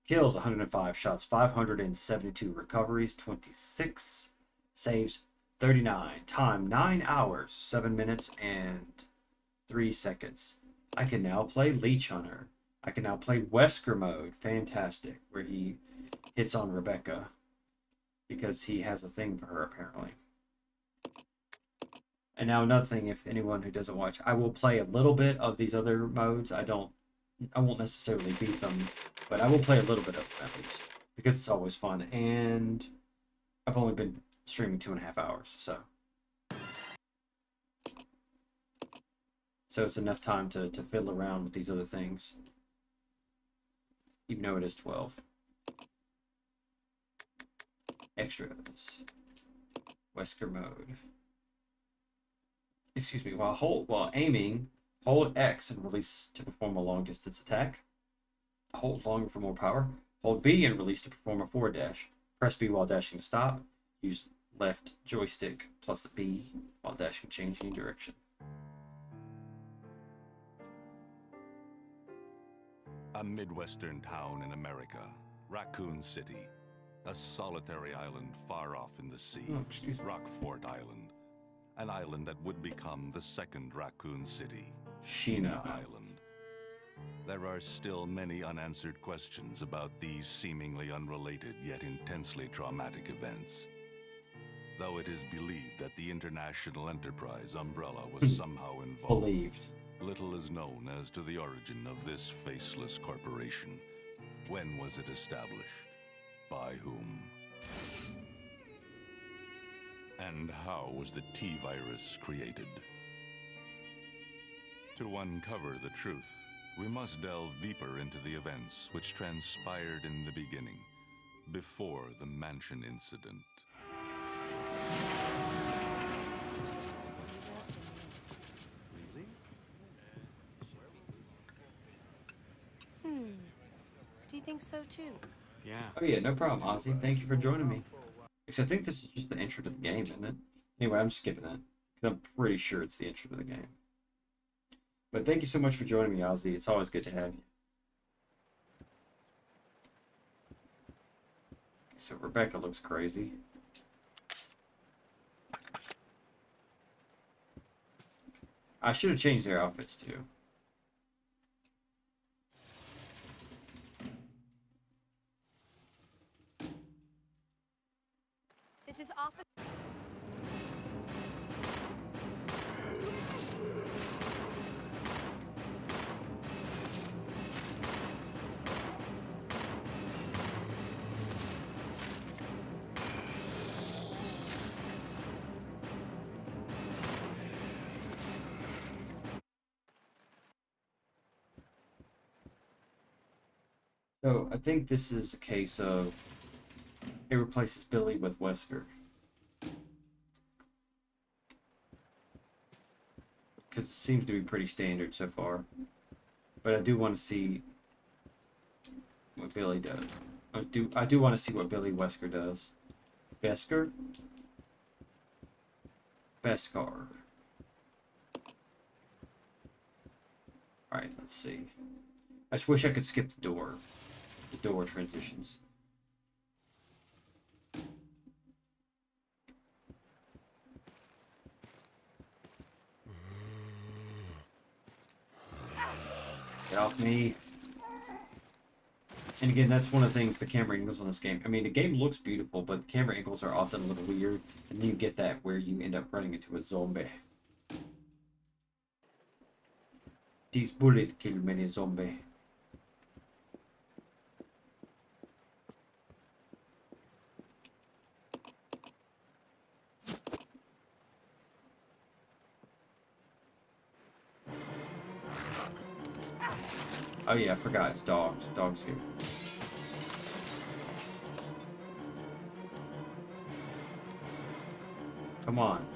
Kills 105, shots 572, recoveries 26, saves 39, time 9 hours, 7 minutes and 3 seconds. I can now play Leech Hunter. I can now play Wesker mode. Fantastic. Where he hits on Rebecca. Because he has a thing for her, apparently. And now another thing, if anyone who doesn't watch, I will play a little bit of these other modes. I won't necessarily beat them, but I will play a little bit of them at least. Because it's always fun. And I've only been streaming 2.5 hours, so. So it's enough time to fiddle around with these other things. Even though it is 12. Extras. Wesker mode. Excuse me. While aiming, hold X and release to perform a long distance attack. Hold longer for more power. Hold B and release to perform a forward dash. Press B while dashing to stop. Use left joystick plus B while dashing, changing direction. A Midwestern town in America, Raccoon City. A solitary island far off in the sea, Rockfort Island. An island that would become the second Raccoon City, Sheena Island. There are still many unanswered questions about these seemingly unrelated yet intensely traumatic events. Though it is believed that the international enterprise Umbrella was somehow involved. Little is known as to the origin of this faceless corporation. When was it established? By whom? And how was the T-Virus created? To uncover the truth, we must delve deeper into the events which transpired in the beginning, before the mansion incident. Do you think so too? Yeah. Oh yeah, no problem, Ozzy. Thank you for joining me. Because I think this is just the intro to the game, isn't it? Anyway, I'm skipping that. Because I'm pretty sure it's the intro to the game. But thank you so much for joining me, Ozzy. It's always good to have you. So Rebecca looks crazy. I should have changed their outfits too. This is office. So I think this is a case of it replaces Billy with Wesker. Because it seems to be pretty standard so far. But I do want to see what Billy does. I do want to see what Billy Wesker does. Beskar? Beskar. Alright, let's see. I just wish I could skip the door transitions. Get off me. And again, that's one of the things, the camera angles on this game. I mean, the game looks beautiful, but the camera angles are often a little weird, and then you get that where you end up running into a zombie. This bullet killed many zombie. Oh yeah, I forgot, it's dogs. Dogs here. Come on.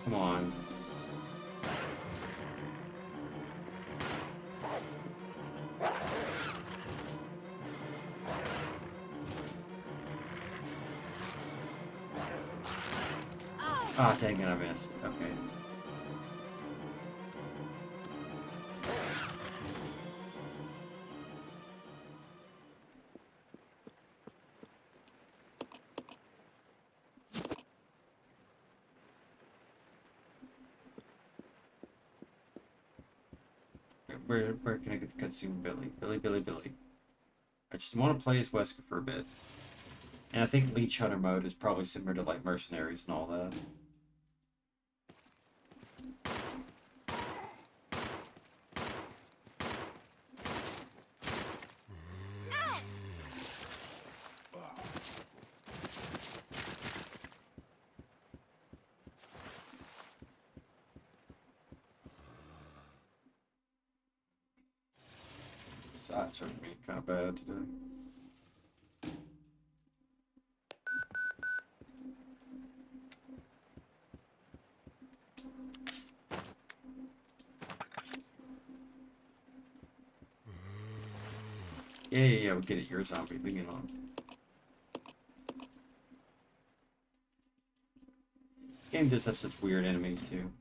Come on. Ah, dang it, I missed. Okay. Where can I get the cutscene with Billy? Billy. I just want to play as Wesker for a bit. And I think Leech Hunter mode is probably similar to like Mercenaries and all that. Sides are being kind of bad today. Yeah, we get it. You're a zombie. Leave me alone. This game does have such weird enemies, too.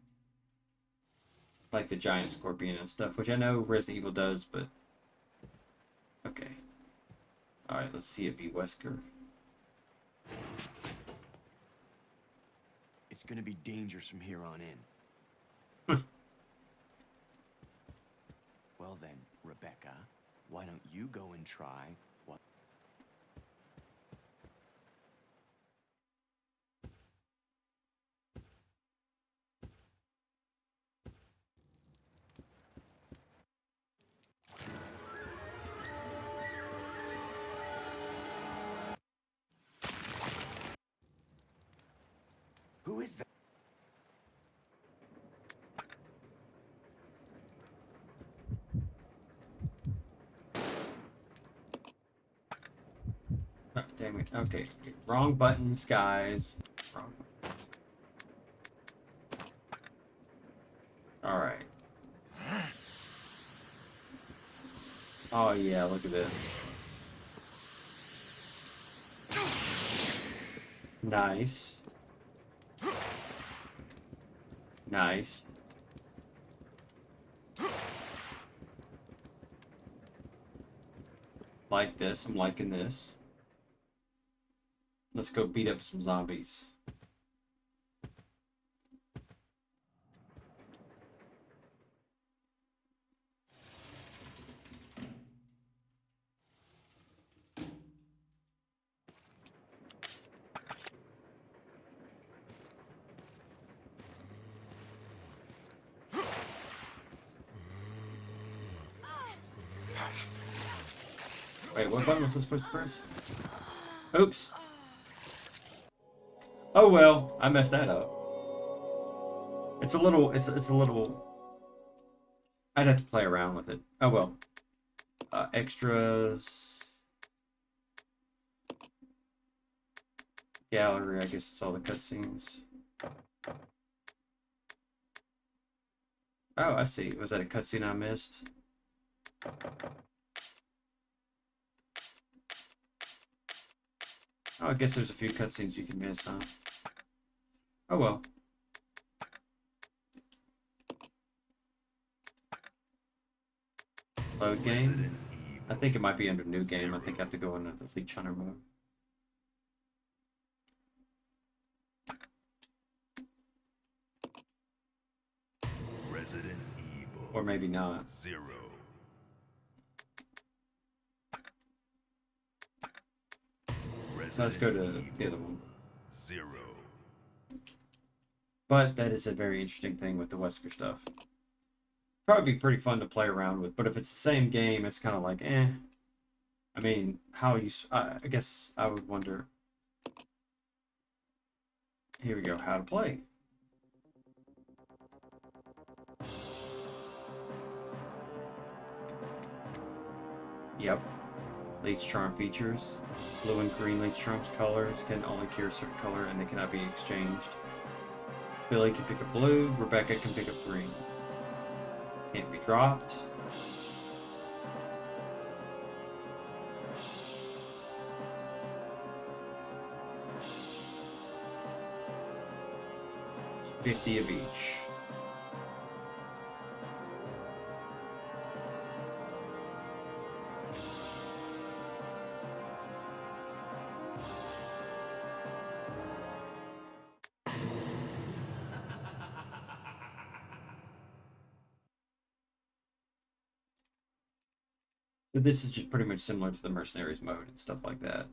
Like the giant scorpion and stuff, which I know Resident Evil does, but... Okay. Alright, let's see it be Wesker. It's gonna be dangerous from here on in. Well then, Rebecca, why don't you go and try what... Who is that? Oh, damn it. Okay. Wrong buttons, guys. Wrong buttons. Alright. Oh, yeah, look at this. Nice. Nice. Like this. I'm liking this. Let's go beat up some zombies. Wait, what button was I supposed to press? Oops. Oh well, I messed that up. It's a little, it's a little, I'd have to play around with it. Oh well. Extras. Gallery, I guess it's all the cutscenes. Oh, I see. Was that a cutscene I missed? Oh, I guess there's a few cutscenes you can miss, huh? Oh well. Load game? I think it might be under new game. I think I have to go into the Leech Hunter mode. Resident Evil. Or maybe not. 0. Let's go to the other one. 0. But that is a very interesting thing with the Wesker stuff. Probably be pretty fun to play around with, but if it's the same game, it's kind of like, eh. I mean, how you... I guess I would wonder... Here we go, how to play. Yep. Leech Charm features. Blue and green Leech Charm's colors can only cure a certain color and they cannot be exchanged. Billy can pick up blue, Rebecca can pick up green. Can't be dropped. It's 50 of each. But this is just pretty much similar to the Mercenaries mode and stuff like that.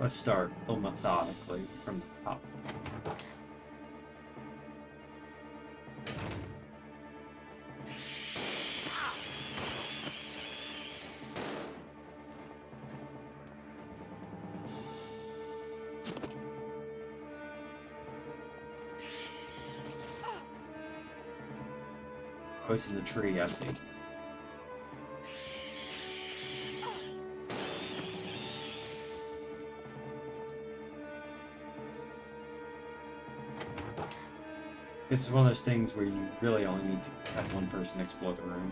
Let's start methodically from the top. Oh, it's in the tree, I see. This is one of those things where you really only need to have one person explore the room.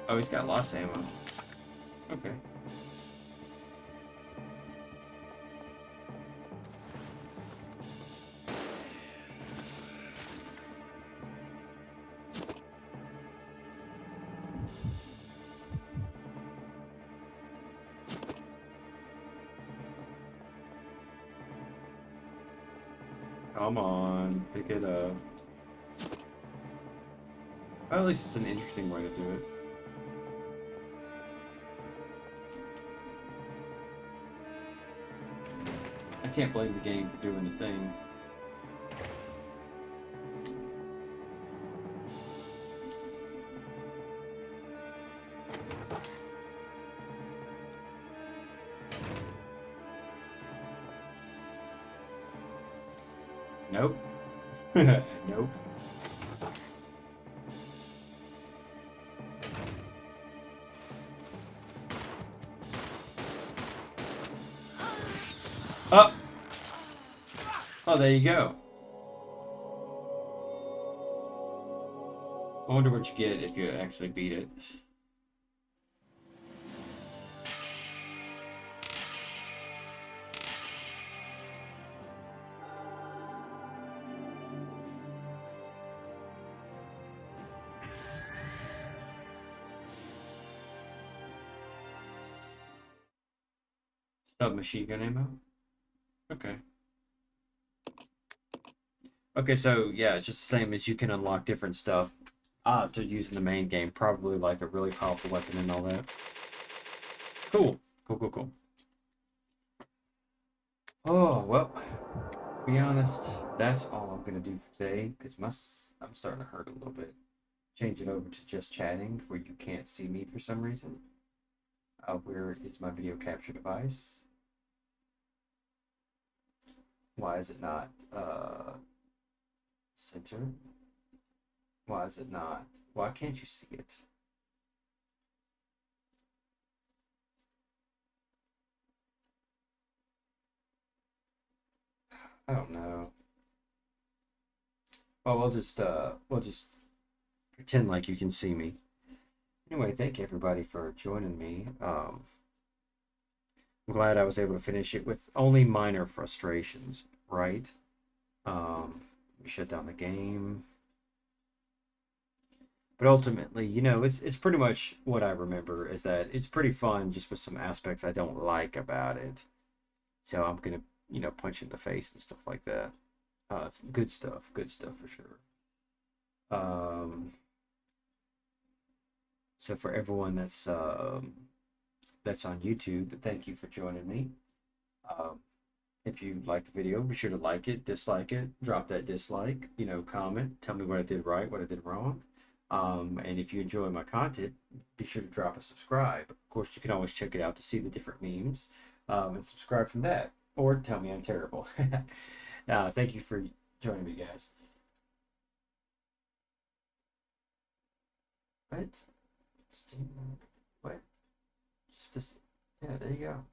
Oh, he's got lots of ammo. Okay. Come on, pick it up. Well, at least it's an interesting way to do it. I can't blame the game for doing the thing. Nope. Nope. Oh! Oh, there you go. I wonder what you get if you actually beat it. Submachine gun ammo? Okay. Okay, so yeah, it's just the same as you can unlock different stuff to use in the main game. Probably like a really powerful weapon and all that. Cool. Cool, cool, cool. Oh, well, to be honest, that's all I'm going to do for today because I'm starting to hurt a little bit. Change it over to just chatting where you can't see me for some reason. Where is my video capture device? Why is it not center? Why is it not? Why can't you see it? I don't know. Well, we'll just pretend like you can see me. Anyway, thank you everybody for joining me. I'm glad I was able to finish it with only minor frustrations, right? We shut down the game. But ultimately, you know, it's pretty much what I remember is that it's pretty fun just with some aspects I don't like about it. So I'm gonna, you know, punch in the face and stuff like that. It's good stuff for sure. So for everyone that's on YouTube, thank you for joining me. If you liked the video, be sure to like it, dislike it, drop that dislike, you know, comment, tell me what I did right, what I did wrong. And if you enjoy my content, be sure to drop a subscribe. Of course, you can always check it out to see the different memes and subscribe from that, or tell me I'm terrible. Thank you for joining me, guys. What? Steam? What? Just this? Yeah, there you go.